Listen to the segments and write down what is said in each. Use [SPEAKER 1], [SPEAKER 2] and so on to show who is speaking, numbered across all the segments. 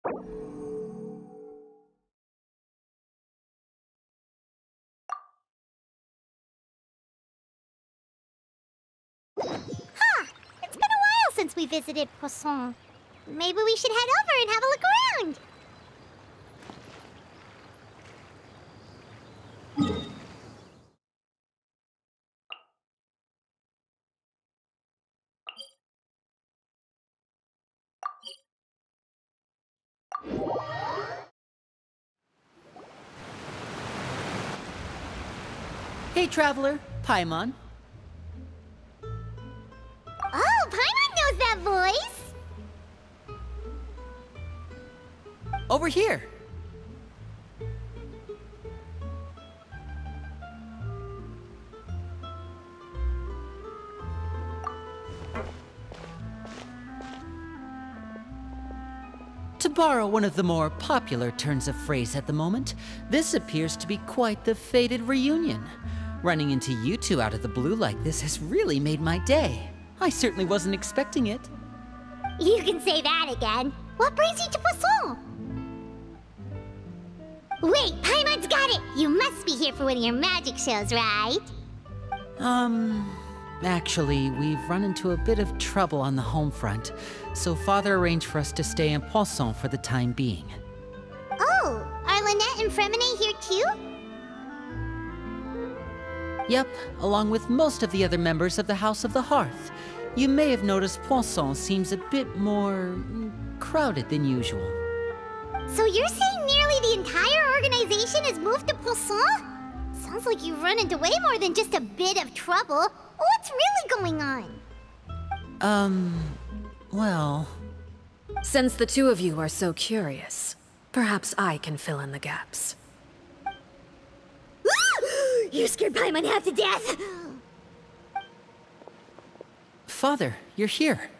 [SPEAKER 1] Huh! It's been a while since we visited Poisson. Maybe we should head over and have a look around.
[SPEAKER 2] Hey, traveler, Paimon.
[SPEAKER 1] Oh, Paimon knows that voice!
[SPEAKER 2] Over here. To borrow one of the more popular turns of phrase at the moment, this appears to be quite the fated reunion. Running into you two out of the blue like this has really made my day. I certainly wasn't expecting it.
[SPEAKER 1] You can say that again. What brings you to Poisson? Wait, Paimon's got it! You must be here for one of your magic shows, right?
[SPEAKER 2] Actually, we've run into a bit of trouble on the home front, so Father arranged for us to stay in Poisson for the time being.
[SPEAKER 1] Oh, are Lynette and Fremine here too?
[SPEAKER 2] Yep, along with most of the other members of the House of the Hearth. You may have noticed Poisson seems a bit more crowded than usual.
[SPEAKER 1] So you're saying nearly the entire organization has moved to Poisson? Sounds like you've run into way more than just a bit of trouble. What's really going on?
[SPEAKER 2] Well...
[SPEAKER 3] Since the two of you are so curious, perhaps I can fill in the gaps.
[SPEAKER 1] You scared Paimon half to death!
[SPEAKER 2] Father, you're here.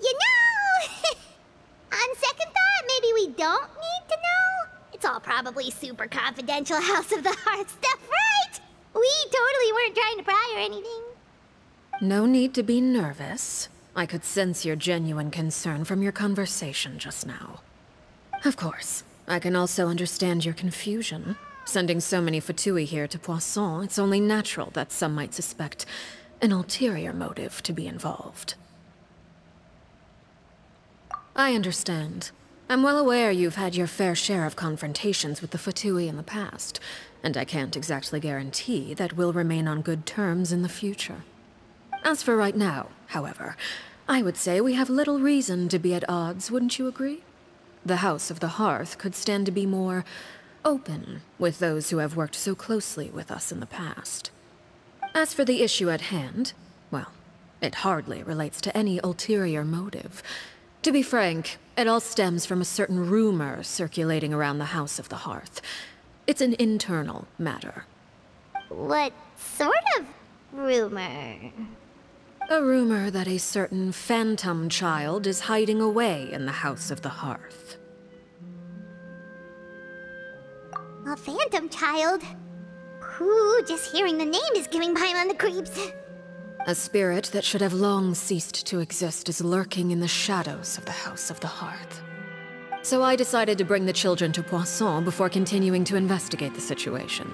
[SPEAKER 1] You know... on second thought, maybe we don't need to know? It's all probably super confidential House of the Hearth stuff, right? We totally weren't trying to pry or anything.
[SPEAKER 3] No need to be nervous. I could sense your genuine concern from your conversation just now. Of course, I can also understand your confusion. Sending so many Fatui here to Poisson, it's only natural that some might suspect an ulterior motive to be involved. I understand. I'm well aware you've had your fair share of confrontations with the Fatui in the past, and I can't exactly guarantee that we'll remain on good terms in the future. As for right now, however, I would say we have little reason to be at odds, wouldn't you agree? The House of the Hearth could stand to be more open with those who have worked so closely with us in the past. As for the issue at hand, well, it hardly relates to any ulterior motive. To be frank, it all stems from a certain rumor circulating around the House of the Hearth. It's an internal matter.
[SPEAKER 1] What sort of rumor?
[SPEAKER 3] A rumor that a certain phantom child is hiding away in the House of the Hearth.
[SPEAKER 1] A phantom child? Ooh, just hearing the name is giving Paimon the creeps.
[SPEAKER 3] A spirit that should have long ceased to exist is lurking in the shadows of the House of the Hearth. So I decided to bring the children to Poisson before continuing to investigate the situation.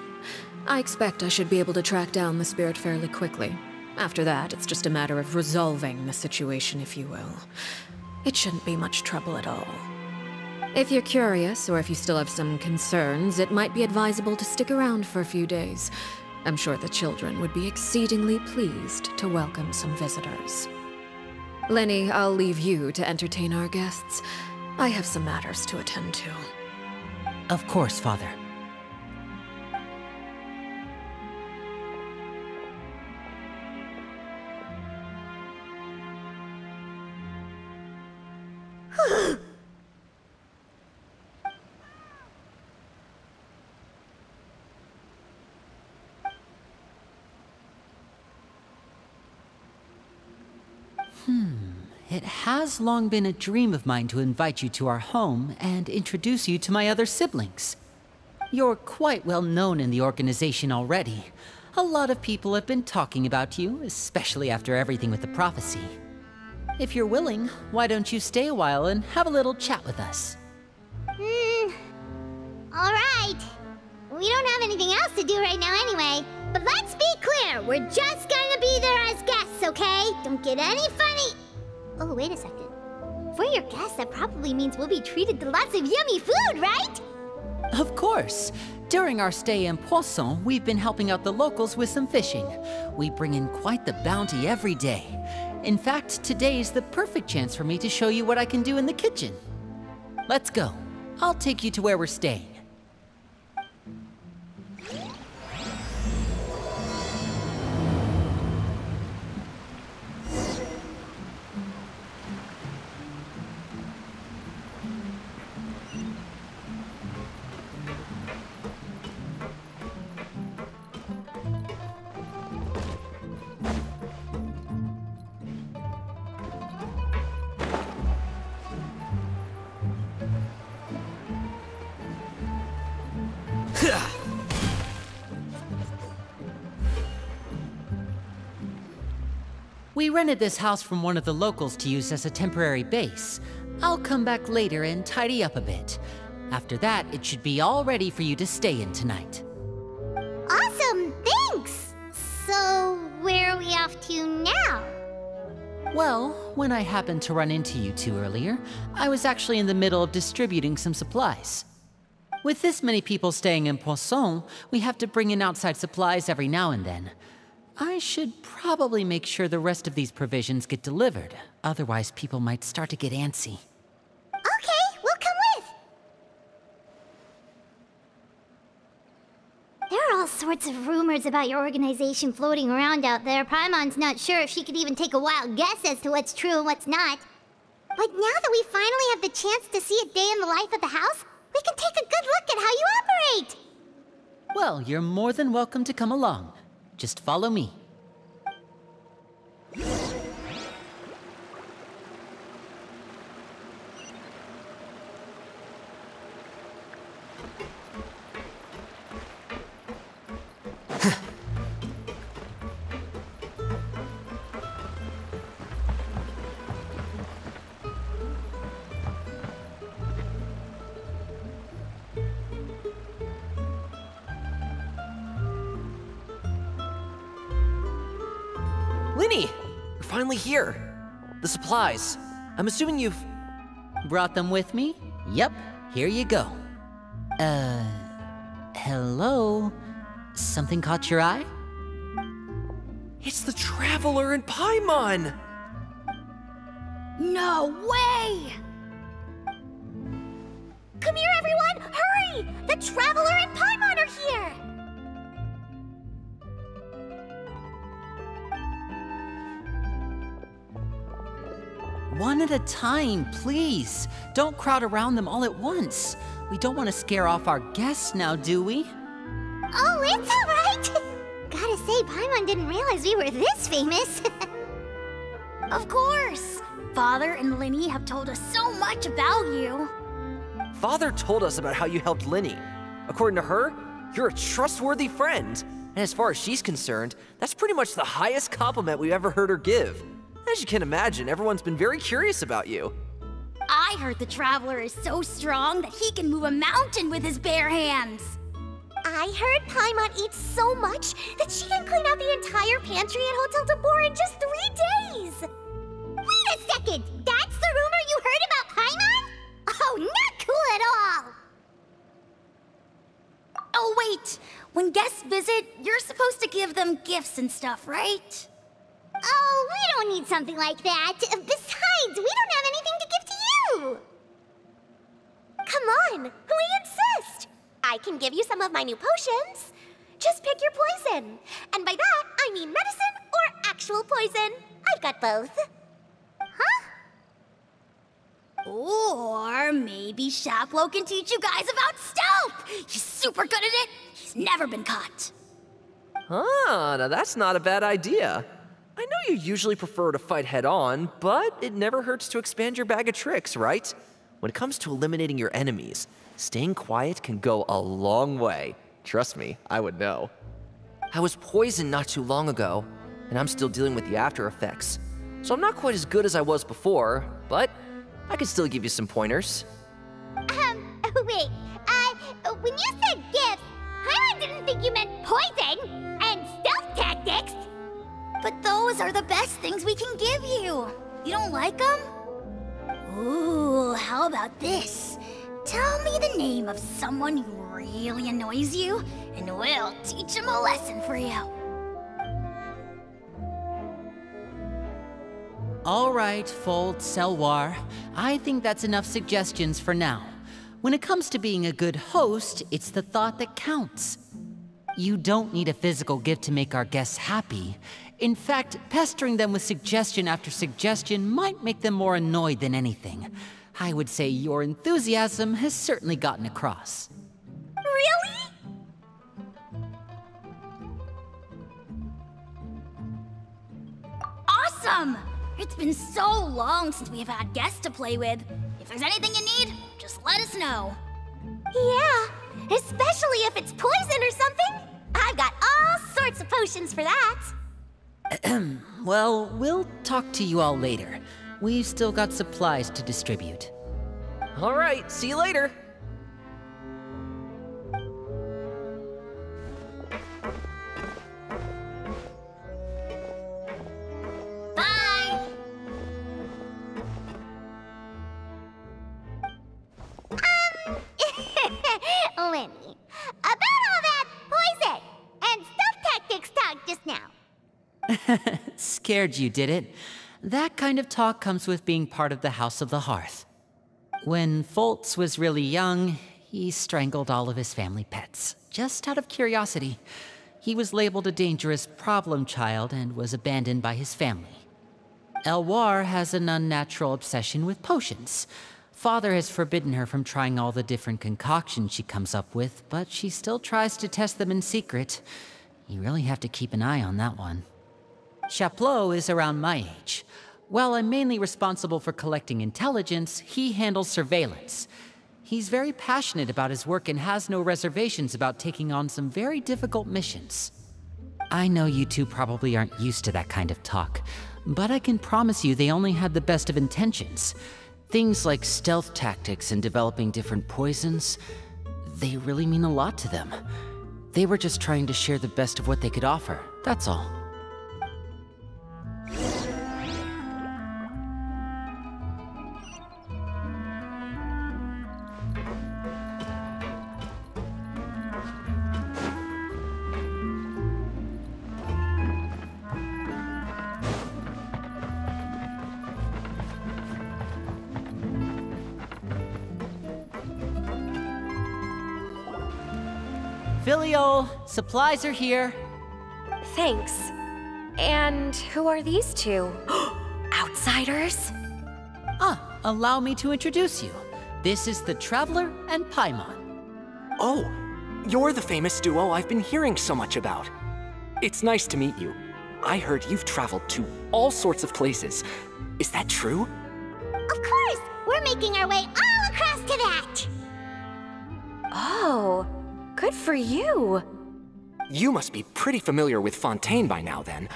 [SPEAKER 3] I expect I should be able to track down the spirit fairly quickly. After that, it's just a matter of resolving the situation, if you will. It shouldn't be much trouble at all. If you're curious, or if you still have some concerns, it might be advisable to stick around for a few days. I'm sure the children would be exceedingly pleased to welcome some visitors. Lenny, I'll leave you to entertain our guests. I have some matters to attend to.
[SPEAKER 2] Of course, Father. It has long been a dream of mine to invite you to our home and introduce you to my other siblings. You're quite well known in the organization already. A lot of people have been talking about you, especially after everything with the prophecy. if you're willing, why don't you stay a while and have a little chat with us?
[SPEAKER 1] Alright. We don't have anything else to do right now anyway. But let's be clear, we're just gonna be there as guests, okay? Don't get any funny... Oh, wait a second. For your guests, that probably means we'll be treated to lots of yummy food, right?
[SPEAKER 2] Of course. During our stay in Poisson, we've been helping out the locals with some fishing. We bring in quite the bounty every day. In fact, today's the perfect chance for me to show you what I can do in the kitchen. Let's go. I'll take you to where we're staying. We rented this house from one of the locals to use as a temporary base. I'll come back later and tidy up a bit. After that, it should be all ready for you to stay in tonight.
[SPEAKER 1] Awesome, thanks! So, where are we off to now?
[SPEAKER 2] Well, when I happened to run into you two earlier, I was actually in the middle of distributing some supplies. With this many people staying in Poisson, we have to bring in outside supplies every now and then. I should probably make sure the rest of these provisions get delivered. Otherwise, people might start to get antsy.
[SPEAKER 1] Okay, we'll come with. There are all sorts of rumors about your organization floating around out there. Paimon's not sure if she could even take a wild guess as to what's true and what's not. But now that we finally have the chance to see a day in the life of the house, we can take a good look at how you operate.
[SPEAKER 2] Well, you're more than welcome to come along. Just follow me.
[SPEAKER 4] Linny! You're finally here. The supplies. I'm assuming you've...
[SPEAKER 2] Brought them with me? Yep, here you go. Hello? Something caught your eye?
[SPEAKER 4] It's the Traveler in Paimon!
[SPEAKER 1] No way! Come here, everyone! Hurry! The Traveler and Paimon are here!
[SPEAKER 2] One at a time, please. Don't crowd around them all at once. We don't want to scare off our guests now, do we?
[SPEAKER 1] Oh, it's all right. Gotta say, Paimon didn't realize we were this famous. Of course. Father and Linny have told us so much about you.
[SPEAKER 4] Father told us about how you helped Linny. According to her, you're a trustworthy friend. And as far as she's concerned, that's pretty much the highest compliment we've ever heard her give. As you can imagine, everyone's been very curious about you.
[SPEAKER 5] I heard the Traveler is so strong that he can move a mountain with his bare hands.
[SPEAKER 1] I heard Paimon eats so much that she can clean out the entire pantry at Hotel de Boer in just 3 days. Wait a second! That's the rumor you heard about Paimon? Oh, not cool at all!
[SPEAKER 5] Oh wait, when guests visit, you're supposed to give them gifts and stuff, right?
[SPEAKER 1] Oh, we don't need something like that. Besides, we don't have anything to give to you. Come on, we insist. I can give you some of my new potions. Just pick your poison. And by that, I mean medicine or actual poison. I've got both. Huh?
[SPEAKER 5] Or maybe Shaplo can teach you guys about stealth. He's super good at it. He's never been caught.
[SPEAKER 4] Ah, now that's not a bad idea. I know you usually prefer to fight head-on, but it never hurts to expand your bag of tricks, right? When it comes to eliminating your enemies, staying quiet can go a long way. Trust me, I would know. I was poisoned not too long ago, and I'm still dealing with the after effects. so I'm not quite as good as I was before, but I can still give you some pointers.
[SPEAKER 1] Wait, when you said gifts, I didn't think you meant poison and stealth tactics.
[SPEAKER 5] But those are the best things we can give you. You don't like them? Ooh, how about this? Tell me the name of someone who really annoys you, and we'll teach him a lesson for you.
[SPEAKER 2] All right, Fold, Selwar. I think that's enough suggestions for now. When it comes to being a good host, it's the thought that counts. You don't need a physical gift to make our guests happy. In fact, pestering them with suggestion after suggestion might make them more annoyed than anything. I would say your enthusiasm has certainly gotten across.
[SPEAKER 5] Really? Awesome! It's been so long since we've had guests to play with. If there's anything you need, just let us know.
[SPEAKER 1] Yeah, especially if it's poison or something. I've got all sorts of potions for that.
[SPEAKER 2] Well, we'll talk to you all later. We've still got supplies to distribute.
[SPEAKER 4] All right, see you later.
[SPEAKER 5] Bye!
[SPEAKER 1] Lenny, about all that poison and stealth tactics talk just now.
[SPEAKER 2] Scared you, did it? That kind of talk comes with being part of the House of the Hearth. When Foltz was really young, he strangled all of his family pets, just out of curiosity. He was labeled a dangerous problem child and was abandoned by his family. Elwar has an unnatural obsession with potions. Father has forbidden her from trying all the different concoctions she comes up with, but she still tries to test them in secret. You really have to keep an eye on that one. Chaplot is around my age. While I'm mainly responsible for collecting intelligence, he handles surveillance. He's very passionate about his work and has no reservations about taking on some very difficult missions. I know you two probably aren't used to that kind of talk, but I can promise you they only had the best of intentions. Things like stealth tactics and developing different poisons, they really mean a lot to them. They were just trying to share the best of what they could offer, that's all. Filio, supplies are here.
[SPEAKER 6] Thanks. And who are these two? Outsiders?
[SPEAKER 2] Allow me to introduce you. This is the Traveler and Paimon.
[SPEAKER 7] Oh, you're the famous duo I've been hearing so much about. It's nice to meet you. I heard you've traveled to all sorts of places. Is that true?
[SPEAKER 1] Of course! We're making our way all across to that!
[SPEAKER 6] Oh, good for you.
[SPEAKER 7] You must be pretty familiar with Fontaine by now, then.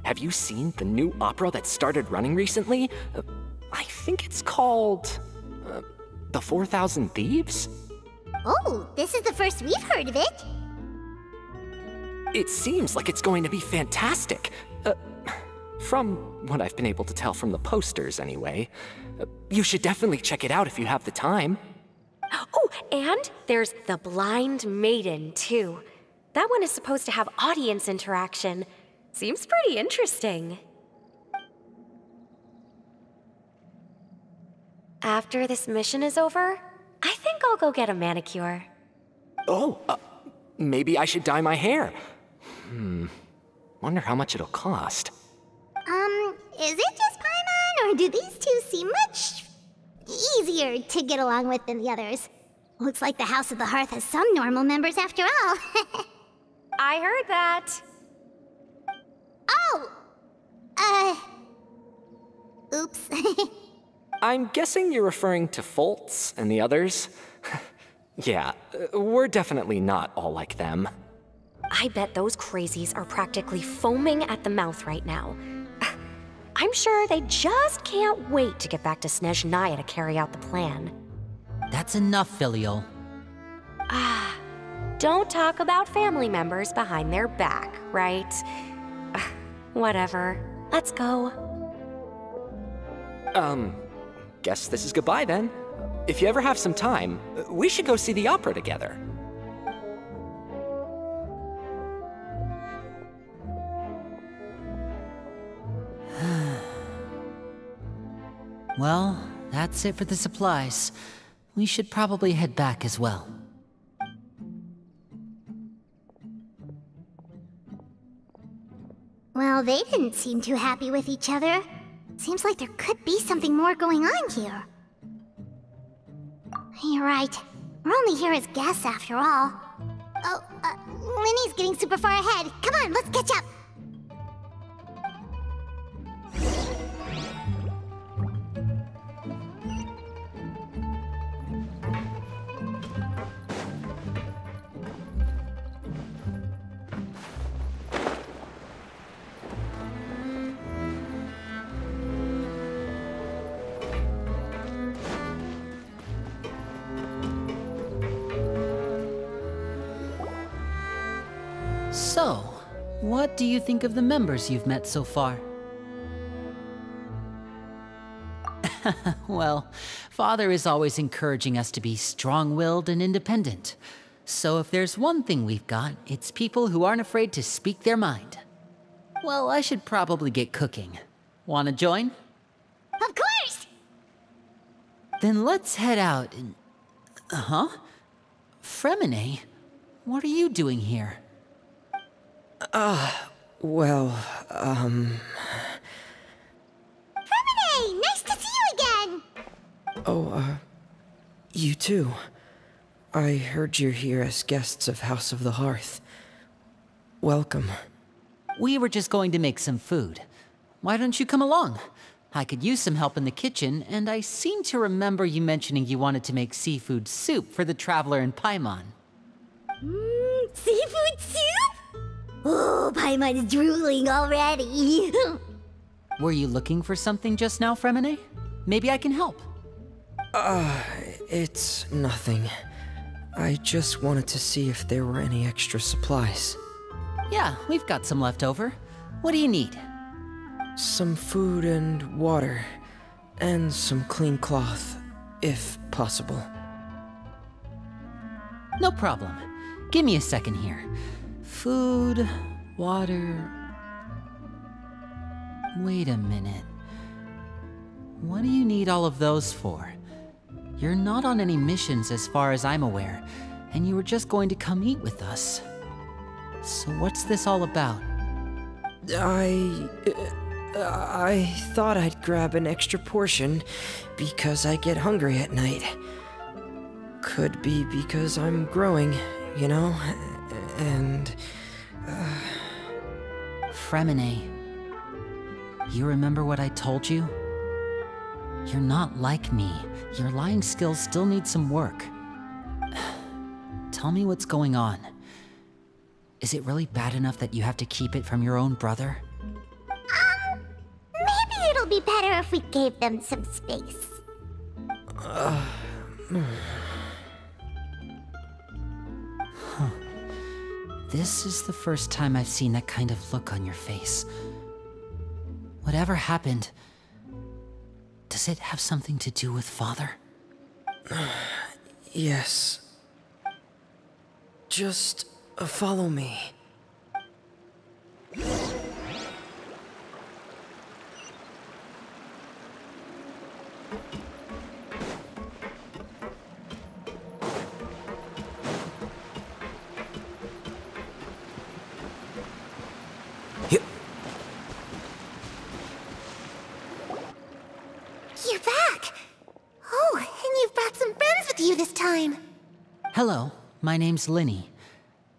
[SPEAKER 7] Have you seen the new opera that started running recently? I think it's called... The 4,000 Thieves?
[SPEAKER 1] Oh, this is the first we've heard of it.
[SPEAKER 7] It seems like it's going to be fantastic. From what I've been able to tell from the posters, anyway. You should definitely check it out if you have the time.
[SPEAKER 6] Oh, and there's The Blind Maiden, too. That one is supposed to have audience interaction. Seems pretty interesting. After this mission is over, I think I'll go get a manicure.
[SPEAKER 7] Oh, maybe I should dye my hair. Wonder how much it'll cost.
[SPEAKER 1] Is it just Paimon, or do these two seem much easier to get along with than the others? Looks like the House of the Hearth has some normal members after all.
[SPEAKER 6] I heard that.
[SPEAKER 1] Oh! Oops.
[SPEAKER 7] I'm guessing you're referring to Foltz and the others? Yeah, we're definitely not all like them.
[SPEAKER 6] I bet those crazies are practically foaming at the mouth right now. I'm sure they just can't wait to get back to Snezhnaya to carry out the plan.
[SPEAKER 2] That's enough, Filial.
[SPEAKER 6] Don't talk about family members behind their back, right? Whatever. Let's go.
[SPEAKER 7] Guess this is goodbye then. If you ever have some time, we should go see the opera together.
[SPEAKER 2] Well, that's it for the supplies. We should probably head back as well.
[SPEAKER 1] Well, they didn't seem too happy with each other. Seems like there could be something more going on here. You're right. We're only here as guests after all. Oh, Linny's getting super far ahead. Come on, let's catch up.
[SPEAKER 2] So, what do you think of the members you've met so far? Well, Father is always encouraging us to be strong-willed and independent. So if there's one thing we've got, it's people who aren't afraid to speak their mind. Well, I should probably get cooking. Wanna join?
[SPEAKER 1] Of course!
[SPEAKER 2] Then let's head out and... Fremine? What are you doing here?
[SPEAKER 8] Well,
[SPEAKER 1] Fremine! Nice to see you again!
[SPEAKER 8] Oh, you too. I heard you're here as guests of House of the Hearth. Welcome.
[SPEAKER 2] We were just going to make some food. Why don't you come along? I could use some help in the kitchen, and I seem to remember you mentioning you wanted to make seafood soup for the traveler in Paimon.
[SPEAKER 1] Seafood soup? Oh, Paimon's drooling already.
[SPEAKER 2] Were you looking for something just now, Fremine? Maybe I can help.
[SPEAKER 8] It's nothing. I just wanted to see if there were any extra supplies.
[SPEAKER 2] Yeah, we've got some left over. What do you need?
[SPEAKER 8] Some food and water, and some clean cloth, if possible.
[SPEAKER 2] No problem. Give me a second here. Food, water... Wait a minute. What do you need all of those for? You're not on any missions as far as I'm aware, and you were just going to come eat with us. So what's this all about?
[SPEAKER 8] I thought I'd grab an extra portion because I get hungry at night. Could be because I'm growing, you know, and...
[SPEAKER 2] Fremine, you remember what I told you? You're not like me. Your lying skills still need some work. Tell me what's going on. Is it really bad enough that you have to keep it from your own brother?
[SPEAKER 1] Maybe it'll be better if we gave them some space.
[SPEAKER 2] This is the first time I've seen that kind of look on your face. Whatever happened, does it have something to do with Father?
[SPEAKER 8] Yes. Just follow me.
[SPEAKER 1] You're back! Oh, and you've brought some friends with you this time.
[SPEAKER 2] Hello, my name's Linny.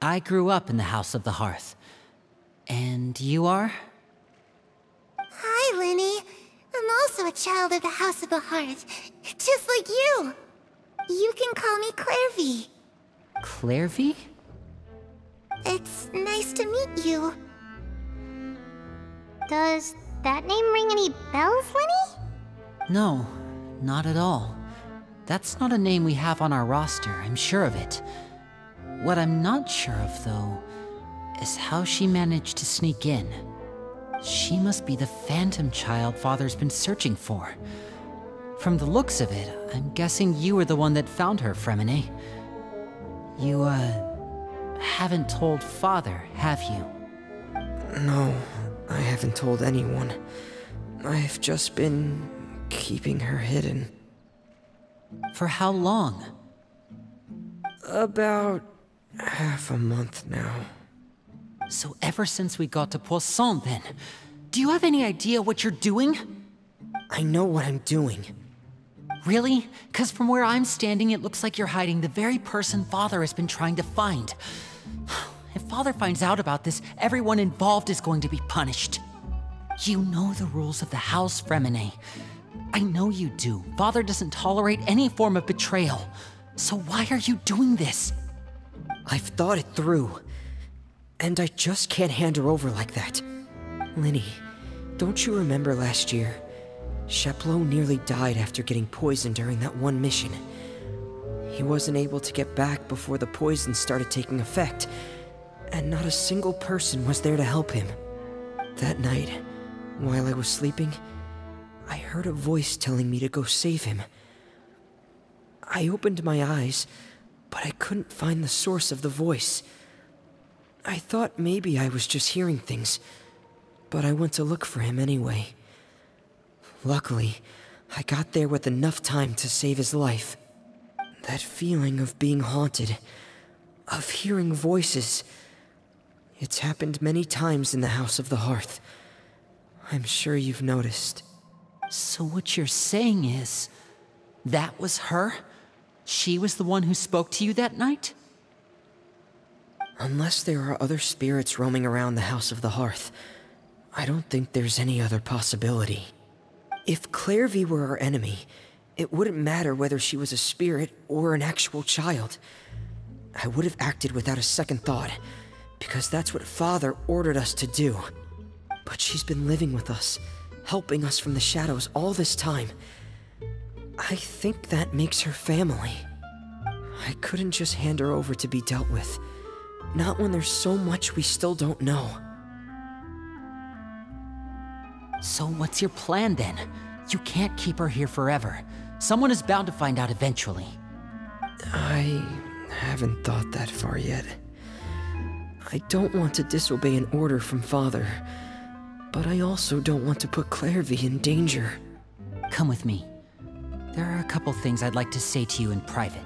[SPEAKER 2] I grew up in the House of the Hearth. And you are?
[SPEAKER 1] Hi, Linny. I'm also a child of the House of the Hearth, just like you. You can call me Clairvy.
[SPEAKER 2] Clairvy?
[SPEAKER 1] It's nice to meet you. Does that name ring any bells, Lenny?
[SPEAKER 2] No, not at all. That's not a name we have on our roster, I'm sure of it. What I'm not sure of, though, is how she managed to sneak in. She must be the phantom child Father's been searching for. From the looks of it, I'm guessing you were the one that found her, Fremine. You, haven't told Father, have you?
[SPEAKER 8] No, I haven't told anyone. I've just been keeping her hidden.
[SPEAKER 2] For how long?
[SPEAKER 8] About half a month now.
[SPEAKER 2] So ever since we got to Poisson, then? Do you have any idea what you're doing?
[SPEAKER 8] I know what I'm doing.
[SPEAKER 2] Really? 'Cause from where I'm standing, it looks like you're hiding the very person Father has been trying to find. If Father finds out about this, everyone involved is going to be punished. You know the rules of the house, Fremine. I know you do. Father doesn't tolerate any form of betrayal. So why are you doing this?
[SPEAKER 8] I've thought it through. And I just can't hand her over like that. Linny, don't you remember last year? Sheplo nearly died after getting poisoned during that one mission. He wasn't able to get back before the poison started taking effect, and not a single person was there to help him. That night, while I was sleeping, I heard a voice telling me to go save him. I opened my eyes, but I couldn't find the source of the voice. I thought maybe I was just hearing things, but I went to look for him anyway. Luckily, I got there with enough time to save his life. That feeling of being haunted, of hearing voices, it's happened many times in the House of the Hearth. I'm sure you've noticed.
[SPEAKER 2] So what you're saying is, that was her? She was the one who spoke to you that night?
[SPEAKER 8] Unless there are other spirits roaming around the House of the Hearth, I don't think there's any other possibility. If Clairvy were our enemy, it wouldn't matter whether she was a spirit or an actual child. I would have acted without a second thought, because that's what Father ordered us to do. But she's been living with us, helping us from the shadows all this time. I think that makes her family. I couldn't just hand her over to be dealt with. Not when there's so much we still don't know.
[SPEAKER 2] So what's your plan then? You can't keep her here forever. Someone is bound to find out eventually.
[SPEAKER 8] I haven't thought that far yet. I don't want to disobey an order from Father, but I also don't want to put Clairvy in danger.
[SPEAKER 2] Come with me. There are a couple things I'd like to say to you in private.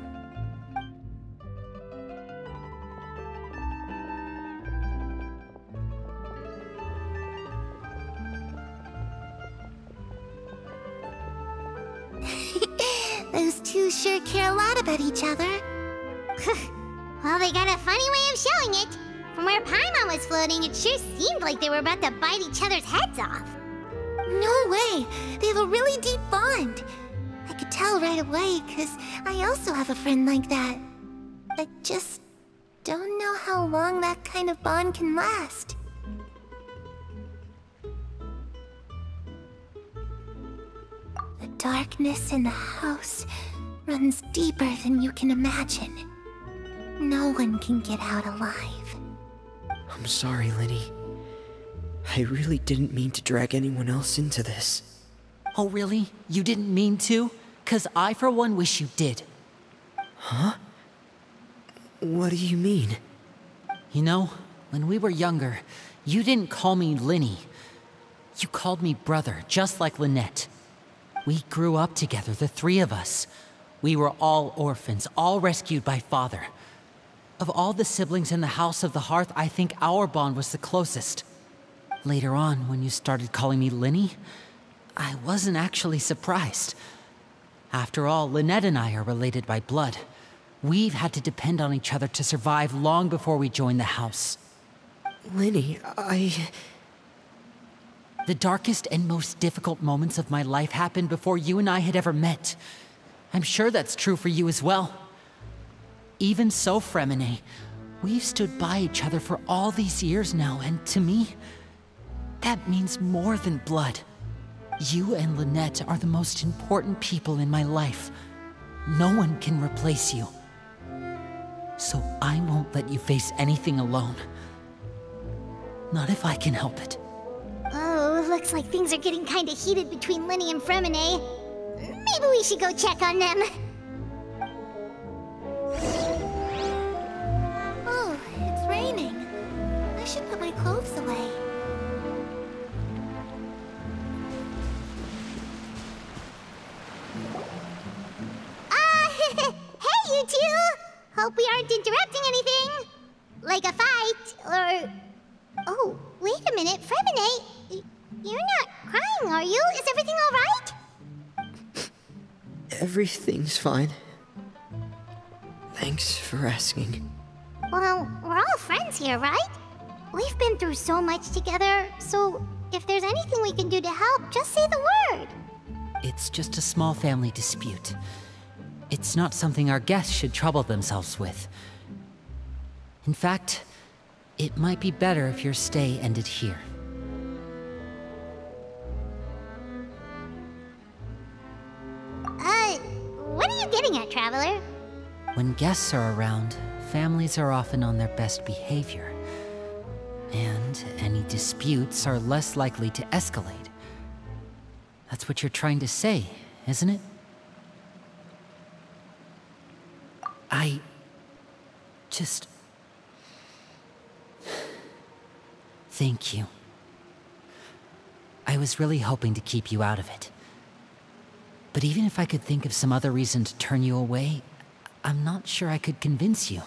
[SPEAKER 1] Those two sure care a lot about each other. Well, they got a funny way of showing it. From where Paimon was floating, it sure seemed like they were about to bite each other's heads off.
[SPEAKER 5] No way! They have a really deep bond. I could tell right away, because I also have a friend like that. I just don't know how long that kind of bond can last. The darkness in the house runs deeper than you can imagine. No one can get out alive.
[SPEAKER 8] I'm sorry, Linny. I really didn't mean to drag anyone else into this.
[SPEAKER 2] Oh really? You didn't mean to? 'Cause I for one wish you did.
[SPEAKER 8] Huh? What do you mean?
[SPEAKER 2] You know, when we were younger, you didn't call me Linny. You called me brother, just like Lynette. We grew up together, the three of us. We were all orphans, all rescued by Father. Of all the siblings in the House of the Hearth, I think our bond was the closest. Later on, when you started calling me Linny, I wasn't actually surprised. After all, Lynette and I are related by blood. We've had to depend on each other to survive long before we joined the house.
[SPEAKER 8] Linny,
[SPEAKER 2] The darkest and most difficult moments of my life happened before you and I had ever met. I'm sure that's true for you as well. Even so, Fremine, we've stood by each other for all these years now, and to me, That means more than blood. You and Lynette are the most important people in my life. No one can replace you. So I won't let you face anything alone. Not if I can help it.
[SPEAKER 1] Oh, looks like things are getting kinda heated between Linny and Fremine. Maybe we should go check on them.
[SPEAKER 5] Oh, it's raining. I should put my clothes away.
[SPEAKER 1] Hey, you two! Hope we aren't interrupting anything. Like a fight, or... Oh, wait a minute, Fremine. You're not crying, are you? Is everything alright?
[SPEAKER 8] Everything's fine. Thanks for asking.
[SPEAKER 1] Well, we're all friends here, right? We've been through so much together, so if there's anything we can do to help, just say the word.
[SPEAKER 2] It's just a small family dispute. It's not something our guests should trouble themselves with. In fact, it might be better if your stay ended here.
[SPEAKER 1] What are you getting at, Traveler?
[SPEAKER 2] When guests are around, families are often on their best behavior. And any disputes are less likely to escalate. That's what you're trying to say, isn't it? I just... Thank you. I was really hoping to keep you out of it. But even if I could think of some other reason to turn you away, I'm not sure I could convince you.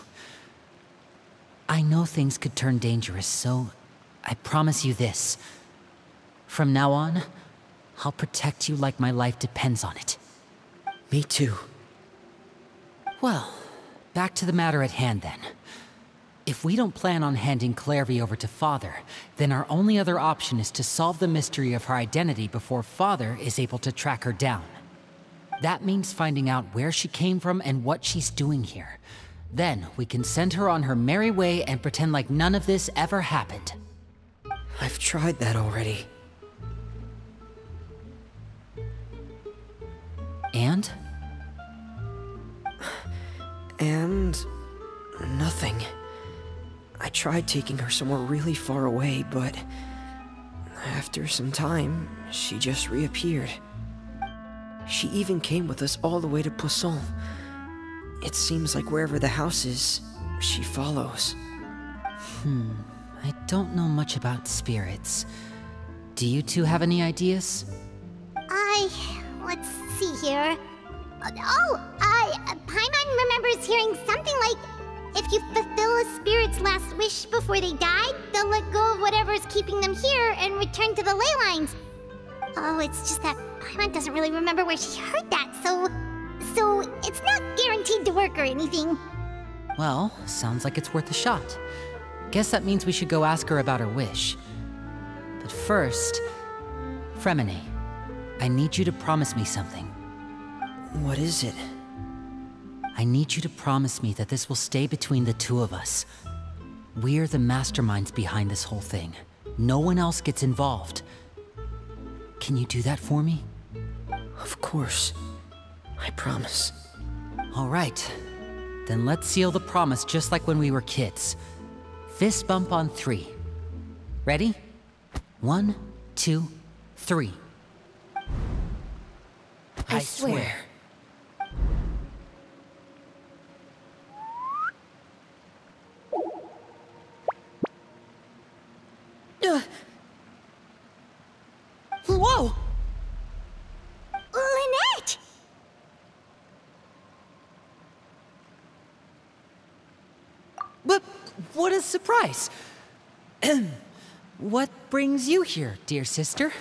[SPEAKER 2] I know things could turn dangerous, so I promise you this. From now on, I'll protect you like my life depends on it.
[SPEAKER 8] Me too.
[SPEAKER 2] Well, back to the matter at hand then. If we don't plan on handing Clairvy over to Father, then our only other option is to solve the mystery of her identity before Father is able to track her down. That means finding out where she came from and what she's doing here. Then we can send her on her merry way and pretend like none of this ever happened.
[SPEAKER 8] I've tried that already.
[SPEAKER 2] And?
[SPEAKER 8] And... nothing. I tried taking her somewhere really far away, but... after some time, she just reappeared. She even came with us all the way to Poisson. It seems like wherever the house is, she follows.
[SPEAKER 2] I don't know much about spirits. Do you two have any ideas?
[SPEAKER 1] Let's see here. Paimon remembers hearing something like, if you fulfill a spirit's last wish before they die, they'll let go of whatever's keeping them here and return to the ley lines. Oh, it's just that Paimon doesn't really remember where she heard that, so it's not guaranteed to work or anything.
[SPEAKER 2] Well, sounds like it's worth a shot. Guess that means we should go ask her about her wish. But first, Fremine, I need you to promise me something.
[SPEAKER 8] What is it?
[SPEAKER 2] I need you to promise me that this will stay between the two of us. We're the masterminds behind this whole thing. No one else gets involved. Can you do that for me?
[SPEAKER 8] Of course. I promise.
[SPEAKER 2] All right. Then let's seal the promise just like when we were kids. Fist bump on 3. Ready? 1, 2, 3.
[SPEAKER 3] I swear.
[SPEAKER 2] Whoa!
[SPEAKER 1] Lynette!
[SPEAKER 2] But what a surprise! What brings you here, dear sister?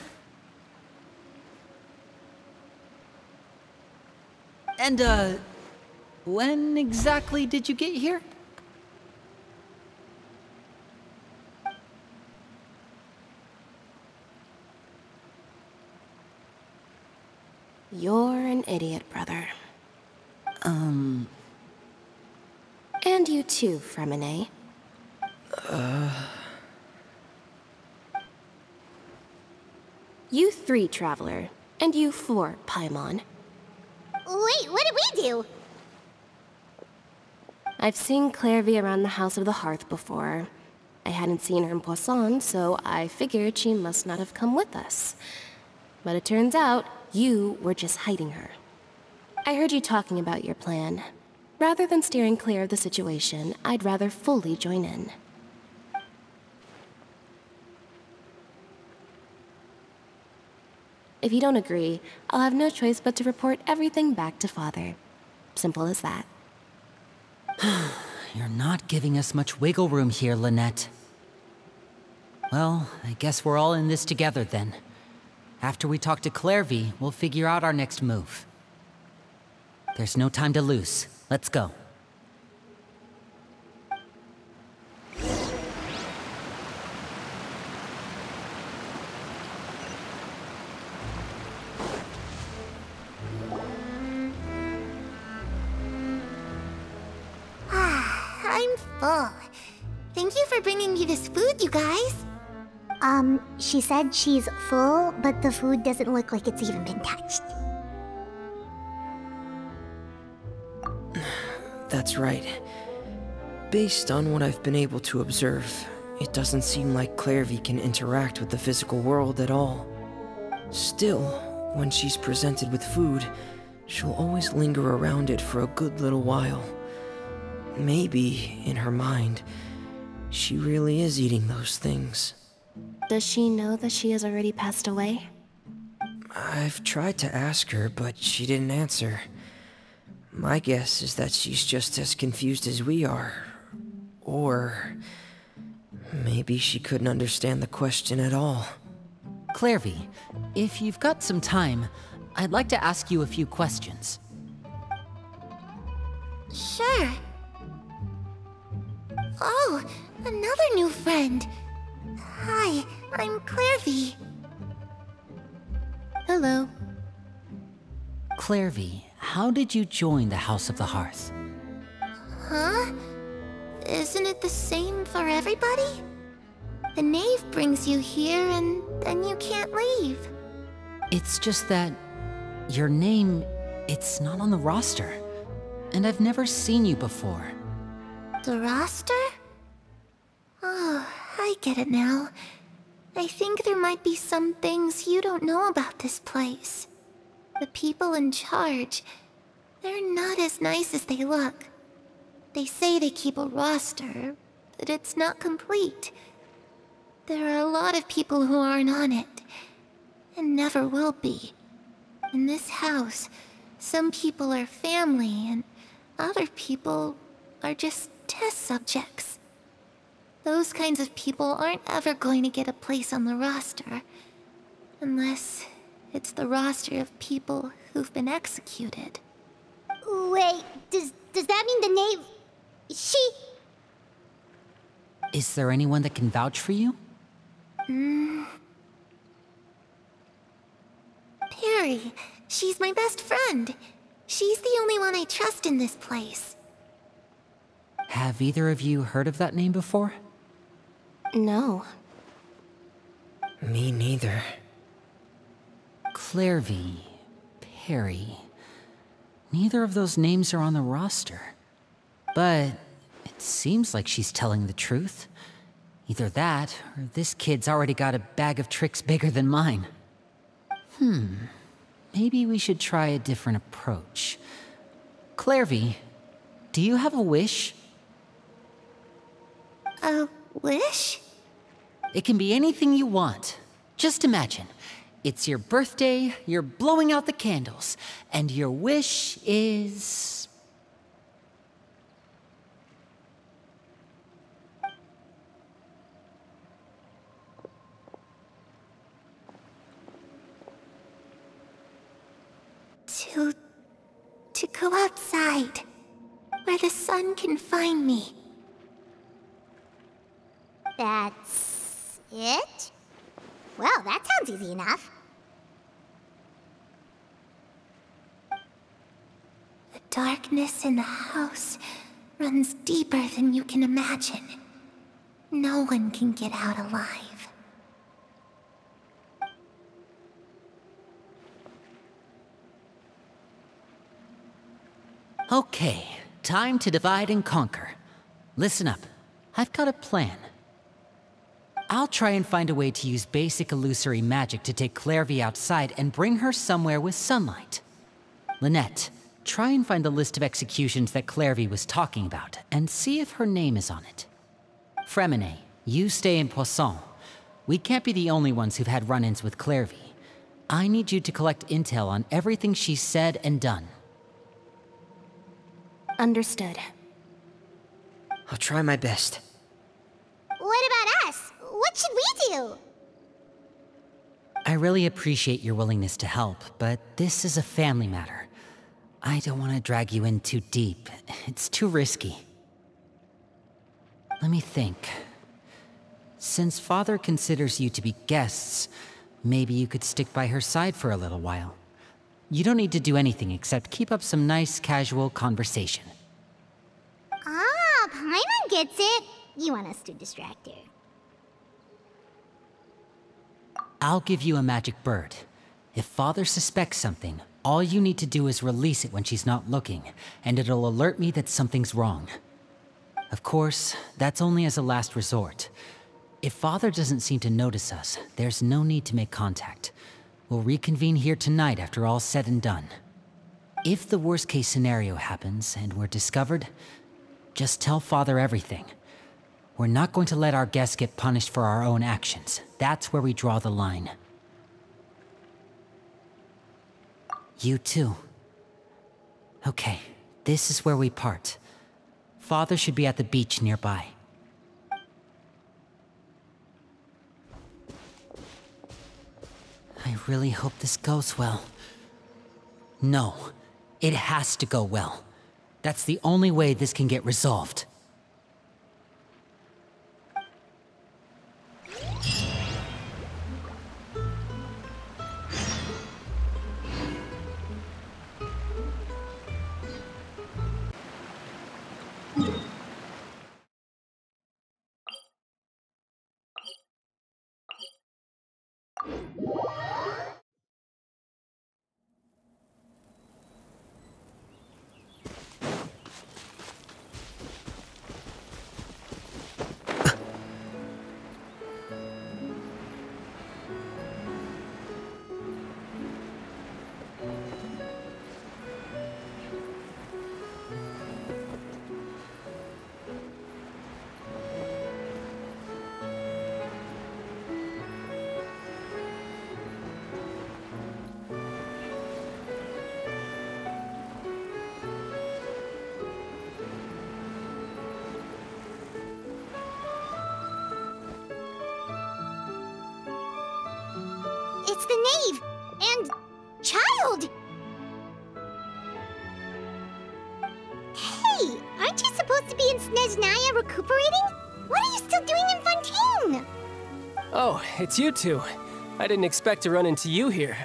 [SPEAKER 2] And, when exactly did you get here?
[SPEAKER 6] You're an idiot, brother. And you too, Fremine.
[SPEAKER 9] You 3, Traveler. And you 4, Paimon.
[SPEAKER 1] Wait, what did we do?
[SPEAKER 9] I've seen Clairvy around the House of the Hearth before. I hadn't seen her in Poisson, so I figured she must not have come with us. But it turns out, you were just hiding her. I heard you talking about your plan. Rather than steering clear of the situation, I'd rather fully join in. If you don't agree, I'll have no choice but to report everything back to Father. Simple as that.
[SPEAKER 2] You're not giving us much wiggle room here, Lynette. Well, I guess we're all in this together then. After we talk to Clairvy, we'll figure out our next move. There's no time to lose. Let's go.
[SPEAKER 1] I'm full. Thank you for bringing me this food, you guys. She said she's full, but the food doesn't look like it's even been touched.
[SPEAKER 8] That's right. Based on what I've been able to observe, it doesn't seem like Clairvy can interact with the physical world at all. Still, when she's presented with food, she'll always linger around it for a good little while. Maybe, in her mind, she really is eating those things.
[SPEAKER 9] Does she know that she has already passed away?
[SPEAKER 8] I've tried to ask her, but she didn't answer. My guess is that she's just as confused as we are. Or maybe she couldn't understand the question at all.
[SPEAKER 2] Clairvy, if you've got some time, I'd like to ask you a few questions.
[SPEAKER 1] Sure. Oh, another new friend. Hi, I'm Clairvy.
[SPEAKER 9] Hello.
[SPEAKER 2] Clairvy, how did you join the House of the Hearth?
[SPEAKER 1] Huh? Isn't it the same for everybody? The Knave brings you here and then you can't leave.
[SPEAKER 2] It's just that your name, it's not on the roster. And I've never seen you before.
[SPEAKER 1] The roster? Oh, I get it now. I think there might be some things you don't know about this place. The people in charge, they're not as nice as they look. They say they keep a roster, but it's not complete. There are a lot of people who aren't on it, and never will be. In this house, some people are family, and other people are just test subjects. Those kinds of people aren't ever going to get a place on the roster, unless it's the roster of people who've been executed. Wait, does that mean the Knave... she...
[SPEAKER 2] Is there anyone that can vouch for you?
[SPEAKER 1] Perry. She's my best friend. She's the only one I trust in this place.
[SPEAKER 2] Have either of you heard of that name before?
[SPEAKER 9] No.
[SPEAKER 8] Me neither.
[SPEAKER 2] Clairvy, Perry. Neither of those names are on the roster. But it seems like she's telling the truth. Either that, or this kid's already got a bag of tricks bigger than mine. Maybe we should try a different approach. Clairvy, do you have a wish?
[SPEAKER 1] A wish?
[SPEAKER 2] It can be anything you want. Just imagine. It's your birthday, you're blowing out the candles, and your wish is...
[SPEAKER 1] To go outside, where the sun can find me. That's it? Well, that sounds easy enough. The darkness in the house runs deeper than you can imagine. No one can get out alive.
[SPEAKER 2] Okay, time to divide and conquer. Listen up, I've got a plan. I'll try and find a way to use basic illusory magic to take Clairvy outside and bring her somewhere with sunlight. Lynette, try and find the list of executions that Clairvy was talking about, and see if her name is on it. Fremine, you stay in Poisson. We can't be the only ones who've had run-ins with Clairvy. I need you to collect intel on everything she's said and done.
[SPEAKER 9] Understood.
[SPEAKER 8] I'll try my best.
[SPEAKER 1] What about us? What should we do?
[SPEAKER 2] I really appreciate your willingness to help, but this is a family matter. I don't want to drag you in too deep. It's too risky. Let me think. Since Father considers you to be guests, maybe you could stick by her side for a little while. You don't need to do anything except keep up some nice, casual conversation.
[SPEAKER 1] Ah, Paimon gets it. You want us to distract her.
[SPEAKER 2] I'll give you a magic bird. If Father suspects something, all you need to do is release it when she's not looking, and it'll alert me that something's wrong. Of course, that's only as a last resort. If Father doesn't seem to notice us, there's no need to make contact. We'll reconvene here tonight after all's said and done. If the worst-case scenario happens and we're discovered, just tell Father everything. We're not going to let our guests get punished for our own actions. That's where we draw the line. You too. Okay, this is where we part. Father should be at the beach nearby. I really hope this goes well. No, it has to go well. That's the only way this can get resolved.
[SPEAKER 1] It's the Knave! And... child! Hey, aren't you supposed to be in Snezhnaya recuperating? What are you still doing in Fontaine?
[SPEAKER 10] Oh, it's you two. I didn't expect to run into you here.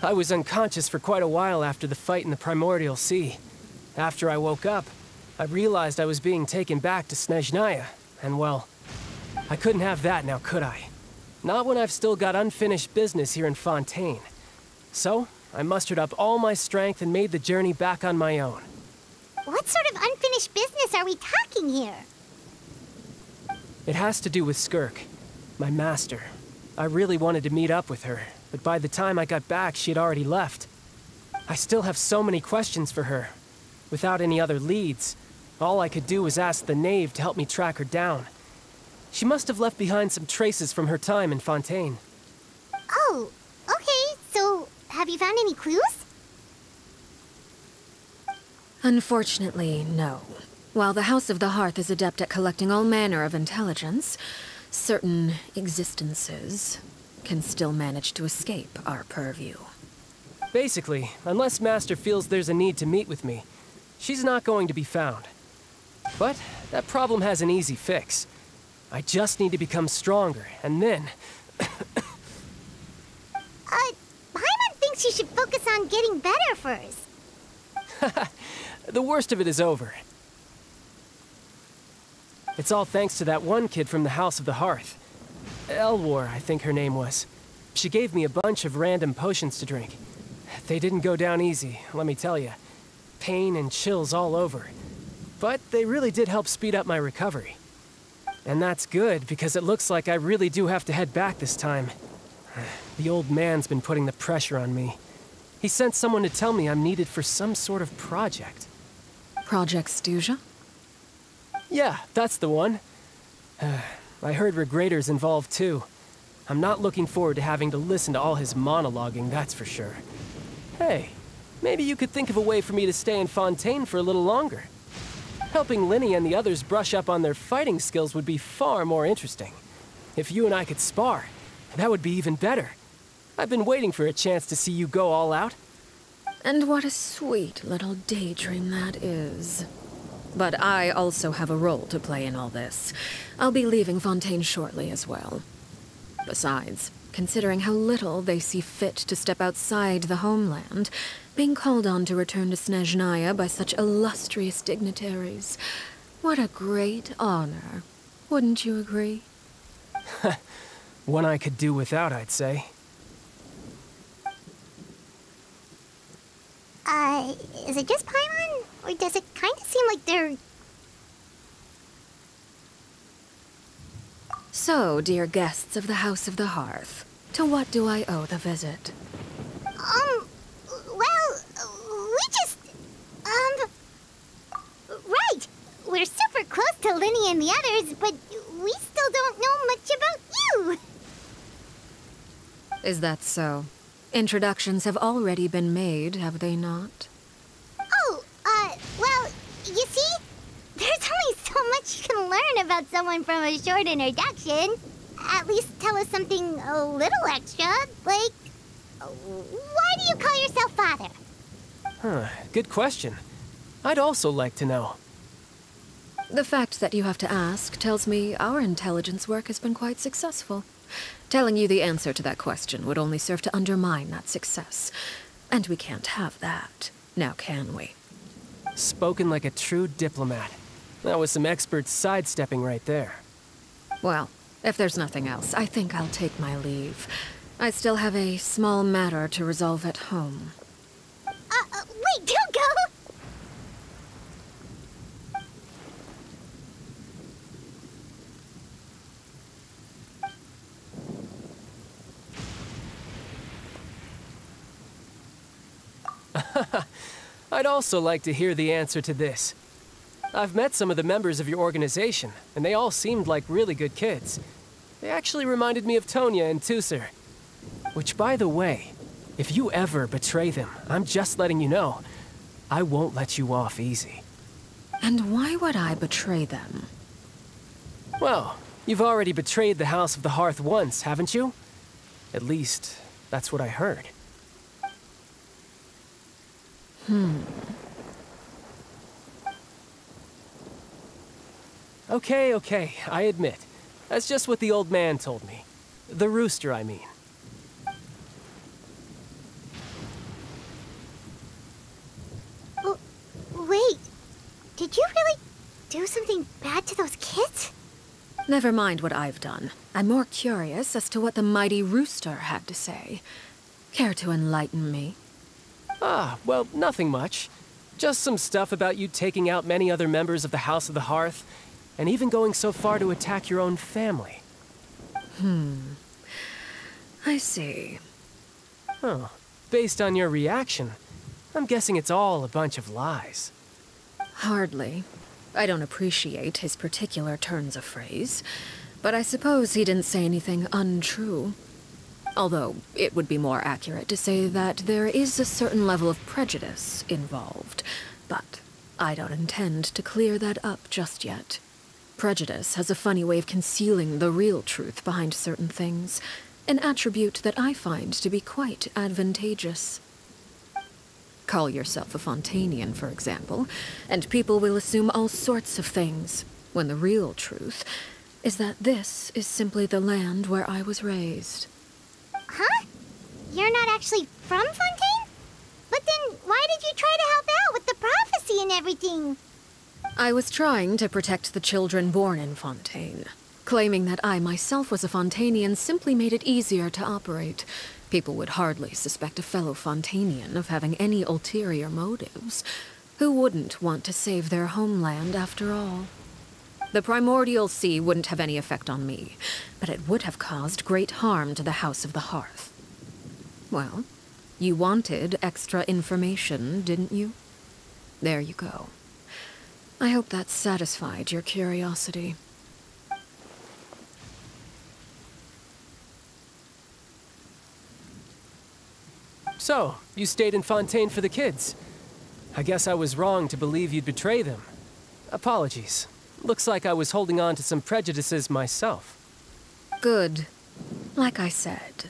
[SPEAKER 10] I was unconscious for quite a while after the fight in the Primordial Sea. After I woke up, I realized I was being taken back to Snezhnaya, and well, I couldn't have that now, could I? Not when I've still got unfinished business here in Fontaine. So, I mustered up all my strength and made the journey back on my own.
[SPEAKER 1] What sort of unfinished business are we talking here?
[SPEAKER 10] It has to do with Skirk, my master. I really wanted to meet up with her, but by the time I got back, she had already left. I still have so many questions for her. Without any other leads, all I could do was ask the Knave to help me track her down. She must have left behind some traces from her time in Fontaine.
[SPEAKER 1] Oh, okay, so have you found any clues?
[SPEAKER 3] Unfortunately, no. While the House of the Hearth is adept at collecting all manner of intelligence, certain existences can still manage to escape our purview.
[SPEAKER 10] Basically, unless Master feels there's a need to meet with me, she's not going to be found. But that problem has an easy fix. I just need to become stronger, and then...
[SPEAKER 1] Paimon thinks you should focus on getting better first.
[SPEAKER 10] The worst of it is over. It's all thanks to that one kid from the House of the Hearth. Elwar, I think her name was. She gave me a bunch of random potions to drink. They didn't go down easy, let me tell you. Pain and chills all over. But they really did help speed up my recovery. And that's good, because it looks like I really do have to head back this time. The old man's been putting the pressure on me. He sent someone to tell me I'm needed for some sort of project.
[SPEAKER 3] Project Stuja?
[SPEAKER 10] Yeah, that's the one. I heard Regrader's involved too. I'm not looking forward to having to listen to all his monologuing, that's for sure. Hey, maybe you could think of a way for me to stay in Fontaine for a little longer. Helping Linny and the others brush up on their fighting skills would be far more interesting. If you and I could spar, that would be even better. I've been waiting for a chance to see you go all out.
[SPEAKER 3] And what a sweet little daydream that is. But I also have a role to play in all this. I'll be leaving Fontaine shortly as well. Besides, considering how little they see fit to step outside the homeland, being called on to return to Snezhnaya by such illustrious dignitaries, what a great honor. Wouldn't you agree?
[SPEAKER 10] One I could do without, I'd say.
[SPEAKER 1] Is it just Paimon? Or does it kind of seem like they're...
[SPEAKER 3] So, dear guests of the House of the Hearth, to what do I owe the visit?
[SPEAKER 1] Right! We're super close to Linny and the others, but we still don't know much about you!
[SPEAKER 3] Is that so? Introductions have already been made, have they not?
[SPEAKER 1] Well, you see? There's only so much you can learn about someone from a short introduction. At least tell us something a little extra, like... Why do you call yourself father?
[SPEAKER 10] Good question. I'd also like to know.
[SPEAKER 3] The fact that you have to ask tells me our intelligence work has been quite successful. Telling you the answer to that question would only serve to undermine that success. And we can't have that, now can we?
[SPEAKER 10] Spoken like a true diplomat. That was some expert sidestepping right there.
[SPEAKER 3] Well, if there's nothing else, I think I'll take my leave. I still have a small matter to resolve at home.
[SPEAKER 1] Wait, don't go!
[SPEAKER 10] I'd also like to hear the answer to this. I've met some of the members of your organization, and they all seemed like really good kids. They actually reminded me of Tonya and Tusser. Which, by the way, if you ever betray them, I'm just letting you know, I won't let you off easy.
[SPEAKER 3] And why would I betray them?
[SPEAKER 10] Well, you've already betrayed the House of the Hearth once, haven't you? At least, that's what I heard. Okay, I admit. That's just what the old man told me. The rooster, I mean.
[SPEAKER 1] Wait, did you really do something bad to those kids?
[SPEAKER 3] Never mind what I've done. I'm more curious as to what the mighty rooster had to say. Care to enlighten me?
[SPEAKER 10] Well, nothing much. Just some stuff about you taking out many other members of the House of the Hearth, and even going so far to attack your own family.
[SPEAKER 3] I see.
[SPEAKER 10] Oh, based on your reaction, I'm guessing it's all a bunch of lies.
[SPEAKER 3] Hardly. I don't appreciate his particular turns of phrase, but I suppose he didn't say anything untrue. Although, it would be more accurate to say that there is a certain level of prejudice involved, but I don't intend to clear that up just yet. Prejudice has a funny way of concealing the real truth behind certain things, an attribute that I find to be quite advantageous. Call yourself a Fontainian, for example, and people will assume all sorts of things, when the real truth is that this is simply the land where I was raised.
[SPEAKER 1] Huh? You're not actually from Fontaine? But then why did you try to help out with the prophecy and everything?
[SPEAKER 3] I was trying to protect the children born in Fontaine. Claiming that I myself was a Fontainian simply made it easier to operate. People would hardly suspect a fellow Fontanian of having any ulterior motives. Who wouldn't want to save their homeland after all? The primordial sea wouldn't have any effect on me, but it would have caused great harm to the House of the Hearth. Well, you wanted extra information, didn't you? There you go. I hope that satisfied your curiosity.
[SPEAKER 10] So, you stayed in Fontaine for the kids. I guess I was wrong to believe you'd betray them. Apologies. Looks like I was holding on to some prejudices myself.
[SPEAKER 3] Good. Like I said,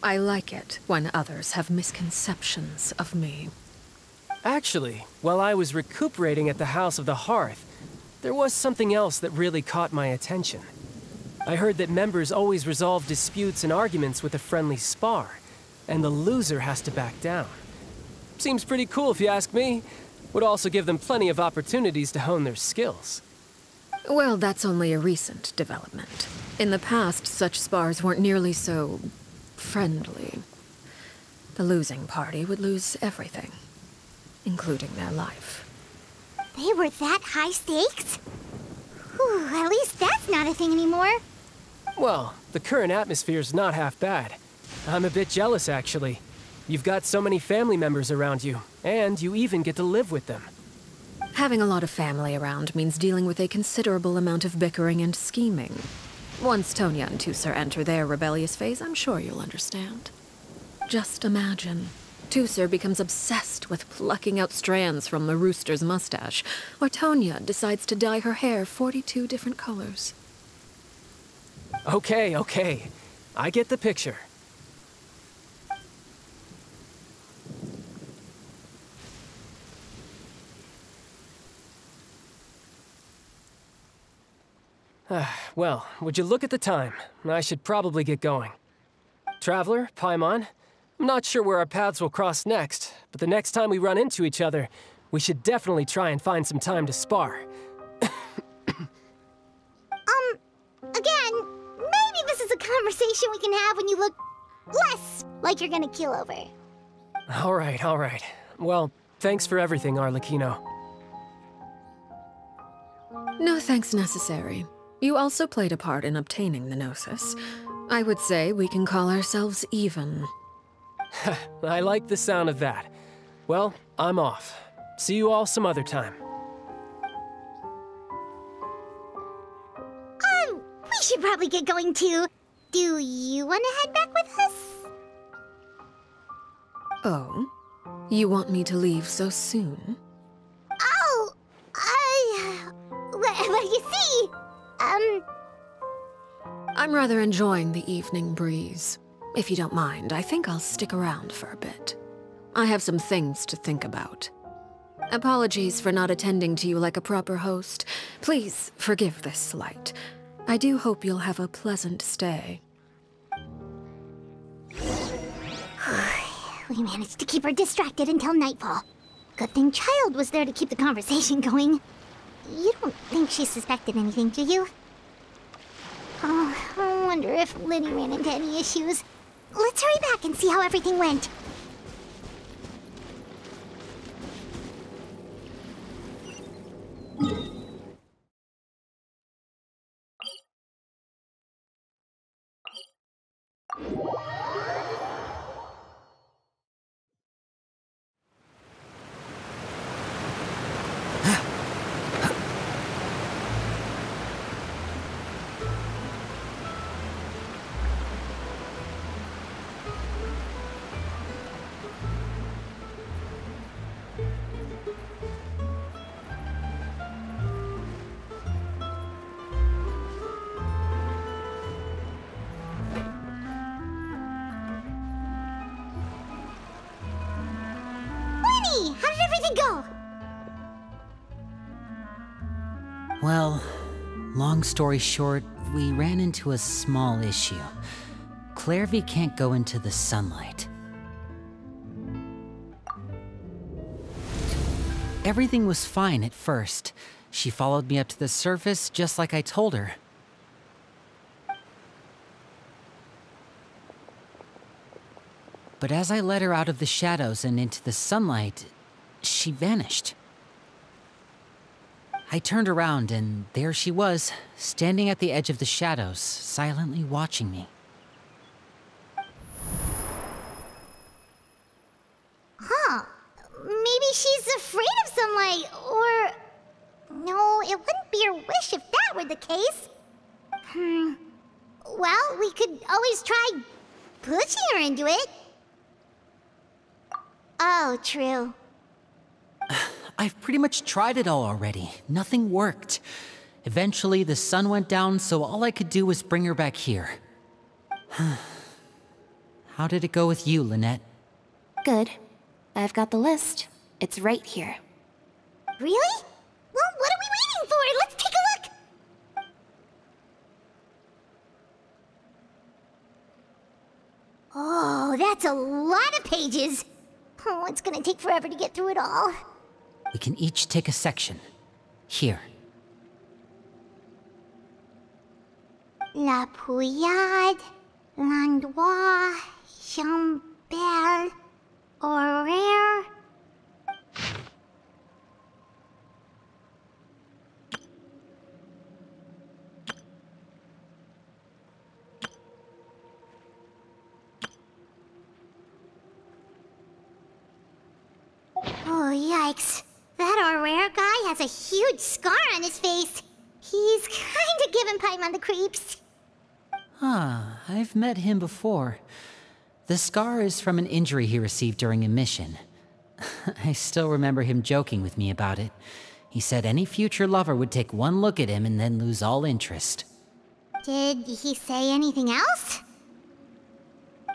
[SPEAKER 3] I like it when others have misconceptions of me.
[SPEAKER 10] Actually, while I was recuperating at the House of the Hearth, there was something else that really caught my attention. I heard that members always resolve disputes and arguments with a friendly spar, and the loser has to back down. Seems pretty cool if you ask me. Would also give them plenty of opportunities to hone their skills.
[SPEAKER 3] Well, that's only a recent development. In the past, such spars weren't nearly so friendly. The losing party would lose everything, including their life.
[SPEAKER 1] They were that high stakes? Whew, at least that's not a thing anymore.
[SPEAKER 10] Well, the current atmosphere's not half bad. I'm a bit jealous, actually. You've got so many family members around you, and you even get to live with them.
[SPEAKER 3] Having a lot of family around means dealing with a considerable amount of bickering and scheming. Once Tonya and Tusser enter their rebellious phase, I'm sure you'll understand. Just imagine. Tusser becomes obsessed with plucking out strands from the rooster's mustache, or Tonya decides to dye her hair 42 different colors.
[SPEAKER 10] Okay. I get the picture. Well, would you look at the time? I should probably get going. Traveler, Paimon, I'm not sure where our paths will cross next, but the next time we run into each other, we should definitely try and find some time to spar.
[SPEAKER 1] Again, maybe this is a conversation we can have when you look less like you're gonna keel over.
[SPEAKER 10] All right. Well, thanks for everything, Arlecchino.
[SPEAKER 3] No thanks necessary. You also played a part in obtaining the Gnosis. I would say we can call ourselves even.
[SPEAKER 10] I like the sound of that. Well, I'm off. See you all some other time.
[SPEAKER 1] We should probably get going too. Do you want to head back with us?
[SPEAKER 3] Oh? You want me to leave so soon?
[SPEAKER 1] Oh, well, you see,
[SPEAKER 3] I'm rather enjoying the evening breeze. If you don't mind, I think I'll stick around for a bit. I have some things to think about. Apologies for not attending to you like a proper host. Please forgive this slight. I do hope you'll have a pleasant stay.
[SPEAKER 1] We managed to keep her distracted until nightfall. Good thing Child was there to keep the conversation going. You don't think she suspected anything, do you? Oh, I wonder if Liddy ran into any issues. Let's hurry back and see how everything went. How did everything go?
[SPEAKER 2] Well, long story short, we ran into a small issue. Clairvy can't go into the sunlight. Everything was fine at first. She followed me up to the surface just like I told her. but as I led her out of the shadows and into the sunlight, she vanished. I turned around, and there she was, standing at the edge of the shadows, silently watching me.
[SPEAKER 1] Huh. Maybe she's afraid of sunlight, or... No, it wouldn't be her wish if that were the case. Well, we could always try pushing her into it. Oh, true.
[SPEAKER 2] I've pretty much tried it all already. Nothing worked. Eventually, the sun went down, so all I could do was bring her back here. How did it go with you, Lynette?
[SPEAKER 9] Good. I've got the list. It's right here.
[SPEAKER 1] Really? Well, what are we waiting for? Let's take a look! Oh, that's a lot of pages. Oh, it's gonna take forever to get through it all.
[SPEAKER 2] We can each take a section. Here.
[SPEAKER 1] La Pouillade, l'endroit, Chambel, horaire. Oh, yikes. That Aurore guy has a huge scar on his face. He's kinda giving Paimon the creeps.
[SPEAKER 2] I've met him before. The scar is from an injury he received during a mission. I still remember him joking with me about it. He said any future lover would take one look at him and then lose all interest.
[SPEAKER 1] Did he say anything else?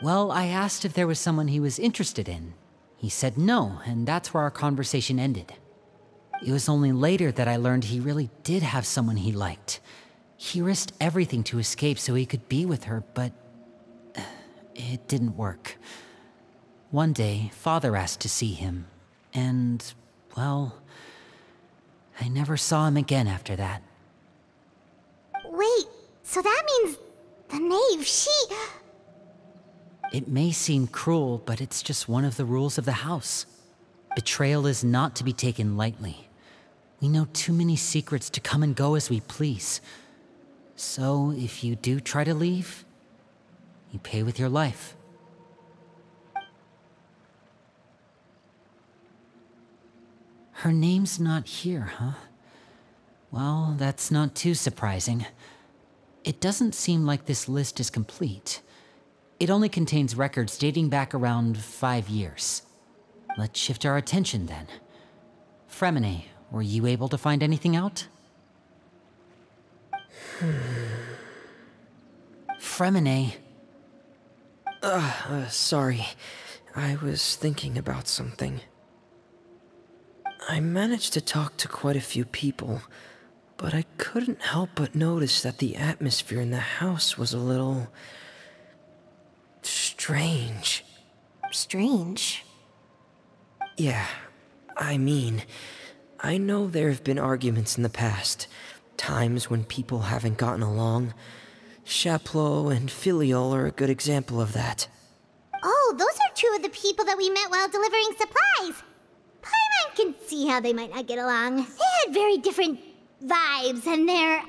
[SPEAKER 2] Well, I asked if there was someone he was interested in. He said no, and that's where our conversation ended. It was only later that I learned he really did have someone he liked. He risked everything to escape so he could be with her, but it didn't work. One day, Father asked to see him, and, well, I never saw him again after that.
[SPEAKER 1] Wait, so that means the Knave, she...
[SPEAKER 2] It may seem cruel, but it's just one of the rules of the house. Betrayal is not to be taken lightly. We know too many secrets to come and go as we please. So, if you do try to leave, you pay with your life. Her name's not here, huh? Well, that's not too surprising. It doesn't seem like this list is complete. It only contains records dating back around 5 years. Let's shift our attention then. Fremine, were you able to find anything out? Fremine.
[SPEAKER 8] Sorry. I was thinking about something. I managed to talk to quite a few people, but I couldn't help but notice that the atmosphere in the house was a little... strange.
[SPEAKER 9] Strange?
[SPEAKER 8] Yeah, I mean, I know there have been arguments in the past, times when people haven't gotten along. Chaplot and Filial are a good example of that.
[SPEAKER 1] Oh, those are two of the people that we met while delivering supplies. Paimon can see how they might not get along. They had very different vibes, and their,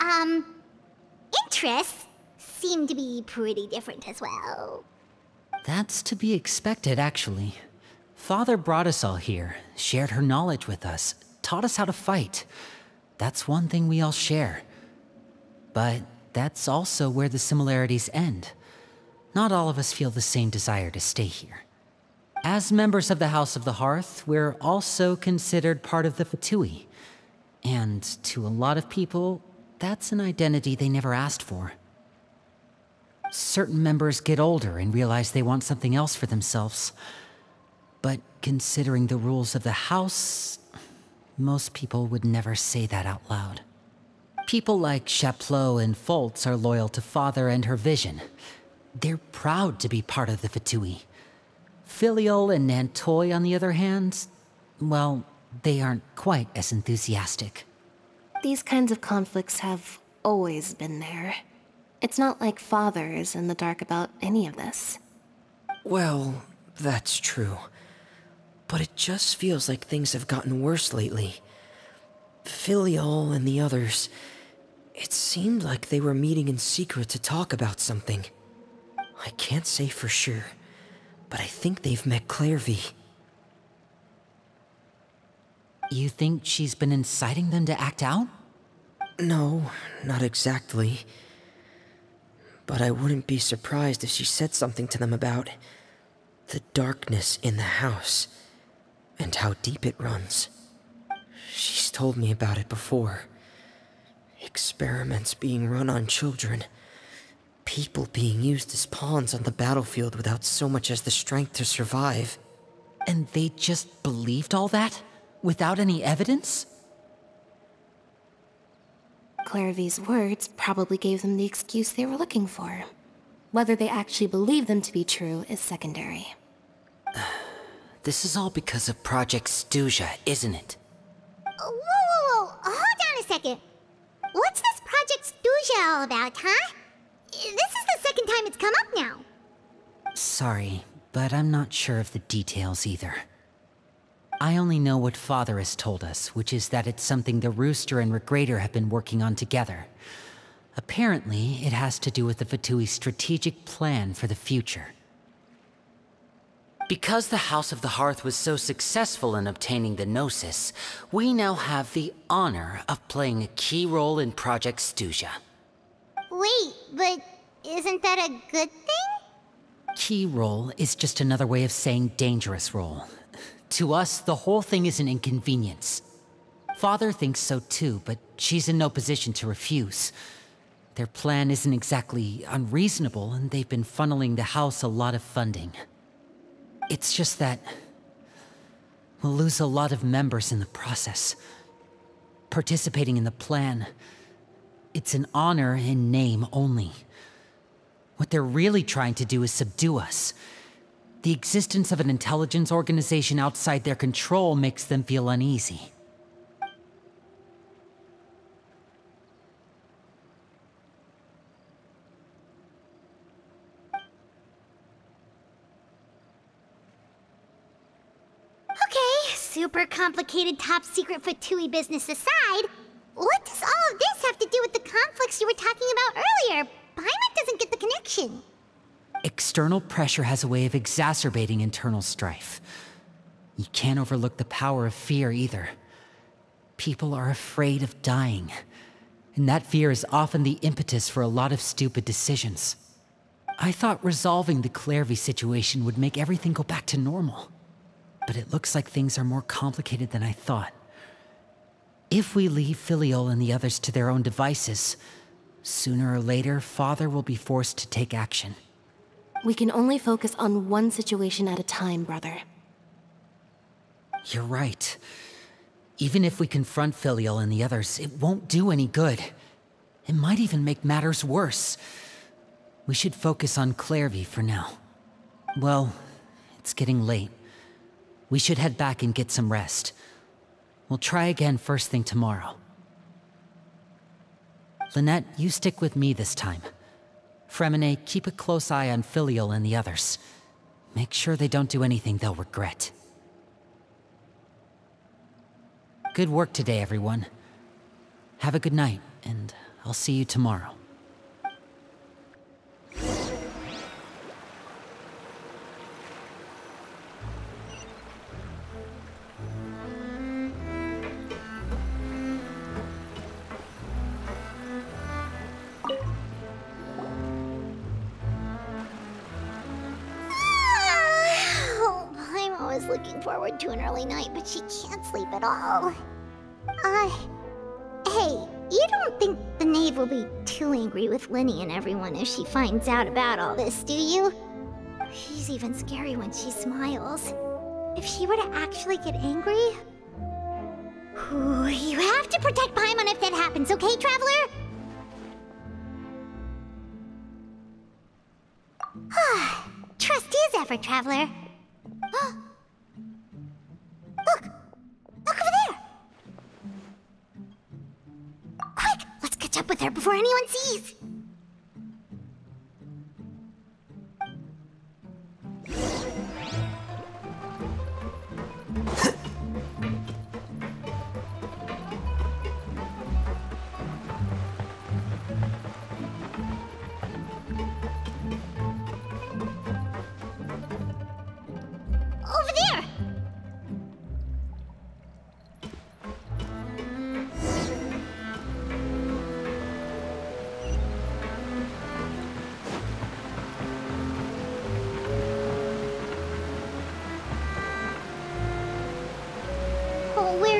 [SPEAKER 1] interests seemed to be pretty different as well.
[SPEAKER 2] That's to be expected, actually. Father brought us all here, shared her knowledge with us, taught us how to fight. That's one thing we all share. But that's also where the similarities end. Not all of us feel the same desire to stay here. As members of the House of the Hearth, we're also considered part of the Fatui. And to a lot of people, that's an identity they never asked for. Certain members get older and realize they want something else for themselves. But considering the rules of the house, most people would never say that out loud. People like Chaplot and Foltz are loyal to Father and her vision. They're proud to be part of the Fatui. Filial and Nantoy, on the other hand, well, they aren't quite as enthusiastic.
[SPEAKER 9] These kinds of conflicts have always been there. It's not like Father is in the dark about any of this.
[SPEAKER 8] Well, That's true. But it just feels like things have gotten worse lately. Filial and the others, it seemed like they were meeting in secret to talk about something. I can't say for sure, but I think they've met Clairvy.
[SPEAKER 2] You think she's been inciting them to act out?
[SPEAKER 8] No, not exactly. But I wouldn't be surprised if she said something to them about the darkness in the house and how deep it runs. She's told me about it before. Experiments being run on children. People being used as pawns on the battlefield without so much as the strength to survive.
[SPEAKER 2] And they just believed all that? Without any evidence?
[SPEAKER 9] Clairvy's words probably gave them the excuse they were looking for. Whether they actually believe them to be true is secondary.
[SPEAKER 2] This is all because of Project Sudah, isn't it?
[SPEAKER 1] Whoa. Hold on a second. What's this Project Sudah all about, huh? This is the second time it's come up now.
[SPEAKER 2] Sorry, but I'm not sure of the details either. I only know what Father has told us, which is that it's something the Rooster and Regrator have been working on together. Apparently, it has to do with the Fatui's strategic plan for the future. Because the House of the Hearth was so successful in obtaining the Gnosis, we now have the honor of playing a key role in Project Sudah.
[SPEAKER 1] Wait, but isn't that a good thing?
[SPEAKER 2] Key role is just another way of saying dangerous role. To us, the whole thing is an inconvenience. Father thinks so too, but she's in no position to refuse. Their plan isn't exactly unreasonable, and they've been funneling the house a lot of funding. It's just that we'll lose a lot of members in the process. Participating in the plan, it's an honor in name only. What they're really trying to do is subdue us. The existence of an intelligence organization outside their control makes them feel uneasy.
[SPEAKER 1] Okay, super complicated top secret Fatui business aside, what does all of this have to do with the conflicts you were talking about earlier? Paimon doesn't get the connection.
[SPEAKER 2] External pressure has a way of exacerbating internal strife. You can't overlook the power of fear either. People are afraid of dying, and that fear is often the impetus for a lot of stupid decisions. I thought resolving the Clairvy situation would make everything go back to normal, but it looks like things are more complicated than I thought. If we leave Filial and the others to their own devices, sooner or later, Father will be forced to take action.
[SPEAKER 9] We can only focus on one situation at a time, brother.
[SPEAKER 2] You're right. Even if we confront Filial and the others, it won't do any good. It might even make matters worse. We should focus on Clairvy for now. Well, it's getting late. We should head back and get some rest. We'll try again first thing tomorrow. Lynette, you stick with me this time. Fremine, keep a close eye on Filial and the others. Make sure they don't do anything they'll regret. Good work today, everyone. Have a good night, and I'll see you tomorrow.
[SPEAKER 1] Looking forward to an early night, but she can't sleep at all. Hey, you don't think the Knave will be too angry with Linny and everyone if she finds out about all this, do you? She's even scary when she smiles. If she were to actually get angry... Ooh, you have to protect Paimon if that happens, okay, Traveler? Trust is ever, Traveler. Look! Look over there! Quick! Let's catch up with her before anyone sees!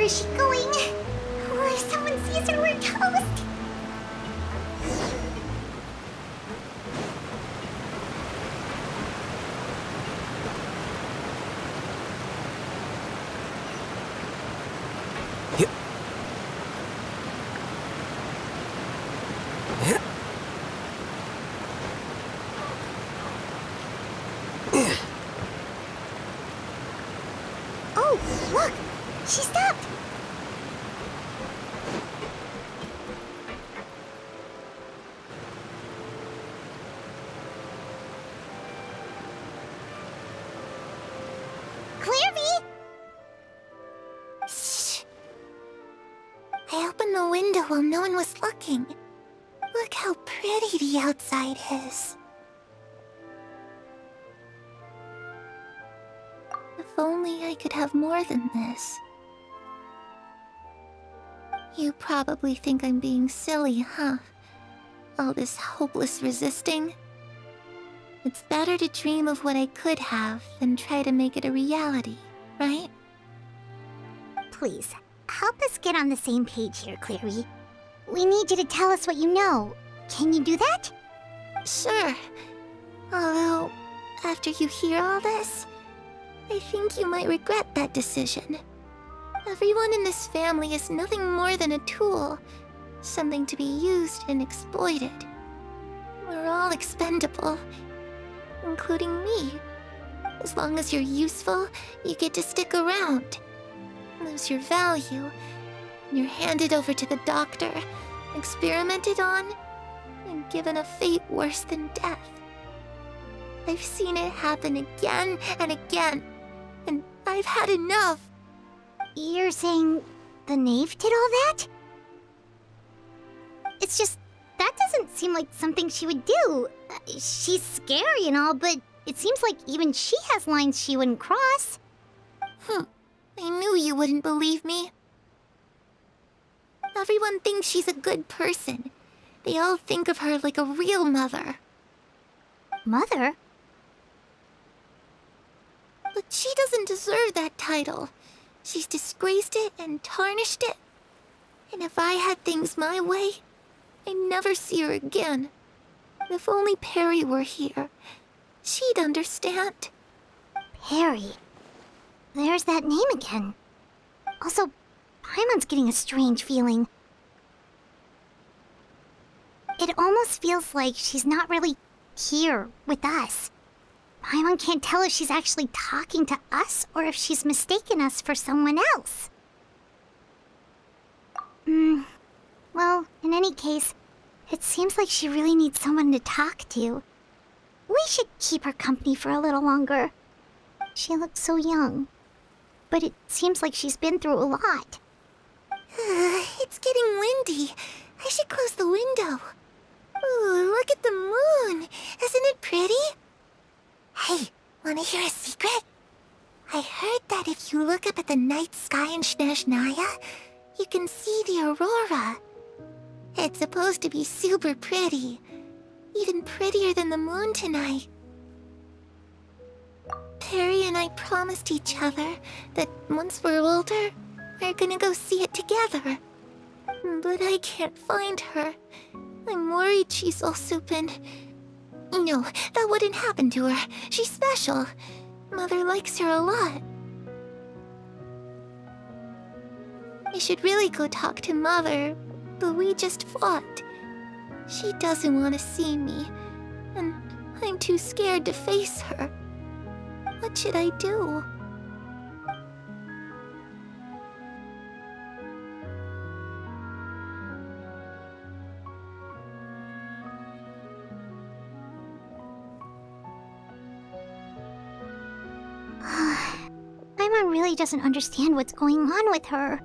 [SPEAKER 1] is she going? Or if someone sees her, we're toast. She stopped! Clairvy!
[SPEAKER 5] Shh! I opened the window while no one was looking. Look how pretty the outside is. If only I could have more than this. You probably think I'm being silly, huh? All this hopeless resisting? It's better to dream of what I could have than try to make it a reality, right?
[SPEAKER 1] Please, help us get on the same page here, Clairvy. We need you to tell us what you know. Can you do that?
[SPEAKER 5] Sure. Although, after you hear all this, I think you might regret that decision. Everyone in this family is nothing more than a tool, something to be used and exploited. We're all expendable, including me. As long as you're useful, you get to stick around. Lose your value, and you're handed over to the doctor, experimented on, and given a fate worse than death. I've seen it happen again and again, and I've had enough.
[SPEAKER 1] You're saying the Knave did all that? It's just, that doesn't seem like something she would do. She's scary and all, but it seems like even she has lines she wouldn't cross.
[SPEAKER 5] I knew you wouldn't believe me. Everyone thinks she's a good person. They all think of her like a real mother.
[SPEAKER 1] Mother?
[SPEAKER 5] But she doesn't deserve that title. She's disgraced it and tarnished it. And if I had things my way, I'd never see her again. If only Perry were here, she'd understand.
[SPEAKER 1] Perry. There's that name again. Also, Paimon's getting a strange feeling. It almost feels like she's not really here with us. Paimon can't tell if she's actually talking to us or if she's mistaken us for someone else. Well, in any case, it seems like she really needs someone to talk to. We should keep her company for a little longer. She looks so young. But it seems like she's been through a lot.
[SPEAKER 5] It's getting windy. I should close the window. Ooh, look at the moon. Isn't it pretty? Hey, wanna hear a secret? I heard that if you look up at the night sky in Snezhnaya, you can see the aurora. It's supposed to be super pretty. Even prettier than the moon tonight. Perry and I promised each other that once we're older, we're gonna go see it together. But I can't find her. I'm worried she's also been... No, that wouldn't happen to her. She's special. Mother likes her a lot. I should really go talk to Mother, but we just fought. She doesn't want to see me, and I'm too scared to face her. What should I do?
[SPEAKER 1] Paimon really doesn't understand what's going on with her.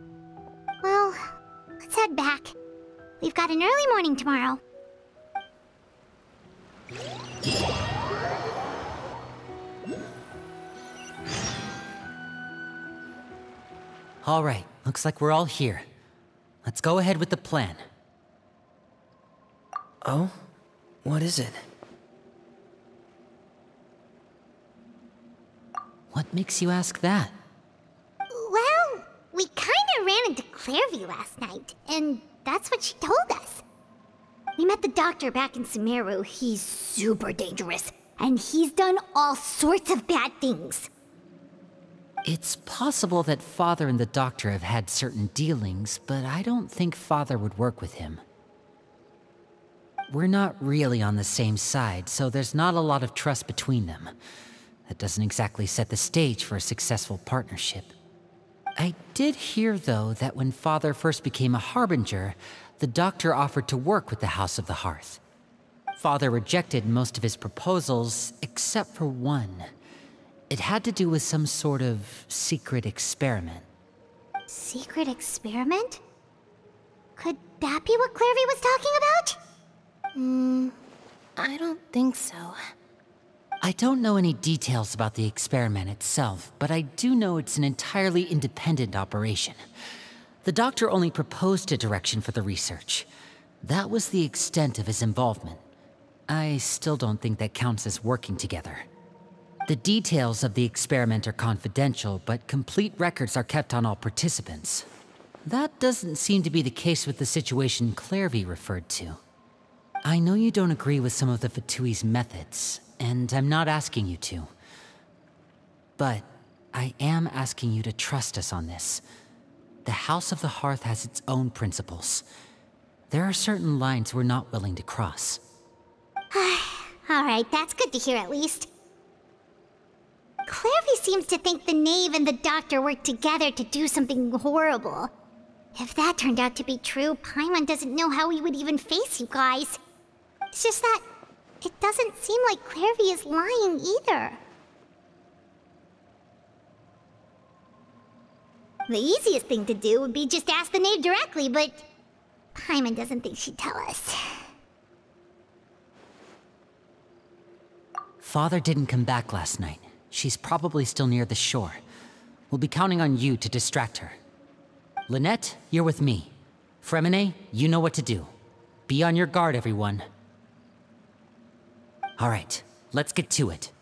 [SPEAKER 1] Well, let's head back. We've got an early morning tomorrow.
[SPEAKER 2] All right, looks like we're all here. Let's go ahead with the plan.
[SPEAKER 8] Oh? What is it?
[SPEAKER 2] What makes you ask that?
[SPEAKER 1] Well, we kinda ran Clairvy last night, and that's what she told us. We met the doctor back in Sumeru. He's super dangerous, and he's done all sorts of bad things.
[SPEAKER 2] It's possible that Father and the doctor have had certain dealings, but I don't think Father would work with him. We're not really on the same side, so there's not a lot of trust between them. That doesn't exactly set the stage for a successful partnership. I did hear, though, that when Father first became a Harbinger, the doctor offered to work with the House of the Hearth. Father rejected most of his proposals, except for one. It had to do with some sort of secret experiment.
[SPEAKER 1] Secret experiment? Could that be what Clairvy was talking about?
[SPEAKER 9] I don't think so.
[SPEAKER 2] I don't know any details about the experiment itself, but I do know it's an entirely independent operation. The doctor only proposed a direction for the research. That was the extent of his involvement. I still don't think that counts as working together. The details of the experiment are confidential, but complete records are kept on all participants. That doesn't seem to be the case with the situation Clairvy referred to. I know you don't agree with some of the Fatui's methods, and I'm not asking you to. But I am asking you to trust us on this. The House of the Hearth has its own principles. There are certain lines we're not willing to cross.
[SPEAKER 1] Alright, that's good to hear at least. Clairvy seems to think the Knave and the Doctor worked together to do something horrible. If that turned out to be true, Paimon doesn't know how he would even face you guys. It's just that it doesn't seem like Clairvy is lying either. The easiest thing to do would be just ask the Knave directly, but Paimon doesn't think she'd tell us.
[SPEAKER 2] Father didn't come back last night. She's probably still near the shore. We'll be counting on you to distract her. Lynette, you're with me. Fremine, you know what to do. Be on your guard, everyone. All right, let's get to it.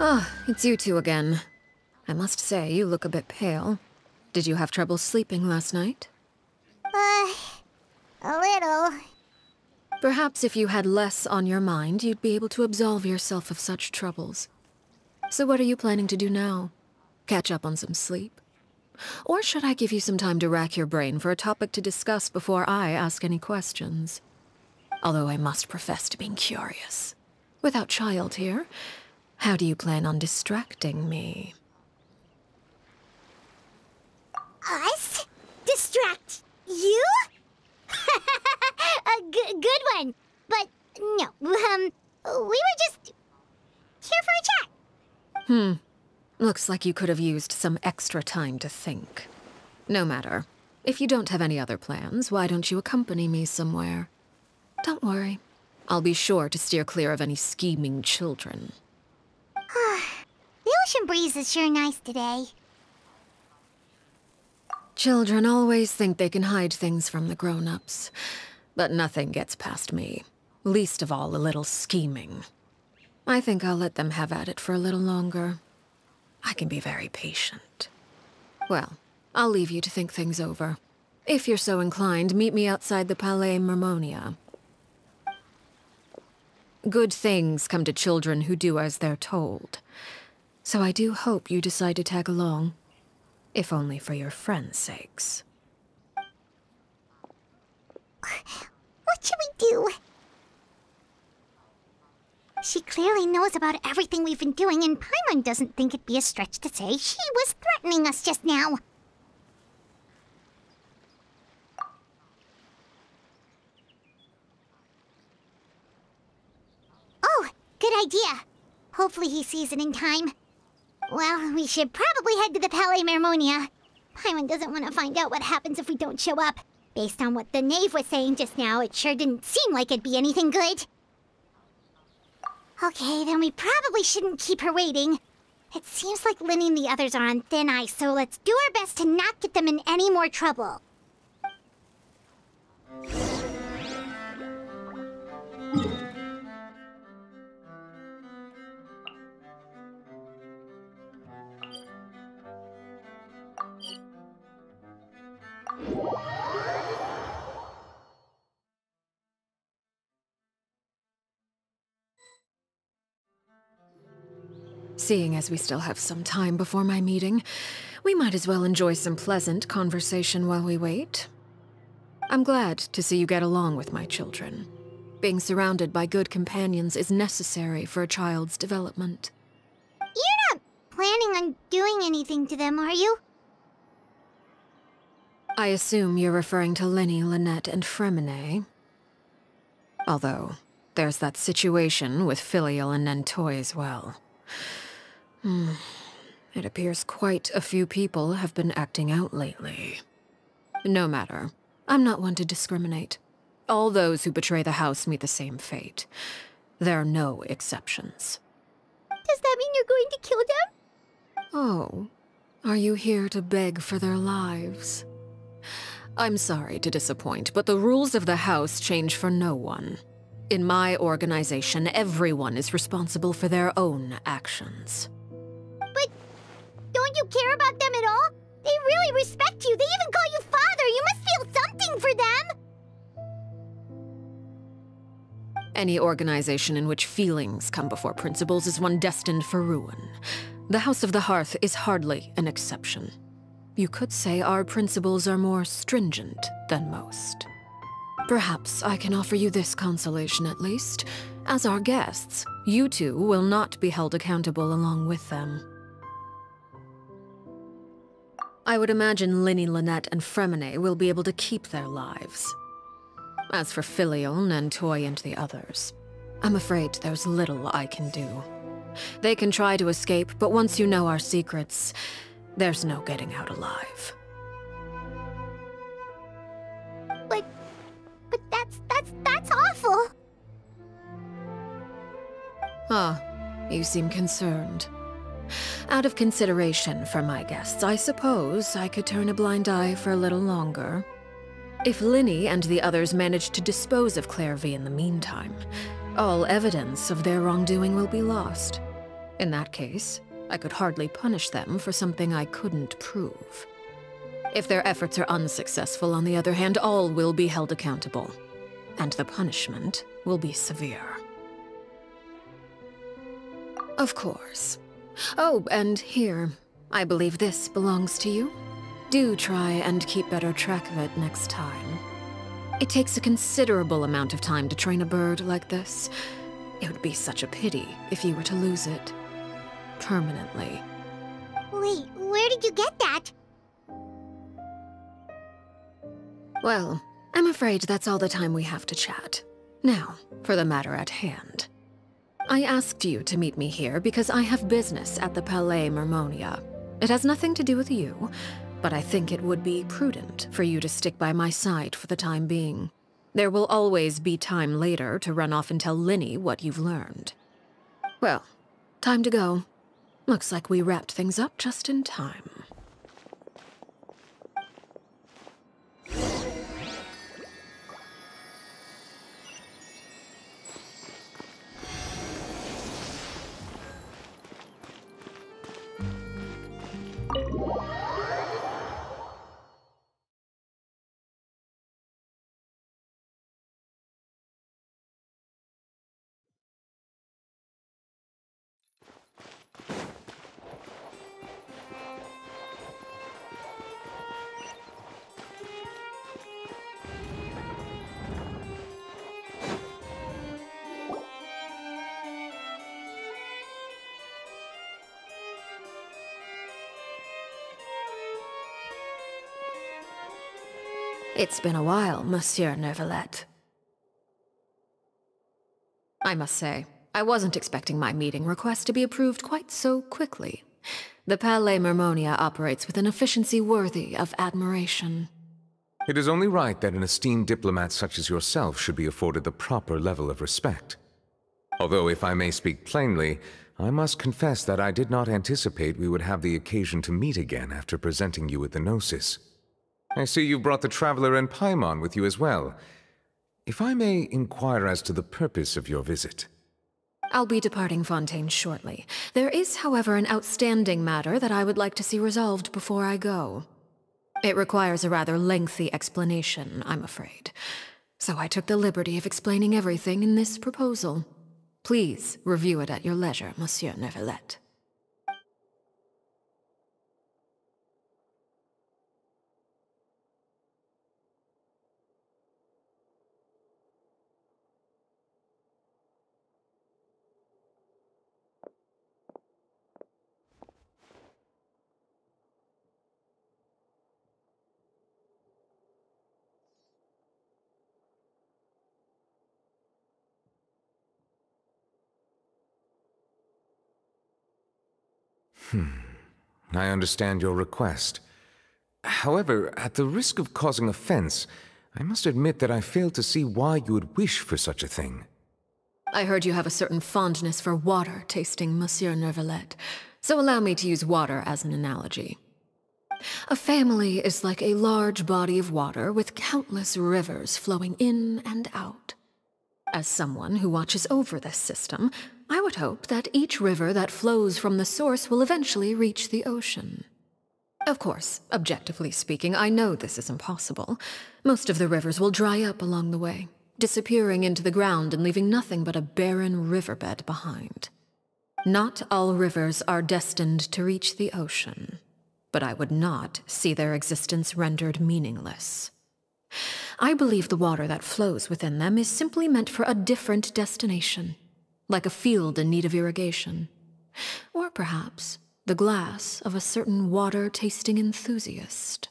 [SPEAKER 3] Ah, it's you two again. I must say, you look a bit pale. Did you have trouble sleeping last night?
[SPEAKER 1] A little.
[SPEAKER 3] Perhaps if you had less on your mind, you'd be able to absolve yourself of such troubles. So what are you planning to do now? Catch up on some sleep? Or should I give you some time to rack your brain for a topic to discuss before I ask any questions? Although I must profess to being curious. Without child here, how do you plan on distracting me?
[SPEAKER 1] Us? Distract you? A good one. But no, we were just here for a chat.
[SPEAKER 3] Looks like you could have used some extra time to think. No matter. If you don't have any other plans, why don't you accompany me somewhere? Don't worry. I'll be sure to steer clear of any scheming children.
[SPEAKER 1] The ocean breeze is sure nice today.
[SPEAKER 3] Children always think they can hide things from the grown-ups. But nothing gets past me. Least of all a little scheming. I think I'll let them have at it for a little longer. I can be very patient. Well, I'll leave you to think things over. If you're so inclined, meet me outside the Palais Mermonia. Good things come to children who do as they're told. So I do hope you decide to tag along. If only for your friends' sakes.
[SPEAKER 1] What should we do? She clearly knows about everything we've been doing, and Paimon doesn't think it'd be a stretch to say she was threatening us just now. Oh, good idea. Hopefully he sees it in time. Well, we should probably head to the Palais Mermonia. Paimon doesn't want to find out what happens if we don't show up. Based on what the Knave was saying just now, it sure didn't seem like it'd be anything good. Okay, then we probably shouldn't keep her waiting. It seems like Linny and the others are on thin ice, so let's do our best to not get them in any more trouble.
[SPEAKER 3] Seeing as we still have some time before my meeting, we might as well enjoy some pleasant conversation while we wait. I'm glad to see you get along with my children. Being surrounded by good companions is necessary for a child's development.
[SPEAKER 1] You're not planning on doing anything to them, are you?
[SPEAKER 3] I assume you're referring to Linny, Lynette, and Fremine. Although, there's that situation with Filial and Nentoy as well. It appears quite a few people have been acting out lately. No matter. I'm not one to discriminate. All those who betray the house meet the same fate. There are no exceptions.
[SPEAKER 1] Does that mean you're going to kill them?
[SPEAKER 3] Oh, are you here to beg for their lives? I'm sorry to disappoint, but the rules of the house change for no one. In my organization, everyone is responsible for their own actions.
[SPEAKER 1] But don't you care about them at all? They really respect you. They even call you father. You must feel something for them.
[SPEAKER 3] Any organization in which feelings come before principles is one destined for ruin. The House of the Hearth is hardly an exception. You could say our principles are more stringent than most. Perhaps I can offer you this consolation at least. As our guests, you two will not be held accountable along with them. I would imagine Linny, Lynette, and Fremine will be able to keep their lives. As for Filial, Nentoy, and the others, I'm afraid there's little I can do. They can try to escape, but once you know our secrets, there's no getting out alive.
[SPEAKER 1] But that's awful.
[SPEAKER 3] Ah, you seem concerned. Out of consideration for my guests, I suppose I could turn a blind eye for a little longer. If Linny and the others manage to dispose of Clairvy in the meantime, all evidence of their wrongdoing will be lost. In that case, I could hardly punish them for something I couldn't prove. If their efforts are unsuccessful, on the other hand, all will be held accountable, and the punishment will be severe. Of course. Oh, and here, I believe this belongs to you. Do try and keep better track of it next time. It takes a considerable amount of time to train a bird like this. It would be such a pity if you were to lose it. Permanently.
[SPEAKER 1] Wait, where did you get that?
[SPEAKER 3] Well, I'm afraid that's all the time we have to chat. Now, for the matter at hand. I asked you to meet me here because I have business at the Palais Mermonia. It has nothing to do with you, but I think it would be prudent for you to stick by my side for the time being. There will always be time later to run off and tell Linny what you've learned. Well, time to go. Looks like we wrapped things up just in time. It's been a while, Monsieur Neuvillette. I must say, I wasn't expecting my meeting request to be approved quite so quickly. The Palais Mermonia operates with an efficiency worthy of admiration.
[SPEAKER 11] It is only right that an esteemed diplomat such as yourself should be afforded the proper level of respect. Although, if I may speak plainly, I must confess that I did not anticipate we would have the occasion to meet again after presenting you with the Gnosis. I see you brought the Traveler and Paimon with you as well. If I may inquire as to the purpose of your visit.
[SPEAKER 3] I'll be departing Fontaine shortly. There is, however, an outstanding matter that I would like to see resolved before I go. It requires a rather lengthy explanation, I'm afraid. So I took the liberty of explaining everything in this proposal. Please review it at your leisure, Monsieur Neuvillette.
[SPEAKER 11] I understand your request. However, at the risk of causing offense, I must admit that I fail to see why you would wish for such a thing.
[SPEAKER 3] I heard you have a certain fondness for water tasting, Monsieur Neuvillette, so allow me to use water as an analogy. A family is like a large body of water with countless rivers flowing in and out. As someone who watches over this system, I would hope that each river that flows from the source will eventually reach the ocean. Of course, objectively speaking, I know this is impossible. Most of the rivers will dry up along the way, disappearing into the ground and leaving nothing but a barren riverbed behind. Not all rivers are destined to reach the ocean, but I would not see their existence rendered meaningless. I believe the water that flows within them is simply meant for a different destination, like a field in need of irrigation. Or perhaps the glass of a certain water-tasting enthusiast.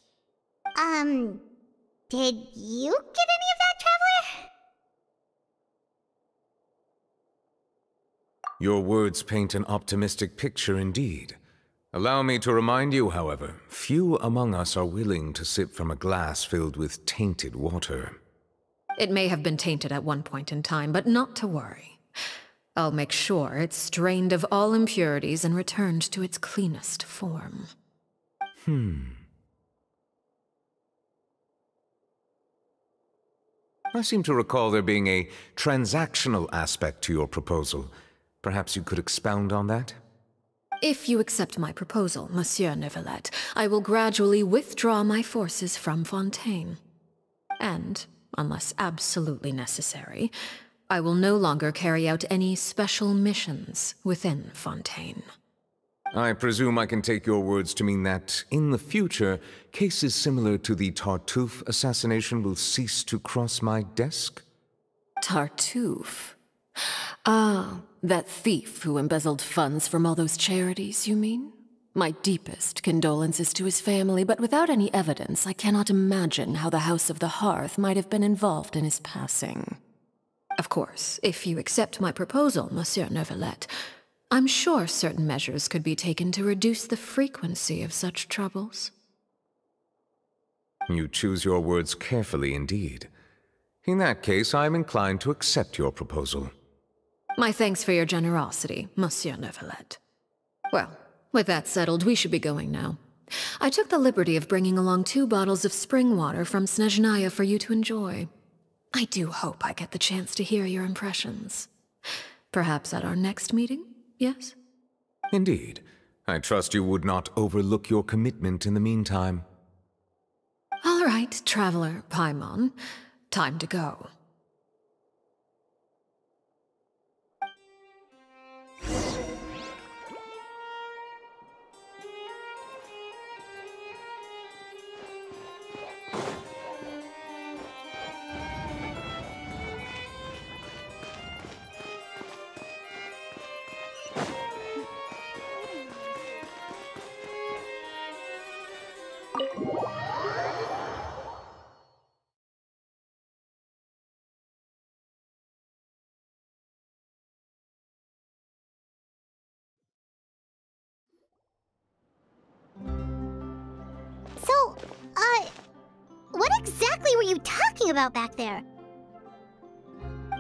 [SPEAKER 1] Did you get any of that, Traveler?
[SPEAKER 11] Your words paint an optimistic picture indeed. Allow me to remind you, however, few among us are willing to sip from a glass filled with tainted water.
[SPEAKER 3] It may have been tainted at one point in time, but not to worry. I'll make sure it's strained of all impurities and returned to its cleanest form.
[SPEAKER 11] I seem to recall there being a transactional aspect to your proposal. Perhaps you could expound on that?
[SPEAKER 3] If you accept my proposal, Monsieur Neuvillette, I will gradually withdraw my forces from Fontaine. And, unless absolutely necessary, I will no longer carry out any special missions within Fontaine.
[SPEAKER 11] I presume I can take your words to mean that, in the future, cases similar to the Tartuffe assassination will cease to cross my desk?
[SPEAKER 3] Tartuffe? Ah, that thief who embezzled funds from all those charities, you mean? My deepest condolences to his family, but without any evidence, I cannot imagine how the House of the Hearth might have been involved in his passing. Of course, if you accept my proposal, Monsieur Neuvillette, I'm sure certain measures could be taken to reduce the frequency of such troubles.
[SPEAKER 11] You choose your words carefully indeed. In that case, I am inclined to accept your proposal.
[SPEAKER 3] My thanks for your generosity, Monsieur Neuvillette. Well, with that settled, we should be going now. I took the liberty of bringing along 2 bottles of spring water from Snezhnaya for you to enjoy. I do hope I get the chance to hear your impressions. Perhaps at our next meeting, yes?
[SPEAKER 11] Indeed. I trust you would not overlook your commitment in the meantime.
[SPEAKER 3] All right, Traveler Paimon. Time to go.
[SPEAKER 1] What exactly were you talking about back there?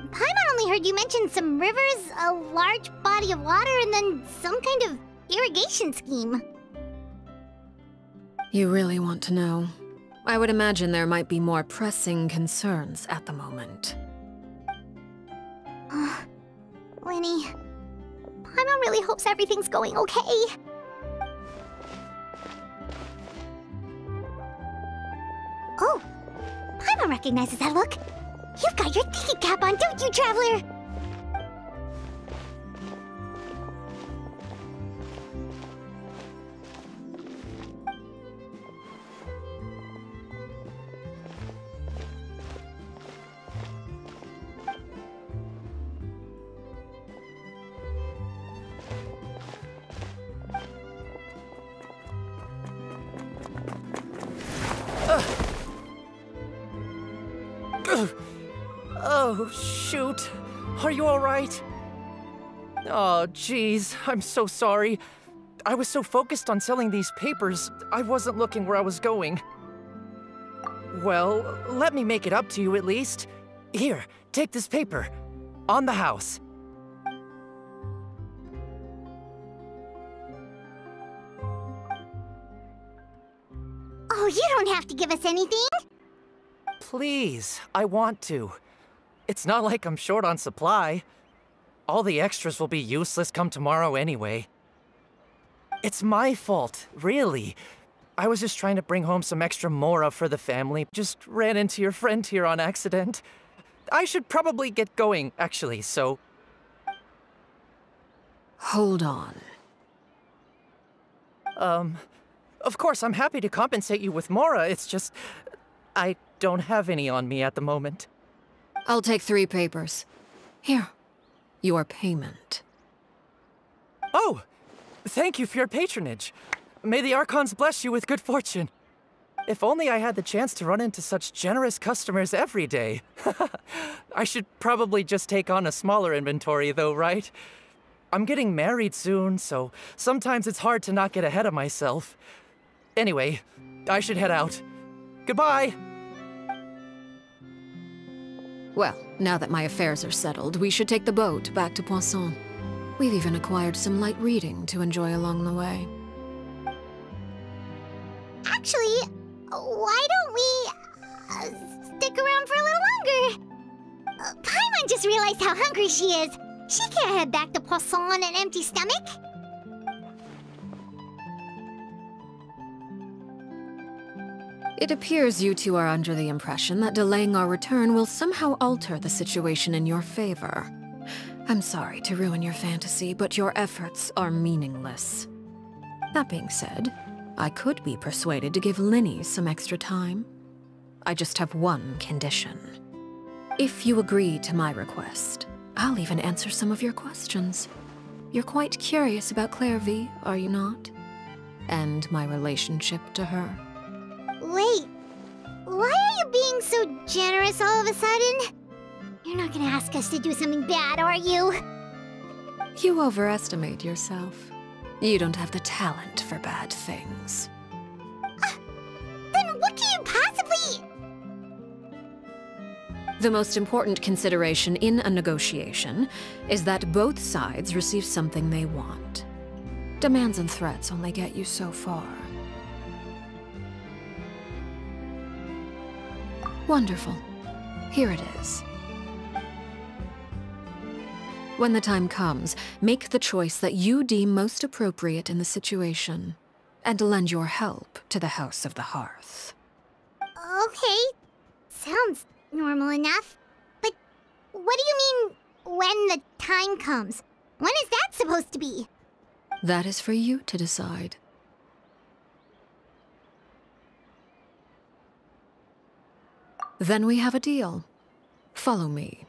[SPEAKER 1] Paimon only heard you mention some rivers, a large body of water, and then some kind of irrigation scheme.
[SPEAKER 3] You really want to know? I would imagine there might be more pressing concerns at the moment.
[SPEAKER 1] Winnie, Paimon really hopes everything's going okay. Oh, Paimon recognizes that look. You've got your ticket cap on, don't you, Traveler?
[SPEAKER 12] Oh, shoot. Are you alright? Oh, jeez. I'm so sorry. I was so focused on selling these papers, I wasn't looking where I was going. Well, let me make it up to you at least. Here, take this paper. On the house.
[SPEAKER 1] Oh, you don't have to give us anything.
[SPEAKER 12] Please, I want to. It's not like I'm short on supply. All the extras will be useless come tomorrow anyway. It's my fault, really. I was just trying to bring home some extra mora for the family. Just ran into your friend here on accident. I should probably get going, actually, so...
[SPEAKER 3] Hold on.
[SPEAKER 12] Of course, I'm happy to compensate you with mora, it's just... I don't have any on me at the moment.
[SPEAKER 3] I'll take 3 papers. Here, your payment.
[SPEAKER 12] Oh, thank you for your patronage. May the Archons bless you with good fortune. If only I had the chance to run into such generous customers every day. I should probably just take on a smaller inventory though, right? I'm getting married soon, so sometimes it's hard to not get ahead of myself. Anyway, I should head out. Goodbye!
[SPEAKER 3] Well, now that my affairs are settled, we should take the boat back to Poisson. We've even acquired some light reading to enjoy along the way.
[SPEAKER 1] Actually, why don't we stick around for a little longer? Paimon just realized how hungry she is. She can't head back to Poisson on an empty stomach.
[SPEAKER 3] It appears you two are under the impression that delaying our return will somehow alter the situation in your favor. I'm sorry to ruin your fantasy, but your efforts are meaningless. That being said, I could be persuaded to give Linny some extra time. I just have one condition. If you agree to my request, I'll even answer some of your questions. You're quite curious about Claire V, are you not? And my relationship to her.
[SPEAKER 1] Wait, why are you being so generous all of a sudden? You're not gonna ask us to do something bad, are you?
[SPEAKER 3] You overestimate yourself. You don't have the talent for bad things.
[SPEAKER 1] Then what can you possibly...
[SPEAKER 3] The most important consideration in a negotiation is that both sides receive something they want. Demands and threats only get you so far. Wonderful. Here it is. When the time comes, make the choice that you deem most appropriate in the situation, and lend your help to the House of the Hearth.
[SPEAKER 1] Okay, sounds normal enough. But what do you mean, when the time comes? When is that supposed to be?
[SPEAKER 3] That is for you to decide. Then we have a deal. Follow me.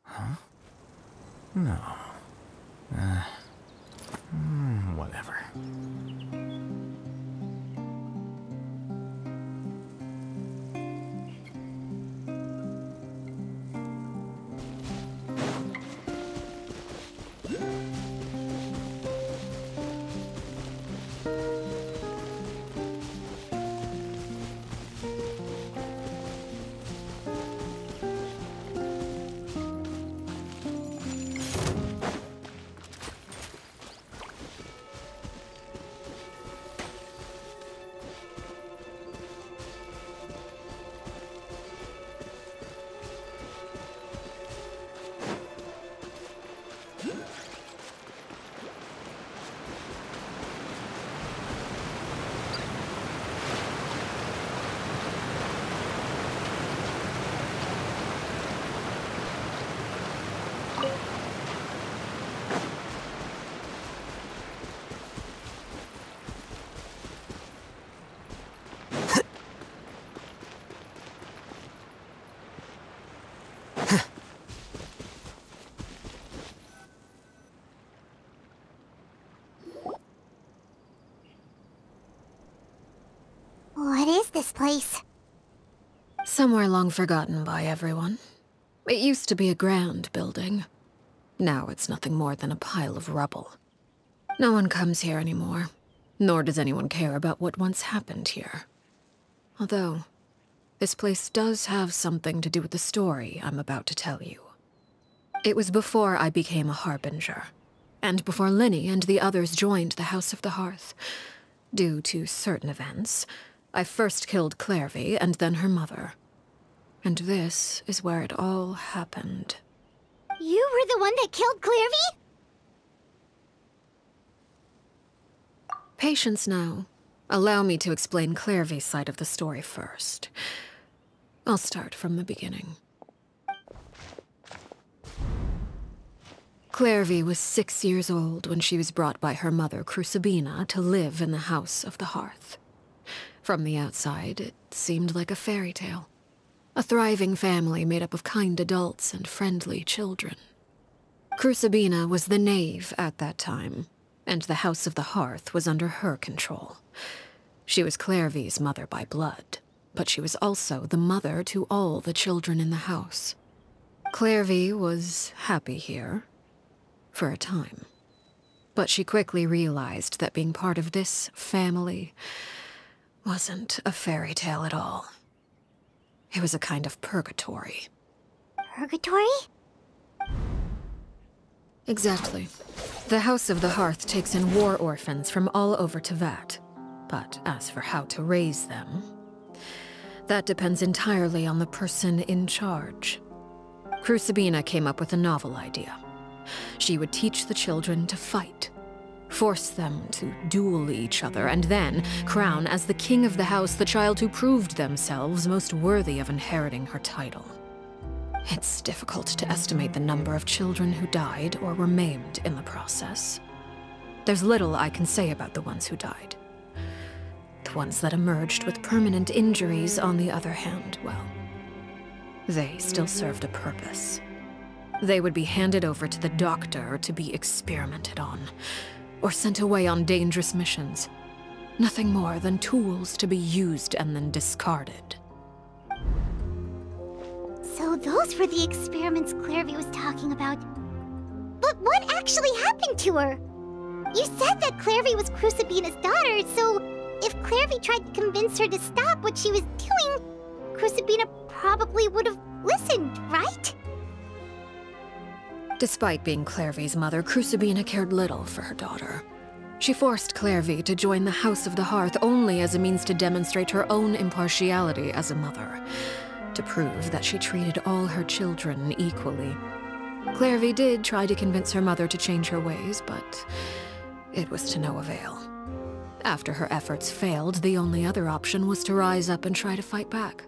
[SPEAKER 13] Huh? No. Whatever.
[SPEAKER 1] What is this place?
[SPEAKER 3] Somewhere long forgotten by everyone. It used to be a grand building. Now it's nothing more than a pile of rubble. No one comes here anymore, nor does anyone care about what once happened here. Although, this place does have something to do with the story I'm about to tell you. It was before I became a harbinger, and before Linny and the others joined the House of the Hearth. Due to certain events, I first killed Clairvy and then her mother. And this is where it all happened.
[SPEAKER 1] You were the one that killed Clairvy?
[SPEAKER 3] Patience now. Allow me to explain Clairvy's side of the story first. I'll start from the beginning. Clairvy was 6 years old when she was brought by her mother, Crucibina, to live in the House of the Hearth. From the outside, it seemed like a fairy tale. A thriving family made up of kind adults and friendly children. Crucibina was the Knave at that time, and the House of the Hearth was under her control. She was Clairvy's mother by blood, but she was also the mother to all the children in the house. Clairvy was happy here, for a time. But she quickly realized that being part of this family wasn't a fairy tale at all. It was a kind of purgatory.
[SPEAKER 1] Purgatory?
[SPEAKER 3] Exactly. The House of the Hearth takes in war orphans from all over Teyvat. But as for how to raise them, that depends entirely on the person in charge. Crucibina came up with a novel idea. She would teach the children to fight, force them to duel each other, and then crown as the king of the house the child who proved themselves most worthy of inheriting her title. It's difficult to estimate the number of children who died or were maimed in the process. There's little I can say about the ones who died. The ones that emerged with permanent injuries, on the other hand, well, they still served a purpose. They would be handed over to the doctor to be experimented on, or sent away on dangerous missions. Nothing more than tools to be used and then discarded.
[SPEAKER 1] So those were the experiments Clairvy was talking about. But what actually happened to her? You said that Clairvy was Crucibina's daughter, so if Clairvy tried to convince her to stop what she was doing, Crucibina probably would have listened, right?
[SPEAKER 3] Despite being Clairvy's mother, Crucibina cared little for her daughter. She forced Clairvy to join the House of the Hearth only as a means to demonstrate her own impartiality as a mother, to prove that she treated all her children equally. Clairvy did try to convince her mother to change her ways, but it was to no avail. After her efforts failed, the only other option was to rise up and try to fight back.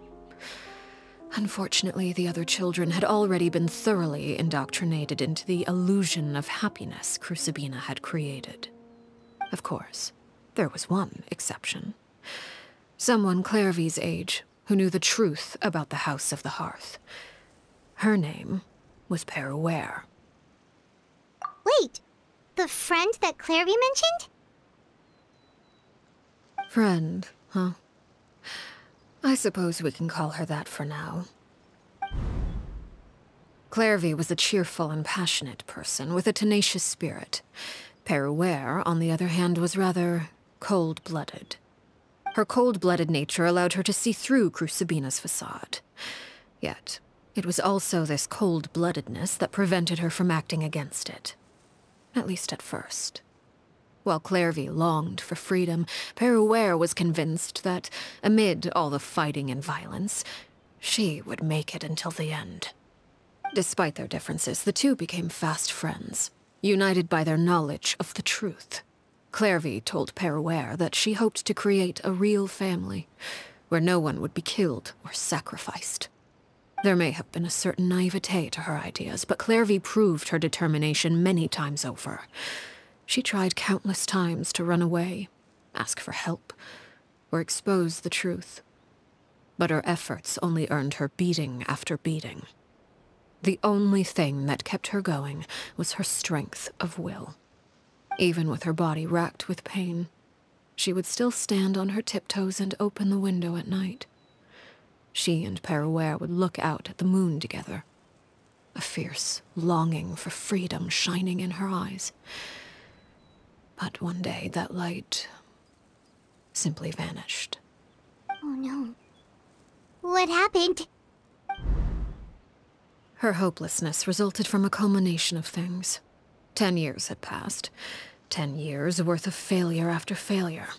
[SPEAKER 3] Unfortunately, the other children had already been thoroughly indoctrinated into the illusion of happiness Crucibina had created. Of course, there was one exception. Someone Clairvy's age, who knew the truth about the House of the Hearth. Her name was Peruere.
[SPEAKER 1] Wait, the friend that Clairvy mentioned?
[SPEAKER 3] Friend, huh? I suppose we can call her that for now. Clairvy was a cheerful and passionate person with a tenacious spirit. Peruere, on the other hand, was rather cold-blooded. Her cold-blooded nature allowed her to see through Crucibina's facade. Yet, it was also this cold-bloodedness that prevented her from acting against it. At least at first. While Clairvy longed for freedom, Peruere was convinced that, amid all the fighting and violence, she would make it until the end. Despite their differences, the two became fast friends, united by their knowledge of the truth. Clairvy told Peruere that she hoped to create a real family, where no one would be killed or sacrificed. There may have been a certain naivete to her ideas, but Clairvy proved her determination many times over. She tried countless times to run away, ask for help, or expose the truth. But her efforts only earned her beating after beating. The only thing that kept her going was her strength of will. Even with her body racked with pain, she would still stand on her tiptoes and open the window at night. She and Peruere would look out at the moon together, a fierce longing for freedom shining in her eyes. But one day that light simply vanished.
[SPEAKER 1] Oh no. What happened?
[SPEAKER 3] Her hopelessness resulted from a culmination of things. 10 years had passed. 10 years worth of failure after failure.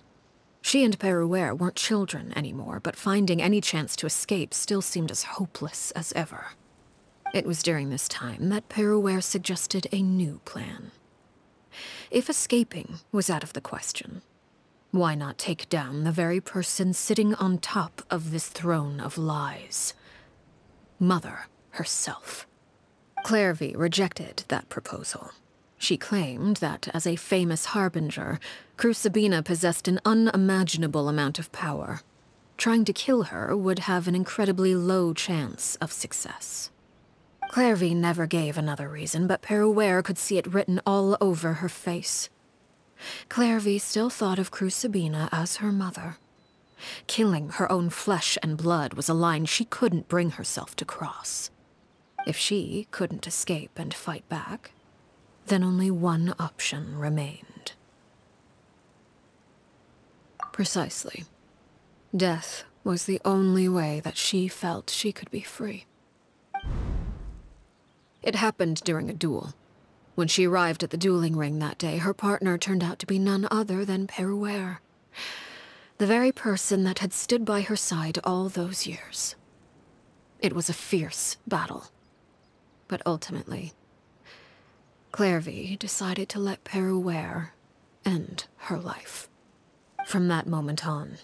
[SPEAKER 3] She and Peruere weren't children anymore, but finding any chance to escape still seemed as hopeless as ever. It was during this time that Peruere suggested a new plan. If escaping was out of the question, why not take down the very person sitting on top of this throne of lies? Mother herself. Clairvy rejected that proposal. She claimed that, as a famous harbinger, Crucibina possessed an unimaginable amount of power. Trying to kill her would have an incredibly low chance of success. Clairvy never gave another reason, but Peruere could see it written all over her face. Clairvy still thought of Crucibina as her mother. Killing her own flesh and blood was a line she couldn't bring herself to cross. If she couldn't escape and fight back, then only one option remained. Precisely. Death was the only way that she felt she could be free. It happened during a duel. When she arrived at the dueling ring that day, her partner turned out to be none other than Peruere, the very person that had stood by her side all those years. It was a fierce battle. But ultimately, Clairvy decided to let Peruere end her life. From that moment on,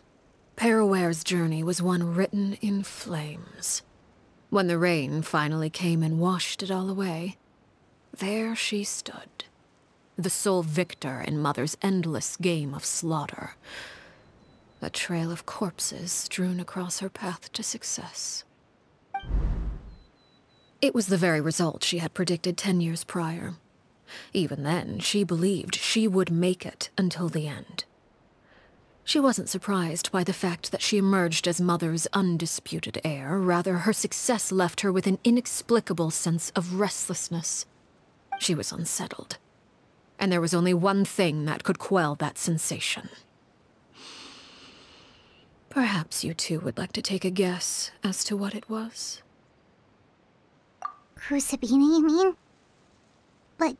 [SPEAKER 3] Peruere's journey was one written in flames. When the rain finally came and washed it all away, there she stood, the sole victor in Mother's endless game of slaughter. A trail of corpses strewn across her path to success. It was the very result she had predicted 10 years prior. Even then, she believed she would make it until the end. She wasn't surprised by the fact that she emerged as Mother's undisputed heir. Rather, her success left her with an inexplicable sense of restlessness. She was unsettled, and there was only one thing that could quell that sensation. Perhaps you two would like to take a guess as to what it was?
[SPEAKER 1] Crucibina, you mean? But...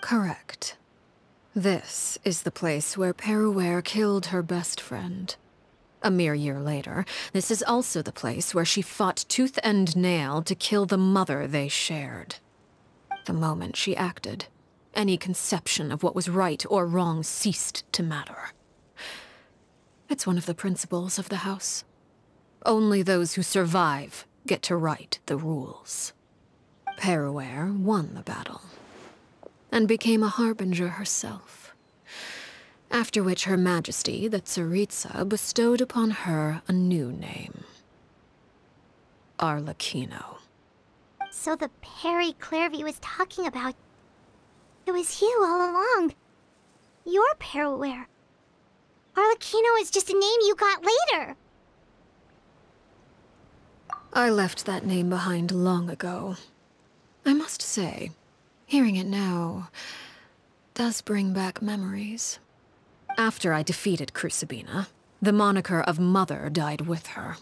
[SPEAKER 3] Correct. This is the place where Peruere killed her best friend. A mere year later, this is also the place where she fought tooth and nail to kill the mother they shared. The moment she acted, any conception of what was right or wrong ceased to matter. It's one of the principles of the house. Only those who survive get to write the rules. Peruere won the battle, and became a harbinger herself. After which Her Majesty, the Tsaritsa, bestowed upon her a new name. Arlecchino.
[SPEAKER 1] So the Perry Clairvy was talking about... It was you all along. You're Perroware. Arlecchino is just a name you got later.
[SPEAKER 3] I left that name behind long ago. I must say, hearing it now does bring back memories. After I defeated Crucibina, the moniker of Mother died with her.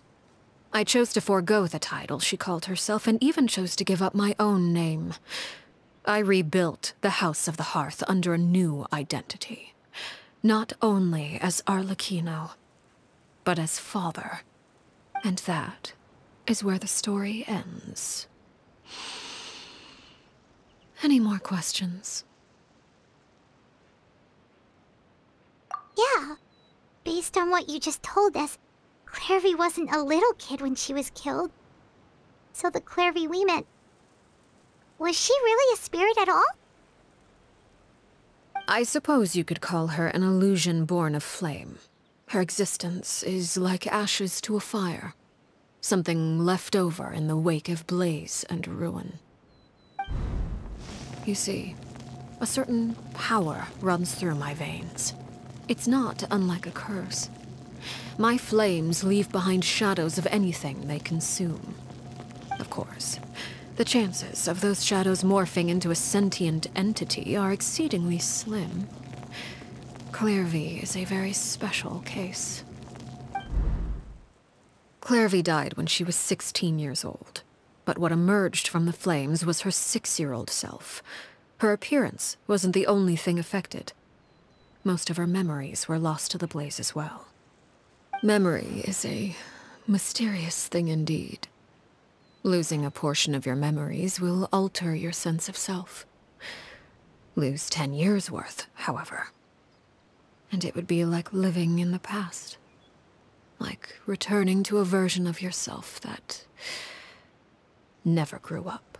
[SPEAKER 3] I chose to forego the title she called herself and even chose to give up my own name. I rebuilt the House of the Hearth under a new identity. Not only as Arlecchino, but as father. And that is where the story ends. Any more questions?
[SPEAKER 1] Yeah. Based on what you just told us, Clairvy wasn't a little kid when she was killed. So the Clairvy we met... Was she really a spirit at all?
[SPEAKER 3] I suppose you could call her an illusion born of flame. Her existence is like ashes to a fire. Something left over in the wake of blaze and ruin. You see, a certain power runs through my veins. It's not unlike a curse. My flames leave behind shadows of anything they consume. Of course, the chances of those shadows morphing into a sentient entity are exceedingly slim. Clairvy is a very special case. Clairvy died when she was 16 years old, but what emerged from the flames was her 6-year-old self. Her appearance wasn't the only thing affected. Most of her memories were lost to the blaze as well. Memory is a mysterious thing indeed. Losing a portion of your memories will alter your sense of self. Lose 10 years' worth, however, and it would be like living in the past. Like returning to a version of yourself that never grew up.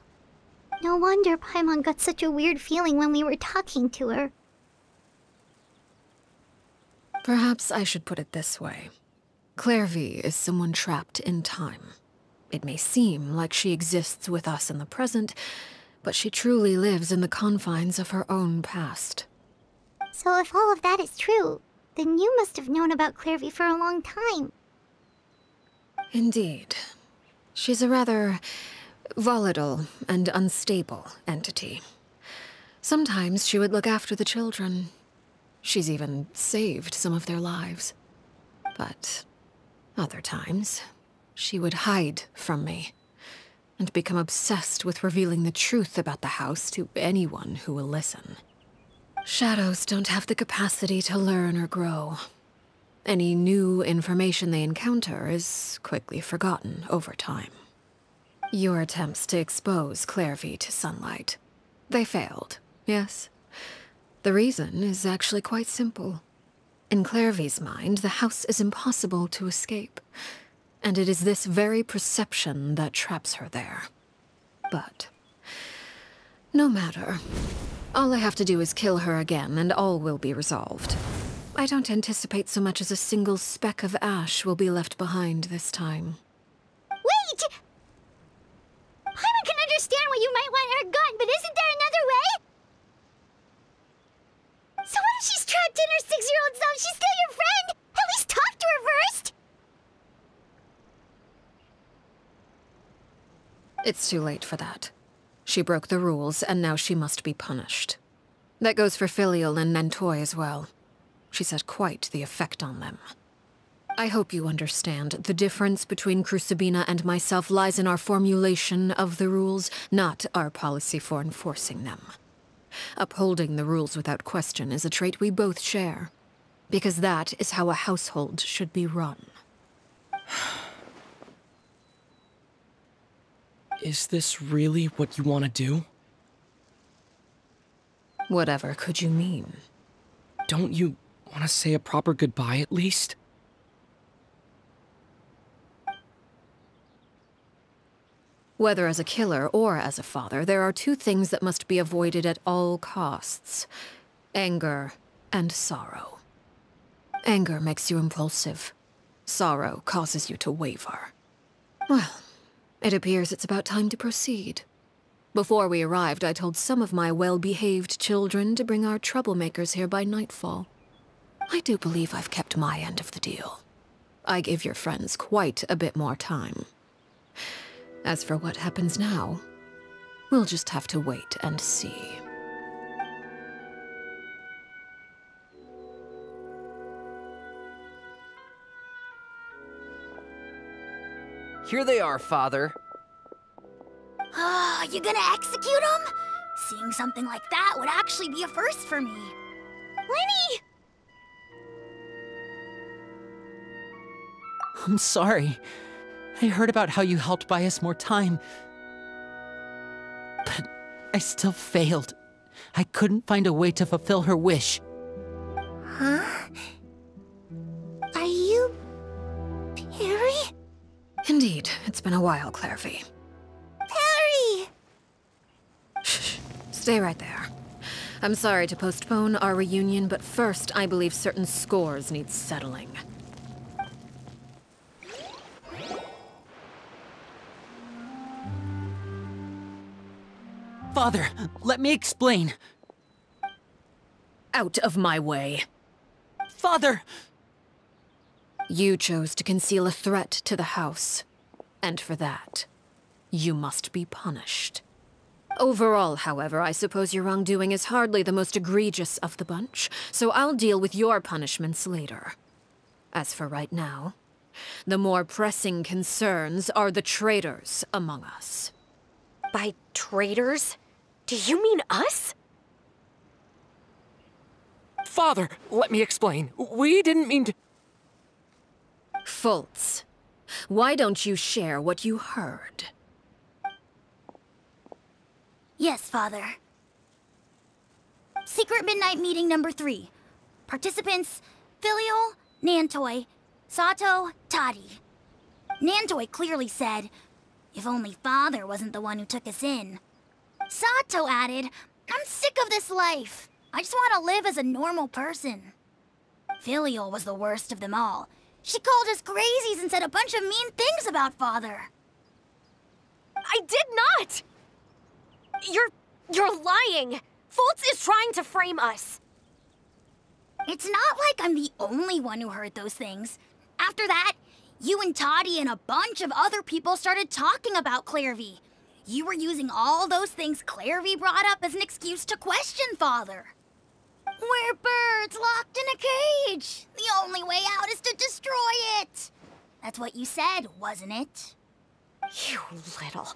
[SPEAKER 1] No wonder Paimon got such a weird feeling when we were talking to her.
[SPEAKER 3] Perhaps I should put it this way. Clairvy is someone trapped in time. It may seem like she exists with us in the present, but she truly lives in the confines of her own past.
[SPEAKER 1] So if all of that is true, then you must have known about Clairvy for a long time.
[SPEAKER 3] Indeed. She's a rather volatile and unstable entity. Sometimes she would look after the children. She's even saved some of their lives. But other times, she would hide from me and become obsessed with revealing the truth about the house to anyone who will listen. Shadows don't have the capacity to learn or grow. Any new information they encounter is quickly forgotten over time. Your attempts to expose Clairvy to sunlight. They failed, yes? The reason is actually quite simple. In Clairvy's mind, the house is impossible to escape, and it is this very perception that traps her there. But no matter. All I have to do is kill her again, and all will be resolved. I don't anticipate so much as a single speck of ash will be left behind this time.
[SPEAKER 1] Wait! Paimon can understand why you might want her gone, but isn't there another way? So what if she's trapped in her 6-year-old self? She's still your friend! At least talk to her first!
[SPEAKER 3] It's too late for that. She broke the rules, and now she must be punished. That goes for Filial and Nantoy as well. She's had quite the effect on them. I hope you understand. The difference between Crucibina and myself lies in our formulation of the rules, not our policy for enforcing them. Upholding the rules without question is a trait we both share, because that is how a household should be run.
[SPEAKER 12] Is this really what you want to do?
[SPEAKER 3] Whatever could you mean?
[SPEAKER 12] Don't you want to say a proper goodbye at least?
[SPEAKER 3] Whether as a killer or as a father, there are two things that must be avoided at all costs: anger and sorrow. Anger makes you impulsive. Sorrow causes you to waver. Well, it appears it's about time to proceed. Before we arrived, I told some of my well-behaved children to bring our troublemakers here by nightfall. I do believe I've kept my end of the deal. I gave your friends quite a bit more time. As for what happens now, we'll just have to wait and see.
[SPEAKER 4] Here they are, Father.
[SPEAKER 5] You gonna execute him? Seeing something like that would actually be a first for me.
[SPEAKER 1] Lenny!
[SPEAKER 2] I'm sorry. I heard about how you helped buy us more time. But I still failed. I couldn't find a way to fulfill her wish.
[SPEAKER 1] Huh? Are you... Perry?
[SPEAKER 3] Indeed, it's been a while, Clairvy.
[SPEAKER 1] Perry!
[SPEAKER 3] Shh, stay right there. I'm sorry to postpone our reunion, but first I believe certain scores need settling.
[SPEAKER 2] Father, let me explain.
[SPEAKER 3] Out of my way.
[SPEAKER 2] Father!
[SPEAKER 3] You chose to conceal a threat to the house, and for that, you must be punished. Overall, however, I suppose your wrongdoing is hardly the most egregious of the bunch, so I'll deal with your punishments later. As for right now, the more pressing concerns are the traitors among us.
[SPEAKER 6] By traitors? Do you mean us?
[SPEAKER 7] Father, let me explain. We didn't mean to...
[SPEAKER 3] Fultz, why don't you share what you heard?
[SPEAKER 5] Yes, Father. Secret Midnight Meeting number 3. Participants, Filial, Nantoi, Sato, Toddy. Nantoi clearly said, if only Father wasn't the one who took us in. Sato added, I'm sick of this life. I just want to live as a normal person. Filial was the worst of them all. She called us crazies and said a bunch of mean things about Father.
[SPEAKER 6] I did not! You're lying! Fultz is trying to frame us.
[SPEAKER 5] It's not like I'm the only one who heard those things. After that, you and Toddy and a bunch of other people started talking about Clairvy. You were using all those things Clairvy brought up as an excuse to question Father. We're birds locked in a cage. The only way out is to destroy it. That's what you said, wasn't it?
[SPEAKER 6] You little...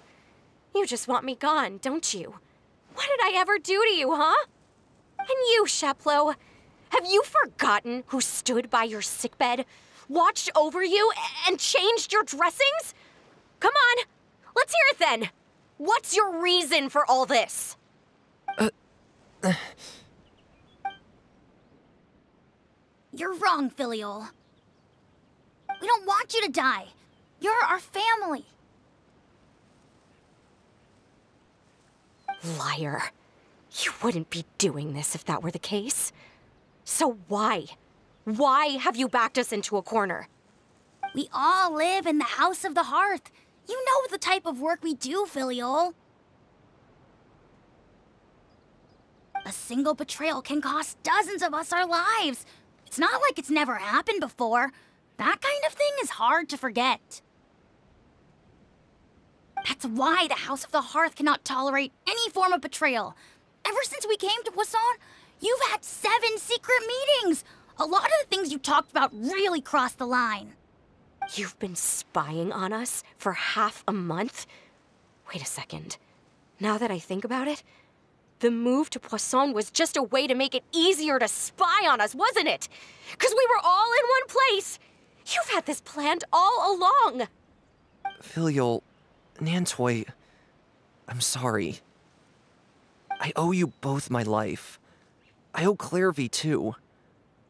[SPEAKER 6] You just want me gone, don't you? What did I ever do to you, huh? And you, Sheplo, have you forgotten who stood by your sickbed, watched over you, and changed your dressings? Come on, let's hear it then. What's your reason for all this?
[SPEAKER 5] You're wrong, Filial. We don't want you to die. You're our family.
[SPEAKER 6] Liar. You wouldn't be doing this if that were the case. So why? Why have you backed us into a corner?
[SPEAKER 5] We all live in the House of the Hearth. You know the type of work we do, Filial. A single betrayal can cost dozens of us our lives. It's not like it's never happened before. That kind of thing is hard to forget. That's why the House of the Hearth cannot tolerate any form of betrayal. Ever since we came to Poisson, you've had 7 secret meetings. A lot of the things you talked about really crossed the line.
[SPEAKER 6] You've been spying on us for half a month? Wait a second. Now that I think about it, the move to Poisson was just a way to make it easier to spy on us, wasn't it? Because we were all in one place. You've had this planned all along.
[SPEAKER 4] Filial, Nantoi, I'm sorry. I owe you both my life. I owe Clairvy too.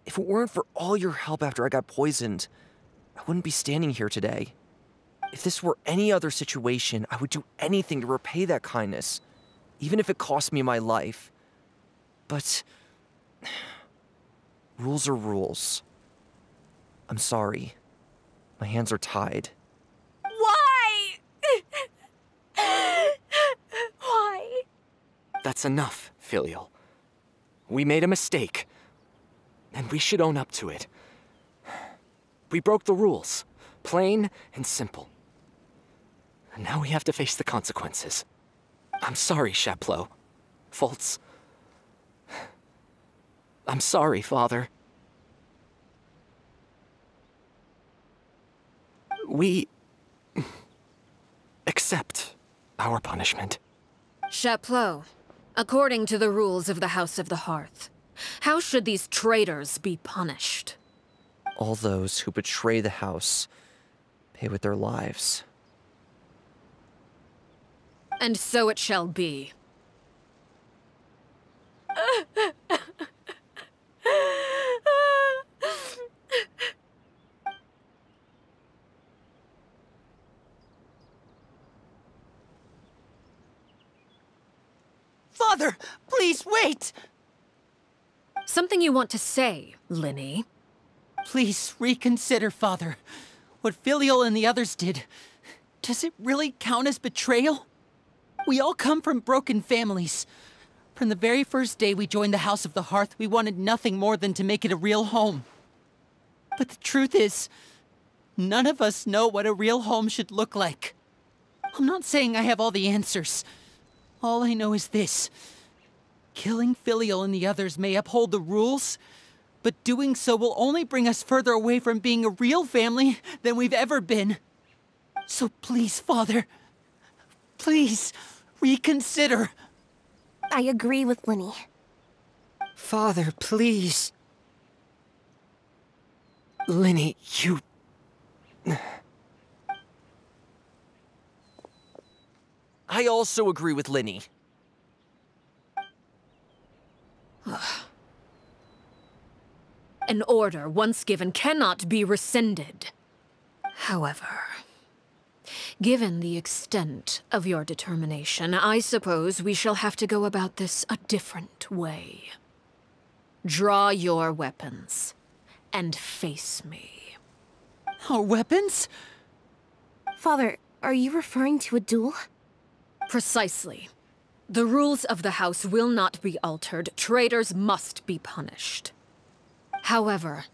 [SPEAKER 4] If it weren't for all your help after I got poisoned, I wouldn't be standing here today. If this were any other situation, I would do anything to repay that kindness, even if it cost me my life. But rules are rules. I'm sorry. My hands are tied.
[SPEAKER 6] Why? Why?
[SPEAKER 7] That's enough, Filial. We made a mistake, and we should own up to it. We broke the rules, plain and simple. And now we have to face the consequences. I'm sorry, Chapleau. Faults. I'm sorry, Father. We accept our punishment.
[SPEAKER 3] Chapleau, according to the rules of the House of the Hearth, how should these traitors be punished?
[SPEAKER 4] All those who betray the house pay with their lives.
[SPEAKER 3] And so it shall be.
[SPEAKER 2] Father, please wait!
[SPEAKER 3] Something you want to say, Linny?
[SPEAKER 2] Please reconsider, Father. What Filial and the others did, does it really count as betrayal? We all come from broken families. From the very first day we joined the House of the Hearth, we wanted nothing more than to make it a real home. But the truth is, none of us know what a real home should look like. I'm not saying I have all the answers. All I know is this. Killing Filial and the others may uphold the rules, but doing so will only bring us further away from being a real family than we've ever been. So please, Father, please reconsider.
[SPEAKER 9] I agree with Linny.
[SPEAKER 8] Father, please. Linny, you...
[SPEAKER 4] I also agree with Linny.
[SPEAKER 3] An order once given cannot be rescinded. However, given the extent of your determination, I suppose we shall have to go about this a different way. Draw your weapons and face me.
[SPEAKER 2] Our weapons?
[SPEAKER 9] Father, are you referring to a duel?
[SPEAKER 3] Precisely. The rules of the house will not be altered. Traitors must be punished. However,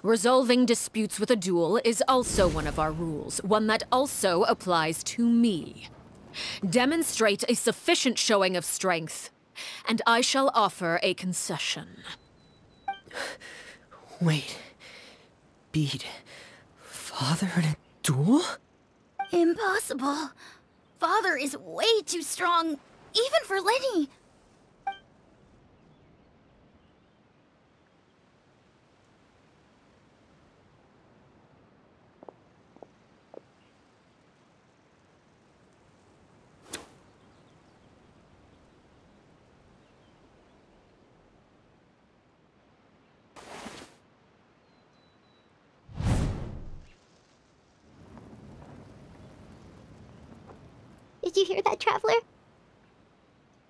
[SPEAKER 3] resolving disputes with a duel is also one of our rules, one that also applies to me. Demonstrate a sufficient showing of strength, and I shall offer a concession.
[SPEAKER 8] Wait. Beat Father in a duel?
[SPEAKER 5] Impossible. Father is way too strong, even for Linny.
[SPEAKER 1] Did you hear that, Traveler?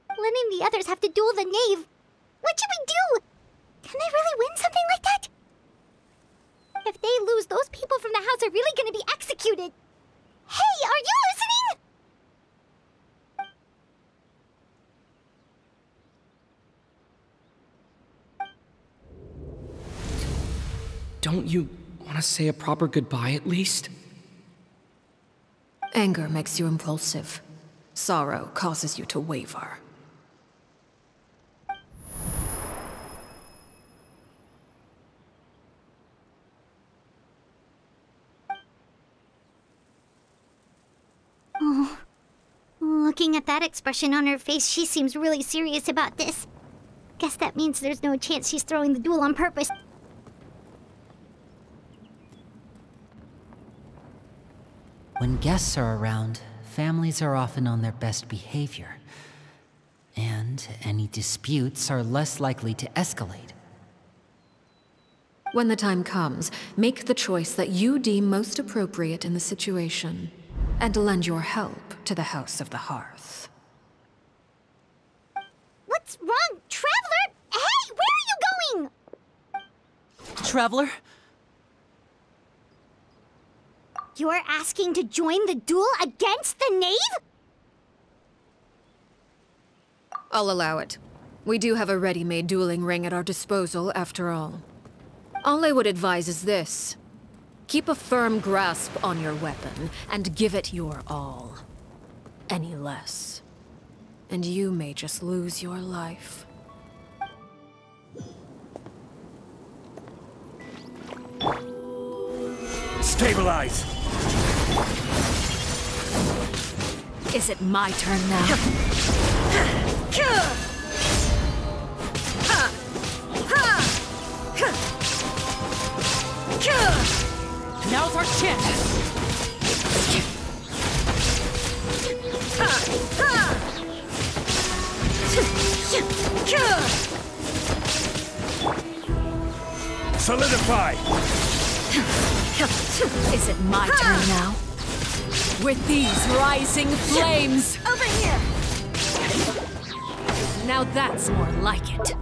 [SPEAKER 1] Lenny and the others have to duel the Knave. What should we do? Can they really win something like that? If they lose, those people from the house are really gonna be executed. Hey, are you listening?
[SPEAKER 8] Don't you want to say a proper goodbye at least?
[SPEAKER 3] Anger makes you impulsive. Sorrow causes you to waver.
[SPEAKER 1] Oh, looking at that expression on her face, she seems really serious about this. Guess that means there's no chance she's throwing the duel on purpose.
[SPEAKER 2] When guests are around, families are often on their best behavior. And any disputes are less likely to escalate.
[SPEAKER 3] When the time comes, make the choice that you deem most appropriate in the situation, and lend your help to the House of the Hearth.
[SPEAKER 1] What's wrong, Traveler? Hey, where are you going?
[SPEAKER 2] Traveler?
[SPEAKER 1] You're asking to join the duel against the Knave?
[SPEAKER 3] I'll allow it. We do have a ready-made dueling ring at our disposal, after all. All I would advise is this. Keep a firm grasp on your weapon, and give it your all. Any less, and you may just lose your life.
[SPEAKER 13] Stabilize!
[SPEAKER 3] Is it my turn now?
[SPEAKER 2] Now's our chance!
[SPEAKER 13] Solidify!
[SPEAKER 3] Is it my turn now? With these rising flames!
[SPEAKER 5] Over here!
[SPEAKER 3] Now that's more like it.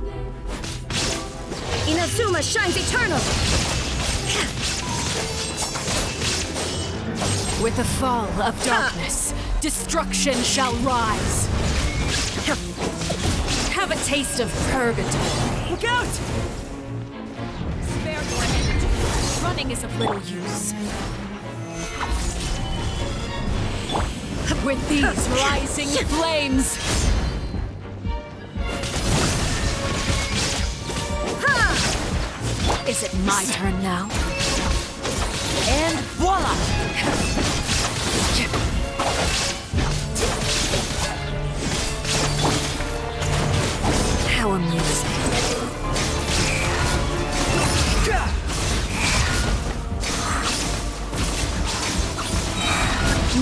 [SPEAKER 5] Inazuma shines eternal!
[SPEAKER 3] With the fall of darkness, destruction shall rise. Have a taste of purgatory.
[SPEAKER 12] Look out!
[SPEAKER 3] Spare your energy. Running is of little use. With these rising flames. Is it my turn now?
[SPEAKER 2] And voila!
[SPEAKER 3] How amusing.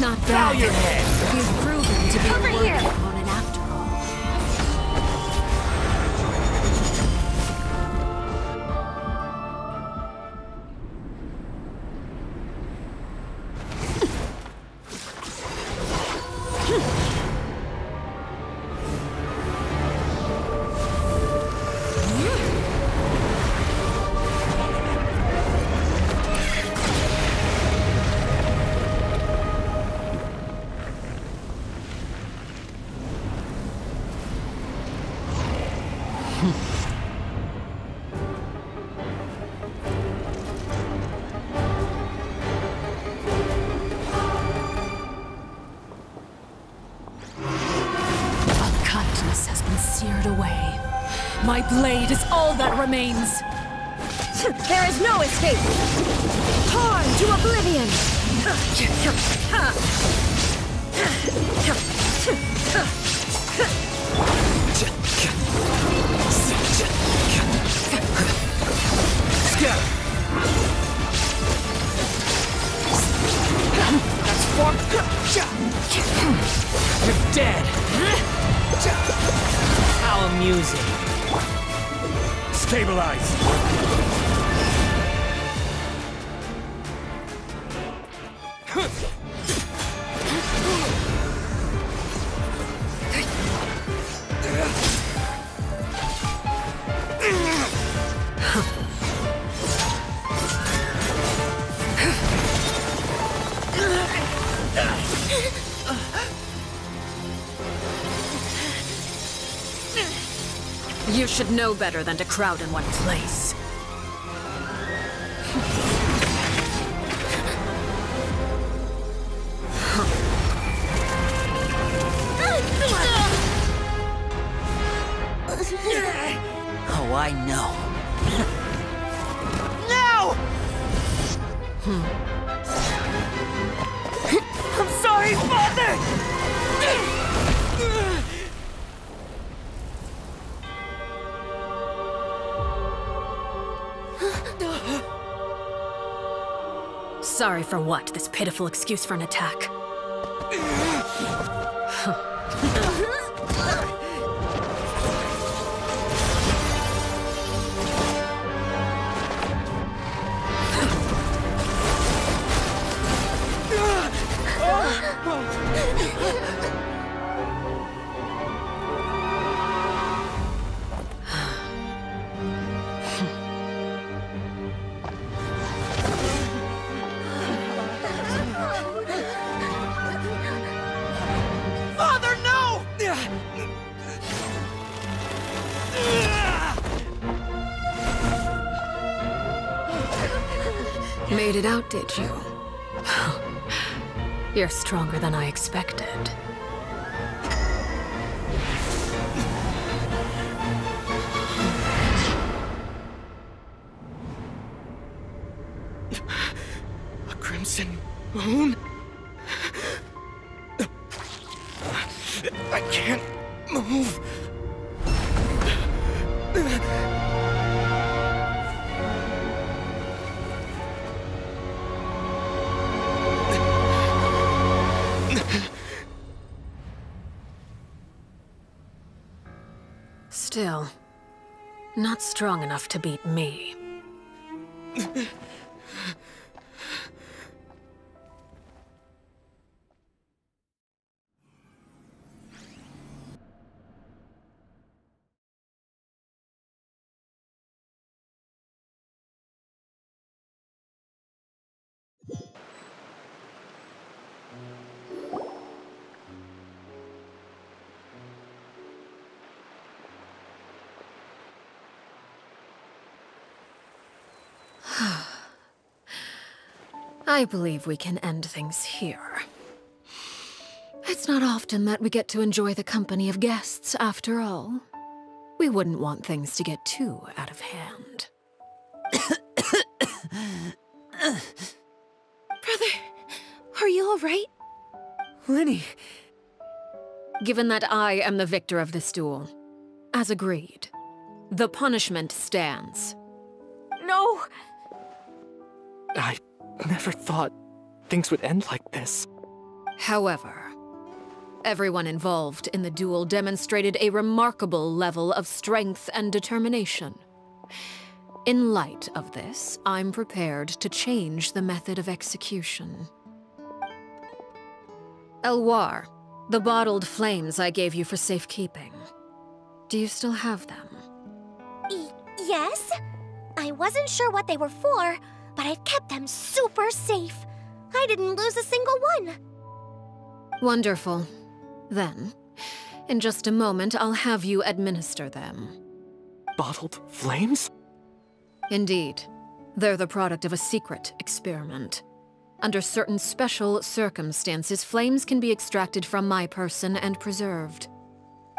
[SPEAKER 3] Not
[SPEAKER 13] Bow
[SPEAKER 3] bad.
[SPEAKER 13] your head!
[SPEAKER 3] You've proven to be
[SPEAKER 5] Over
[SPEAKER 3] a worthy
[SPEAKER 5] here.
[SPEAKER 3] opponent after all. Seared away. My blade is all that remains.
[SPEAKER 5] There is no escape! Torn to oblivion!
[SPEAKER 10] That's fork. You're dead. How amusing.
[SPEAKER 13] Stabilize!
[SPEAKER 3] You should know better than to crowd in one place.
[SPEAKER 2] Oh, I know.
[SPEAKER 12] No! I'm sorry, Father!
[SPEAKER 3] Sorry for what? This pitiful excuse for an attack. Made it out, did you? You're stronger than I expected.
[SPEAKER 14] A crimson moon? I can't move.
[SPEAKER 3] Still, not strong enough to beat me. I believe we can end things here. It's not often that we get to enjoy the company of guests, after all. We wouldn't want things to get too out of hand.
[SPEAKER 9] Brother, are you all right?
[SPEAKER 12] Linny!
[SPEAKER 3] Given that I am the victor of this duel, as agreed, the punishment stands.
[SPEAKER 6] No!
[SPEAKER 7] I never thought things would end like this.
[SPEAKER 3] However, everyone involved in the duel demonstrated a remarkable level of strength and determination. In light of this, I'm prepared to change the method of execution. Elwar, the bottled flames I gave you for safekeeping. Do you still have them?
[SPEAKER 6] Yes? I wasn't sure what they were for, but I've kept them super safe. I didn't lose a single one.
[SPEAKER 3] Wonderful. Then, in just a moment, I'll have you administer them.
[SPEAKER 7] Bottled flames?
[SPEAKER 3] Indeed. They're the product of a secret experiment. Under certain special circumstances, flames can be extracted from my person and preserved.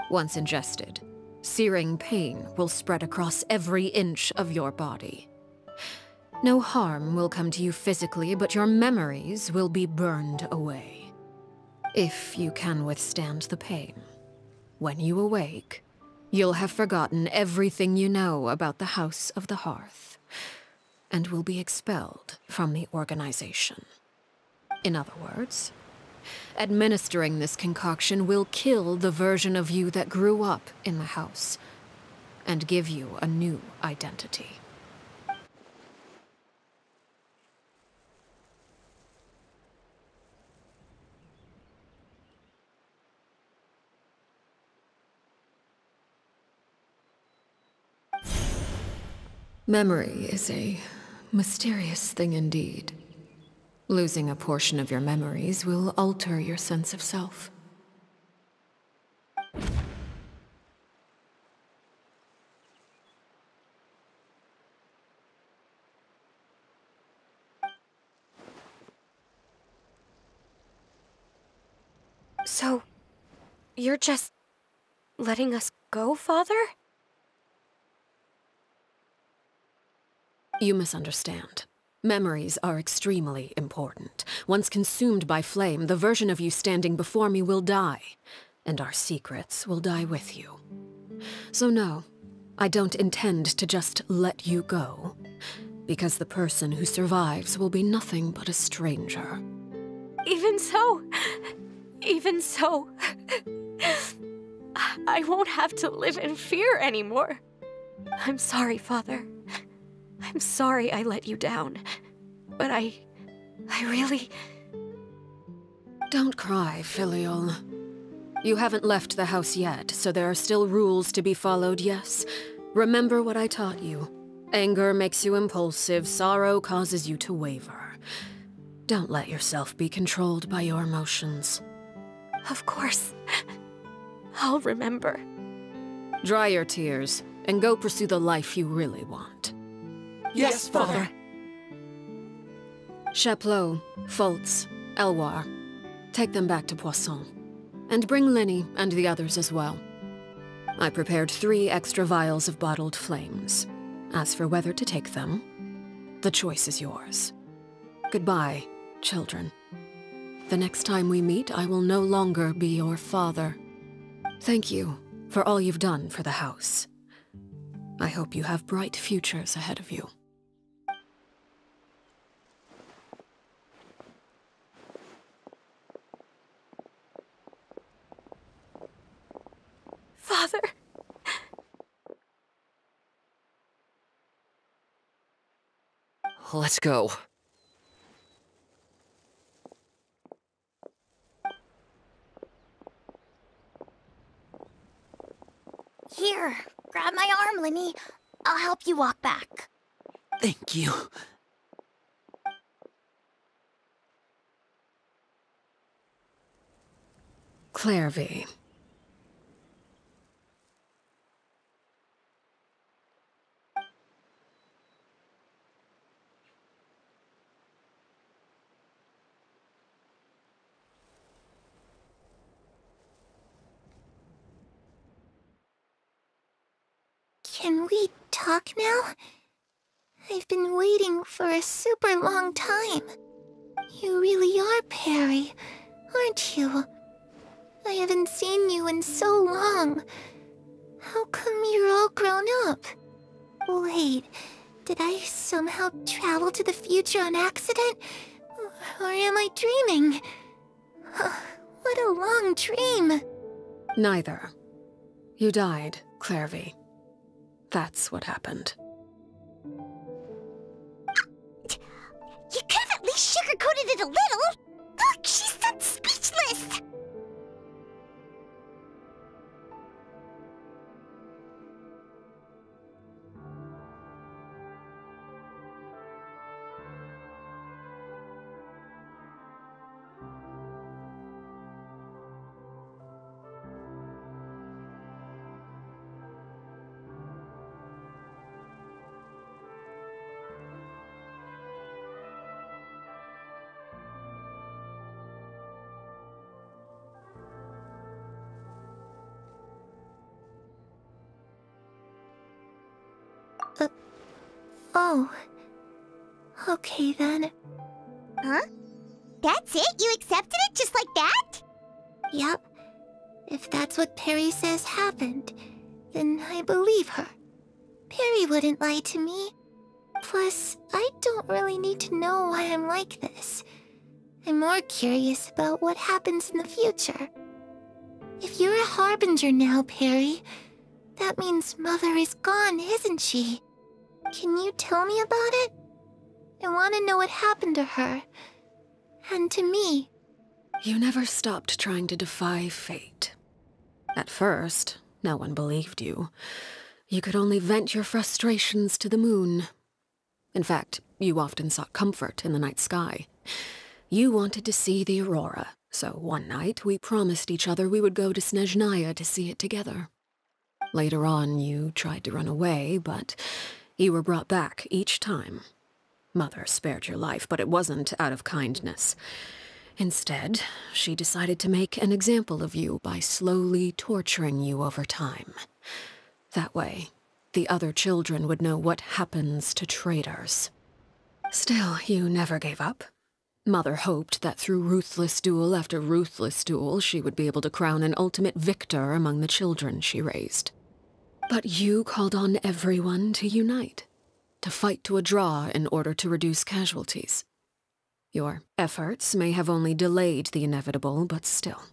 [SPEAKER 3] Once ingested, searing pain will spread across every inch of your body. No harm will come to you physically, but your memories will be burned away. If you can withstand the pain, when you awake, you'll have forgotten everything you know about the House of the Hearth, and will be expelled from the organization. In other words, administering this concoction will kill the version of you that grew up in the house, and give you a new identity. Memory is a mysterious thing indeed. Losing a portion of your memories will alter your sense of self.
[SPEAKER 6] So, you're just letting us go, Father?
[SPEAKER 3] You misunderstand. Memories are extremely important. Once consumed by flame, the version of you standing before me will die, and our secrets will die with you. So no, I don't intend to just let you go, because the person who survives will be nothing but a stranger.
[SPEAKER 6] Even so, I won't have to live in fear anymore. I'm sorry, Father. I'm sorry I let you down, but I really...
[SPEAKER 3] Don't cry, Filial. You haven't left the house yet, so there are still rules to be followed, yes? Remember what I taught you. Anger makes you impulsive, sorrow causes you to waver. Don't let yourself be controlled by your emotions.
[SPEAKER 6] Of course. I'll remember.
[SPEAKER 3] Dry your tears, and go pursue the life you really want.
[SPEAKER 14] Yes, Father.
[SPEAKER 3] Chaplot, Foltz, Elwar. Take them back to Poisson. And bring Lenny and the others as well. I prepared 3 extra vials of bottled flames. As for whether to take them, the choice is yours. Goodbye, children. The next time we meet, I will no longer be your father. Thank you for all you've done for the house. I hope you have bright futures ahead of you.
[SPEAKER 6] Father.
[SPEAKER 4] Let's go.
[SPEAKER 5] Here, grab my arm, Lenny. I'll help you walk back.
[SPEAKER 2] Thank you.
[SPEAKER 3] Clairvy.
[SPEAKER 1] Can we talk now? I've been waiting for a super long time. You really are Perry, aren't you? I haven't seen you in so long. How come you're all grown up? Wait, did I somehow travel to the future on accident? Or am I dreaming? What a long dream.
[SPEAKER 3] Neither. You died, Clairvy. That's what happened.
[SPEAKER 1] You could have at least sugarcoated it a little. Look, she's so speechless. Oh. Okay then.
[SPEAKER 5] Huh? That's it? You accepted it just like that?
[SPEAKER 1] Yep. If that's what Perry says happened, then I believe her. Perry wouldn't lie to me. Plus, I don't really need to know why I'm like this. I'm more curious about what happens in the future. If you're a harbinger now, Perry, that means Mother is gone, isn't she? Can you tell me about it? I want to know what happened to her. And to me.
[SPEAKER 3] You never stopped trying to defy fate. At first, no one believed you. You could only vent your frustrations to the moon. In fact, you often sought comfort in the night sky. You wanted to see the aurora, so one night we promised each other we would go to Snezhnaya to see it together. Later on, you tried to run away, but you were brought back each time. Mother spared your life, but it wasn't out of kindness. Instead, she decided to make an example of you by slowly torturing you over time. That way, the other children would know what happens to traitors. Still, you never gave up. Mother hoped that through ruthless duel after ruthless duel, she would be able to crown an ultimate victor among the children she raised. But you called on everyone to unite, to fight to a draw in order to reduce casualties. Your efforts may have only delayed the inevitable, but still.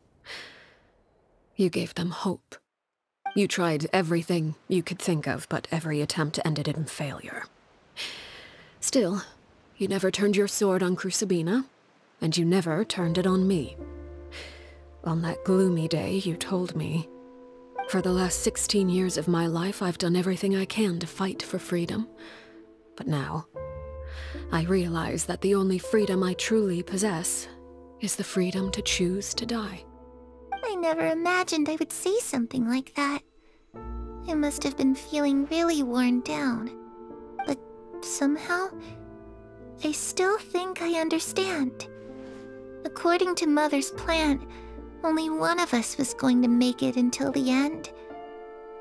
[SPEAKER 3] You gave them hope. You tried everything you could think of, but every attempt ended in failure. Still, you never turned your sword on Crucibina, and you never turned it on me. On that gloomy day, you told me, "For the last 16 years of my life, I've done everything I can to fight for freedom. But now, I realize that the only freedom I truly possess is the freedom to choose to die."
[SPEAKER 1] I never imagined I would say something like that. I must have been feeling really worn down. But somehow, I still think I understand. According to Mother's plan, only one of us was going to make it until the end.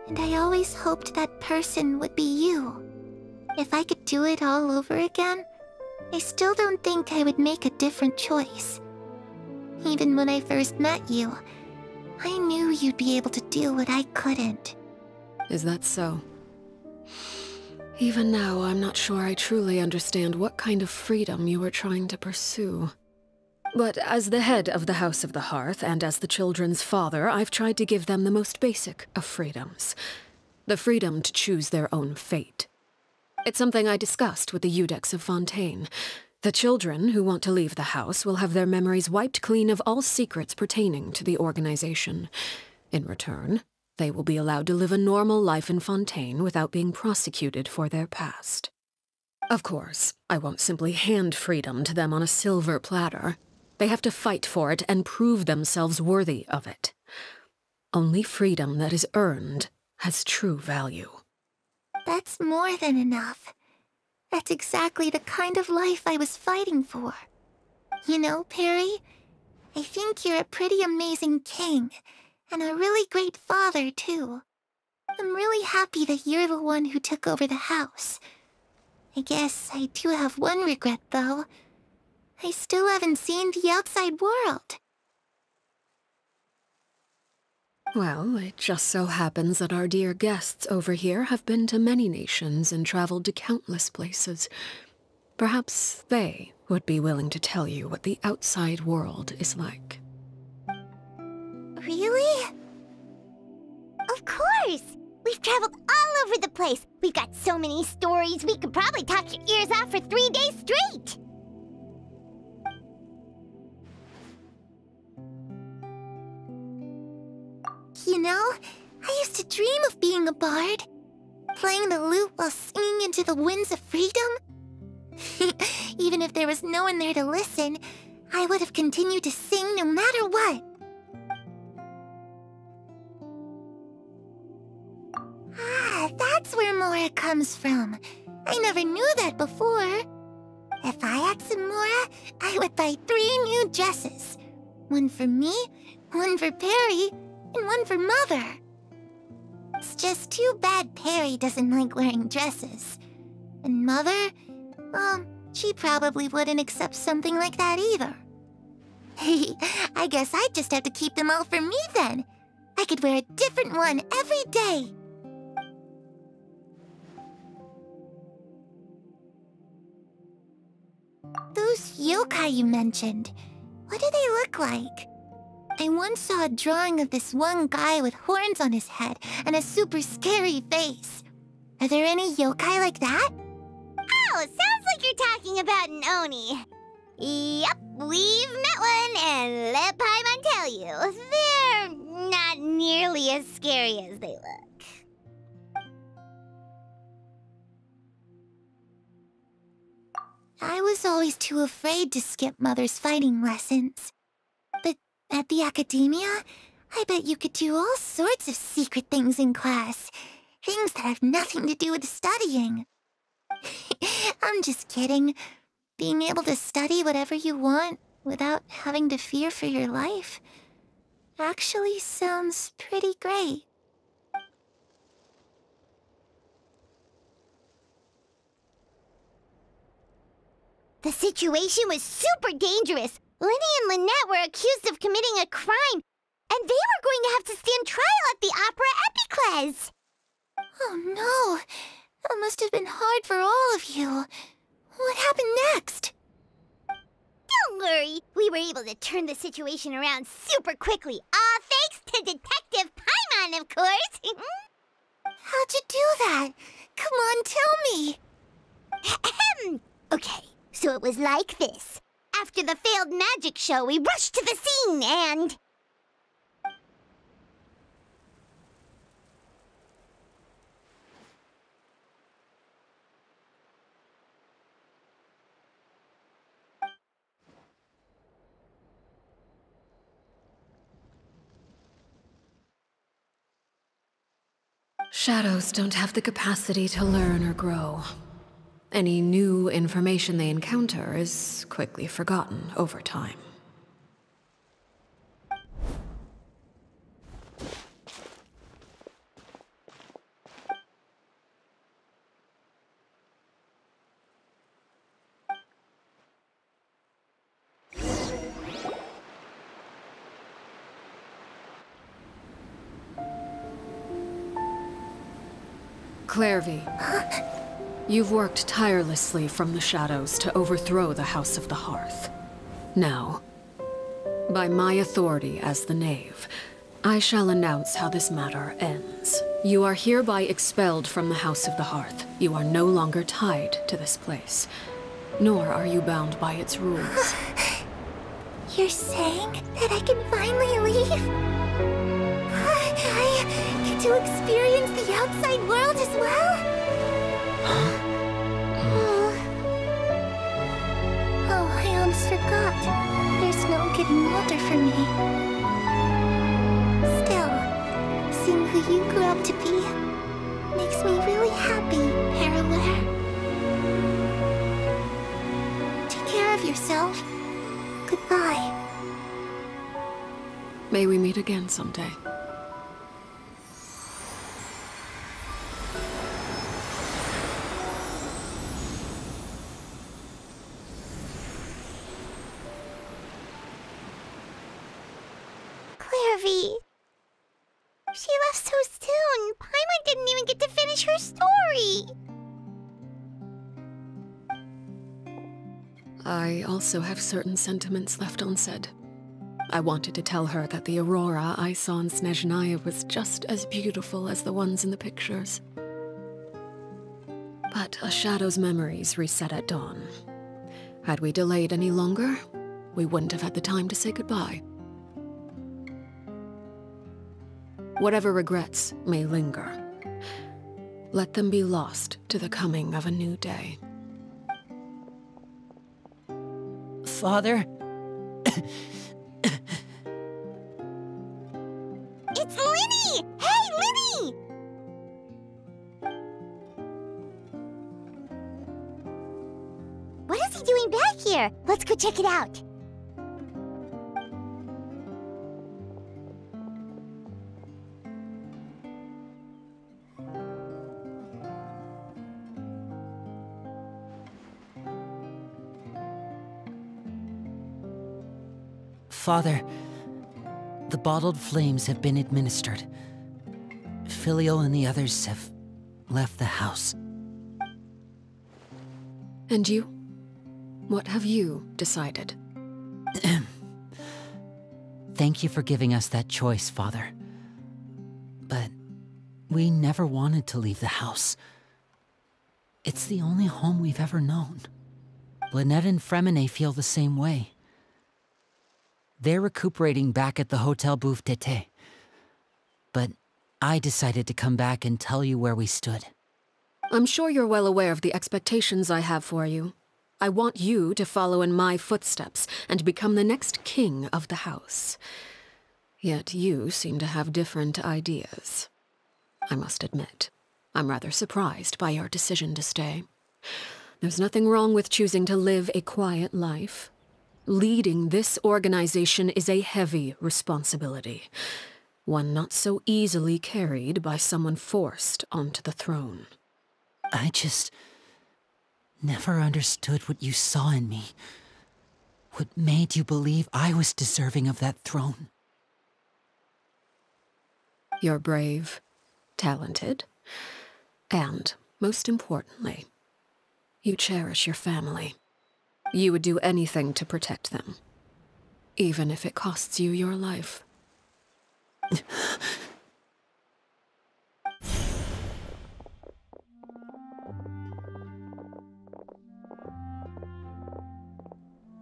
[SPEAKER 1] And I always hoped that person would be you. If I could do it all over again, I still don't think I would make a different choice. Even when I first met you, I knew you'd be able to do what I couldn't.
[SPEAKER 3] Is that so? Even now, I'm not sure I truly understand what kind of freedom you are trying to pursue. But as the head of the House of the Hearth, and as the children's father, I've tried to give them the most basic of freedoms. The freedom to choose their own fate. It's something I discussed with the Iudex of Fontaine. The children who want to leave the house will have their memories wiped clean of all secrets pertaining to the organization. In return, they will be allowed to live a normal life in Fontaine without being prosecuted for their past. Of course, I won't simply hand freedom to them on a silver platter. They have to fight for it and prove themselves worthy of it. Only freedom that is earned has true value.
[SPEAKER 1] That's more than enough. That's exactly the kind of life I was fighting for. You know, Perry, I think you're a pretty amazing king, and a really great father, too. I'm really happy that you're the one who took over the house. I guess I do have one regret, though. I still haven't seen the outside world.
[SPEAKER 3] Well, it just so happens that our dear guests over here have been to many nations and traveled to countless places. Perhaps they would be willing to tell you what the outside world is like.
[SPEAKER 1] Really?
[SPEAKER 5] Of course! We've traveled all over the place. We've got so many stories, we could probably talk your ears off for 3 days straight!
[SPEAKER 1] You know, I used to dream of being a bard. Playing the lute while singing into the winds of freedom. Even if there was no one there to listen, I would have continued to sing no matter what. Ah, that's where Mora comes from. I never knew that before. If I had some Mora, I would buy 3 new dresses. One for me, one for Perry, and one for Mother. It's just too bad Perry doesn't like wearing dresses. And Mother, well, she probably wouldn't accept something like that either. I guess I'd just have to keep them all for me then. I could wear a different one every day. Those yokai you mentioned, what do they look like? I once saw a drawing of this one guy with horns on his head and a super scary face. Are there any yokai like that?
[SPEAKER 5] Oh, sounds like you're talking about an Oni. Yep, we've met one, and let Paimon tell you, they're not nearly as scary as they look.
[SPEAKER 1] I was always too afraid to skip Mother's fighting lessons. But at the academia, I bet you could do all sorts of secret things in class. Things that have nothing to do with studying. I'm just kidding. Being able to study whatever you want without having to fear for your life actually sounds pretty great.
[SPEAKER 5] The situation was super dangerous. Lenny and Lynette were accused of committing a crime, and they were going to have to stand trial at the Opera Epicles.
[SPEAKER 1] Oh no! That must have been hard for all of you. What happened next?
[SPEAKER 5] Don't worry, we were able to turn the situation around super quickly. All thanks to Detective Paimon, of course.
[SPEAKER 1] How'd you do that? Come on, tell me.
[SPEAKER 5] Okay, so it was like this. After the failed magic show, we rushed to the scene and...
[SPEAKER 3] Shadows don't have the capacity to learn or grow. Any new information they encounter is quickly forgotten over time. Clairvy, you've worked tirelessly from the shadows to overthrow the House of the Hearth. Now, by my authority as the Knave, I shall announce how this matter ends. You are hereby expelled from the House of the Hearth. You are no longer tied to this place, nor are you bound by its rules.
[SPEAKER 1] You're saying that I can finally leave? I get to experience the outside world as well? Oh, I almost forgot. There's no getting older for me. Still, seeing who you grew up to be makes me really happy, Parallel. Take care of yourself. Goodbye.
[SPEAKER 3] May we meet again someday.
[SPEAKER 1] She left so soon. Paimon didn't even get to finish her story.
[SPEAKER 3] I also have certain sentiments left unsaid. I wanted to tell her that the aurora I saw in Snezhnaya was just as beautiful as the ones in the pictures. But a shadow's memories reset at dawn. Had we delayed any longer, we wouldn't have had the time to say goodbye. Whatever regrets may linger, let them be lost to the coming of a new day.
[SPEAKER 2] Father?
[SPEAKER 1] It's Linny! Hey, Linny! What is he doing back here? Let's go check it out.
[SPEAKER 2] Father, the bottled flames have been administered. Filial and the others have left the house.
[SPEAKER 3] And you? What have you decided?
[SPEAKER 2] Thank you for giving us that choice, Father. But we never wanted to leave the house. It's the only home we've ever known. Lynette and Fremine feel the same way. They're recuperating back at the Hotel Bouffe d'été. But I decided to come back and tell you where we stood.
[SPEAKER 3] I'm sure you're well aware of the expectations I have for you. I want you to follow in my footsteps and become the next king of the house. Yet you seem to have different ideas. I must admit, I'm rather surprised by your decision to stay. There's nothing wrong with choosing to live a quiet life. Leading this organization is a heavy responsibility, one not so easily carried by someone forced onto the throne.
[SPEAKER 2] I just never understood what you saw in me. What made you believe I was deserving of that throne?
[SPEAKER 3] You're brave, talented, and, most importantly, you cherish your family. You would do anything to protect them, even if it costs you your life.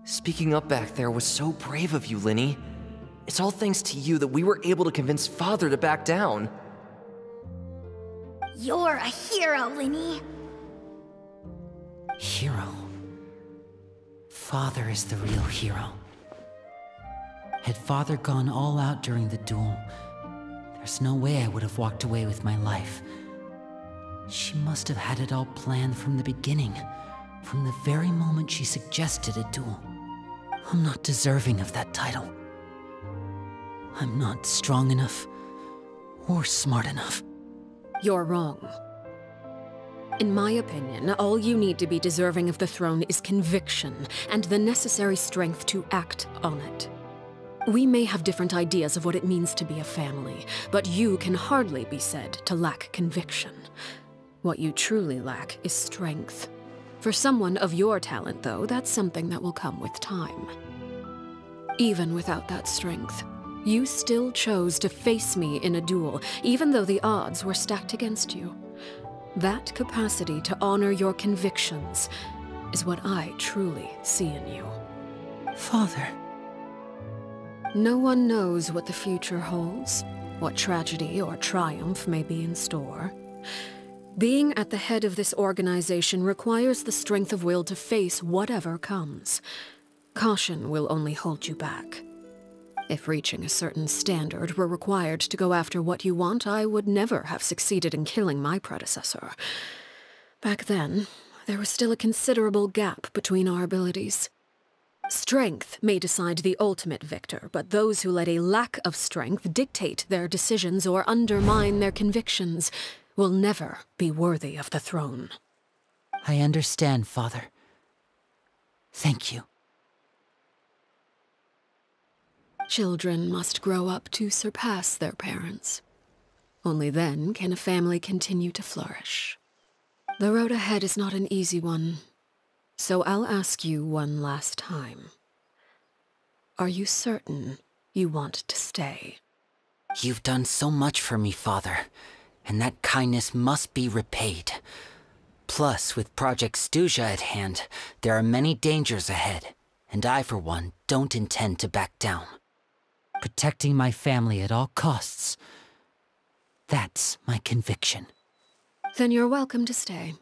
[SPEAKER 4] Speaking up back there was so brave of you, Linny. It's all thanks to you that we were able to convince Father to back down.
[SPEAKER 5] You're a hero, Linny.
[SPEAKER 2] Hero? Father is the real hero. Had Father gone all out during the duel, there's no way I would have walked away with my life. She must have had it all planned from the beginning, from the very moment she suggested a duel. I'm not deserving of that title. I'm not strong enough or smart enough.
[SPEAKER 3] You're wrong. In my opinion, all you need to be deserving of the throne is conviction and the necessary strength to act on it. We may have different ideas of what it means to be a family, but you can hardly be said to lack conviction. What you truly lack is strength. For someone of your talent, though, that's something that will come with time. Even without that strength, you still chose to face me in a duel, even though the odds were stacked against you. That capacity to honor your convictions is what I truly see in you.
[SPEAKER 2] Father.
[SPEAKER 3] No one knows what the future holds, what tragedy or triumph may be in store. Being at the head of this organization requires the strength of will to face whatever comes. Caution will only hold you back. If reaching a certain standard were required to go after what you want, I would never have succeeded in killing my predecessor. Back then, there was still a considerable gap between our abilities. Strength may decide the ultimate victor, but those who let a lack of strength dictate their decisions or undermine their convictions will never be worthy of the throne.
[SPEAKER 2] I understand, Father. Thank you.
[SPEAKER 3] Children must grow up to surpass their parents. Only then can a family continue to flourish. The road ahead is not an easy one, so I'll ask you one last time. Are you certain you want to stay?
[SPEAKER 2] You've done so much for me, Father, and that kindness must be repaid. Plus, with Project Sudah at hand, there are many dangers ahead, and I, for one, don't intend to back down. Protecting my family at all costs. That's my conviction.
[SPEAKER 3] Then you're welcome to stay.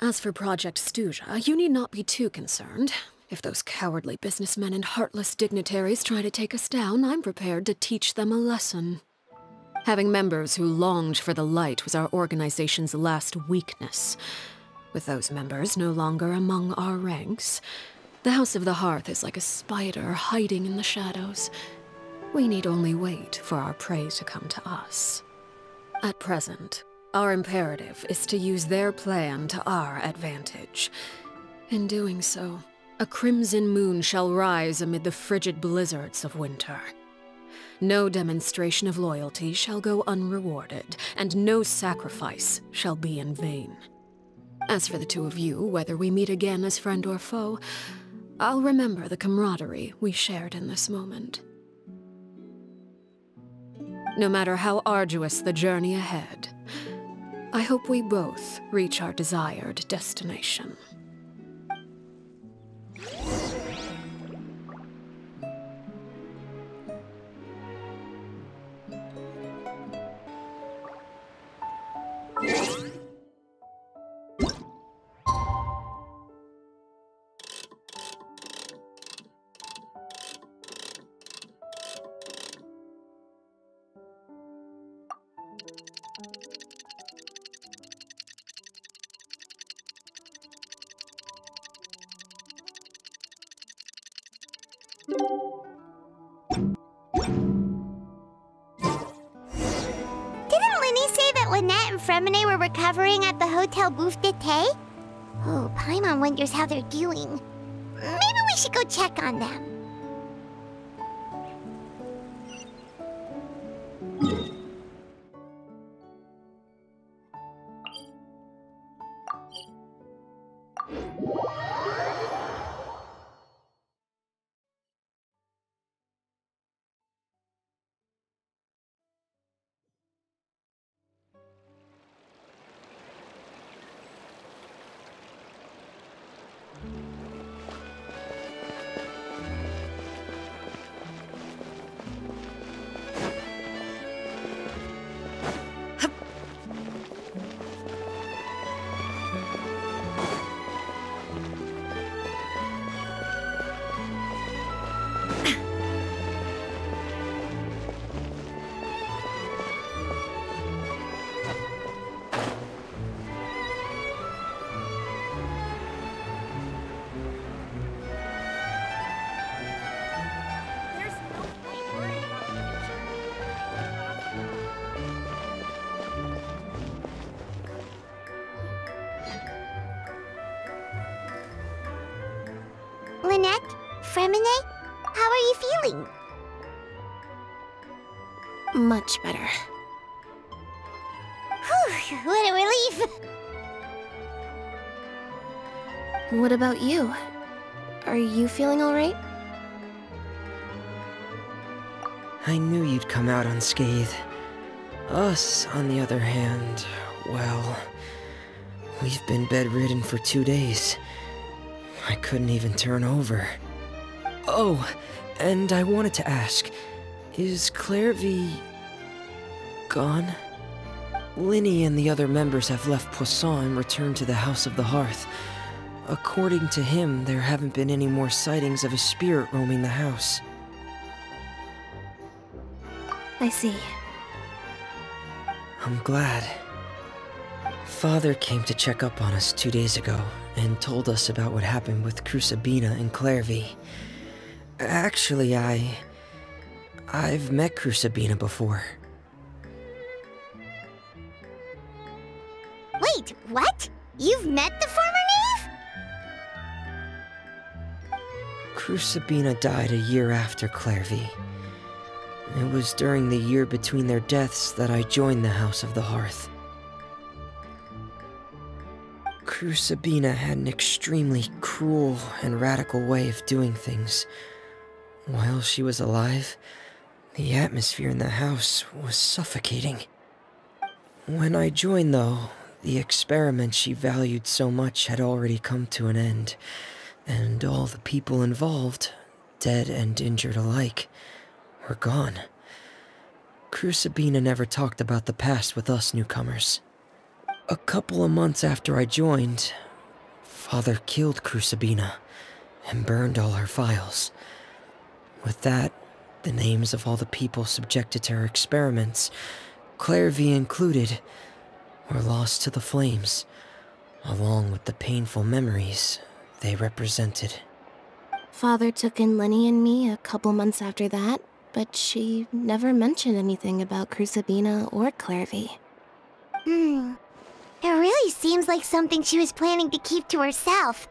[SPEAKER 3] As for Project Sudah, you need not be too concerned. If those cowardly businessmen and heartless dignitaries try to take us down, I'm prepared to teach them a lesson. Having members who longed for the light was our organization's last weakness. With those members no longer among our ranks, the House of the Hearth is like a spider hiding in the shadows. We need only wait for our prey to come to us. At present, our imperative is to use their plan to our advantage. In doing so, a crimson moon shall rise amid the frigid blizzards of winter. No demonstration of loyalty shall go unrewarded, and no sacrifice shall be in vain. As for the two of you, whether we meet again as friend or foe, I'll remember the camaraderie we shared in this moment. No matter how arduous the journey ahead, I hope we both reach our desired destination.
[SPEAKER 1] Fremine were recovering at the Hotel Bouffe d'été? Oh, Paimon wonders how they're doing. Maybe we should go check on them. Manette? Fremine? How are you feeling?
[SPEAKER 9] Much better.
[SPEAKER 1] Whew, what a relief!
[SPEAKER 9] What about you? Are you feeling alright?
[SPEAKER 8] I knew you'd come out unscathed. Us, on the other hand, well, we've been bedridden for 2 days. I couldn't even turn over. Oh, and I wanted to ask, is Clairvy gone? Linny and the other members have left Poisson and returned to the House of the Hearth. According to him, there haven't been any more sightings of a spirit roaming the house.
[SPEAKER 9] I see.
[SPEAKER 8] I'm glad. Father came to check up on us 2 days ago and told us about what happened with Crucibina and Clairvy. Actually, I've met Crucibina before.
[SPEAKER 1] Wait, what? You've met the former Knave?
[SPEAKER 8] Crucibina died a year after Clairvy. It was during the year between their deaths that I joined the House of the Hearth. Crucibina had an extremely cruel and radical way of doing things. While she was alive, the atmosphere in the house was suffocating. When I joined, though, the experiment she valued so much had already come to an end, and all the people involved, dead and injured alike, were gone. Crucibina never talked about the past with us newcomers. A couple of months after I joined, Father killed Crucibina and burned all her files. With that, the names of all the people subjected to her experiments, Clairvy included, were lost to the flames, along with the painful memories they represented.
[SPEAKER 9] Father took in Lenny and me a couple months after that, but she never mentioned anything about Crucibina or Clairvy.
[SPEAKER 1] It really seems like something she was planning to keep to herself.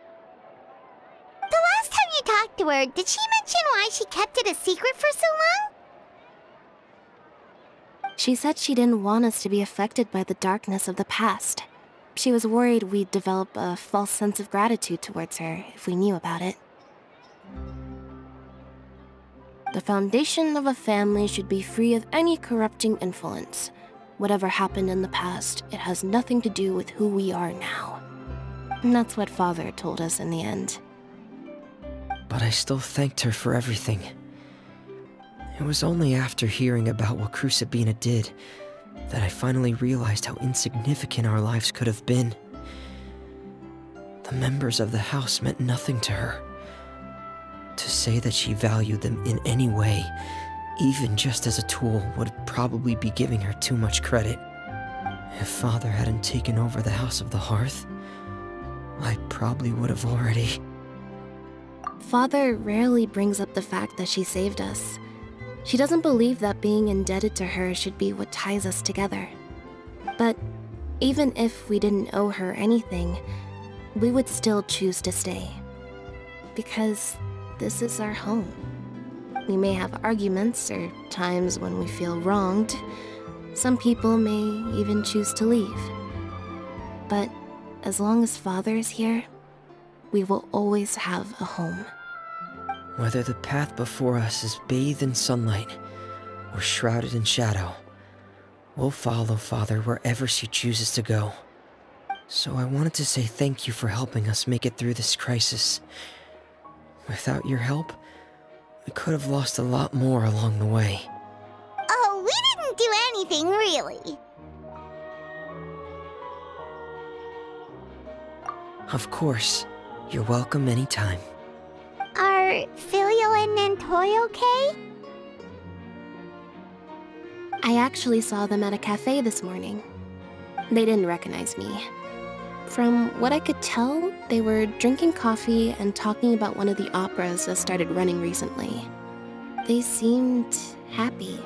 [SPEAKER 1] The last time you talked to her, did she mention why she kept it a secret for so long?
[SPEAKER 9] She said she didn't want us to be affected by the darkness of the past. She was worried we'd develop a false sense of gratitude towards her if we knew about it. The foundation of a family should be free of any corrupting influence. Whatever happened in the past, it has nothing to do with who we are now. And that's what Father told us in the end.
[SPEAKER 8] But I still thanked her for everything. It was only after hearing about what Crucibina did that I finally realized how insignificant our lives could have been. The members of the house meant nothing to her. To say that she valued them in any way, even just as a tool, would probably be giving her too much credit. If Father hadn't taken over the House of the Hearth, I probably would have already...
[SPEAKER 9] Father rarely brings up the fact that she saved us. She doesn't believe that being indebted to her should be what ties us together. But even if we didn't owe her anything, we would still choose to stay. Because this is our home. We may have arguments or times when we feel wronged. Some people may even choose to leave. But as long as Father is here, we will always have a home.
[SPEAKER 8] Whether the path before us is bathed in sunlight or shrouded in shadow, we'll follow Father wherever she chooses to go. So I wanted to say thank you for helping us make it through this crisis. Without your help, we could have lost a lot more along the way.
[SPEAKER 1] Oh, we didn't do anything, really.
[SPEAKER 8] Of course. You're welcome anytime.
[SPEAKER 1] Are Filial and Nantoy okay?
[SPEAKER 9] I actually saw them at a cafe this morning. They didn't recognize me. From what I could tell, they were drinking coffee and talking about one of the operas that started running recently. They seemed happy.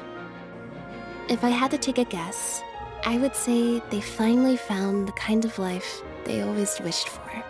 [SPEAKER 9] If I had to take a guess, I would say they finally found the kind of life they always wished for.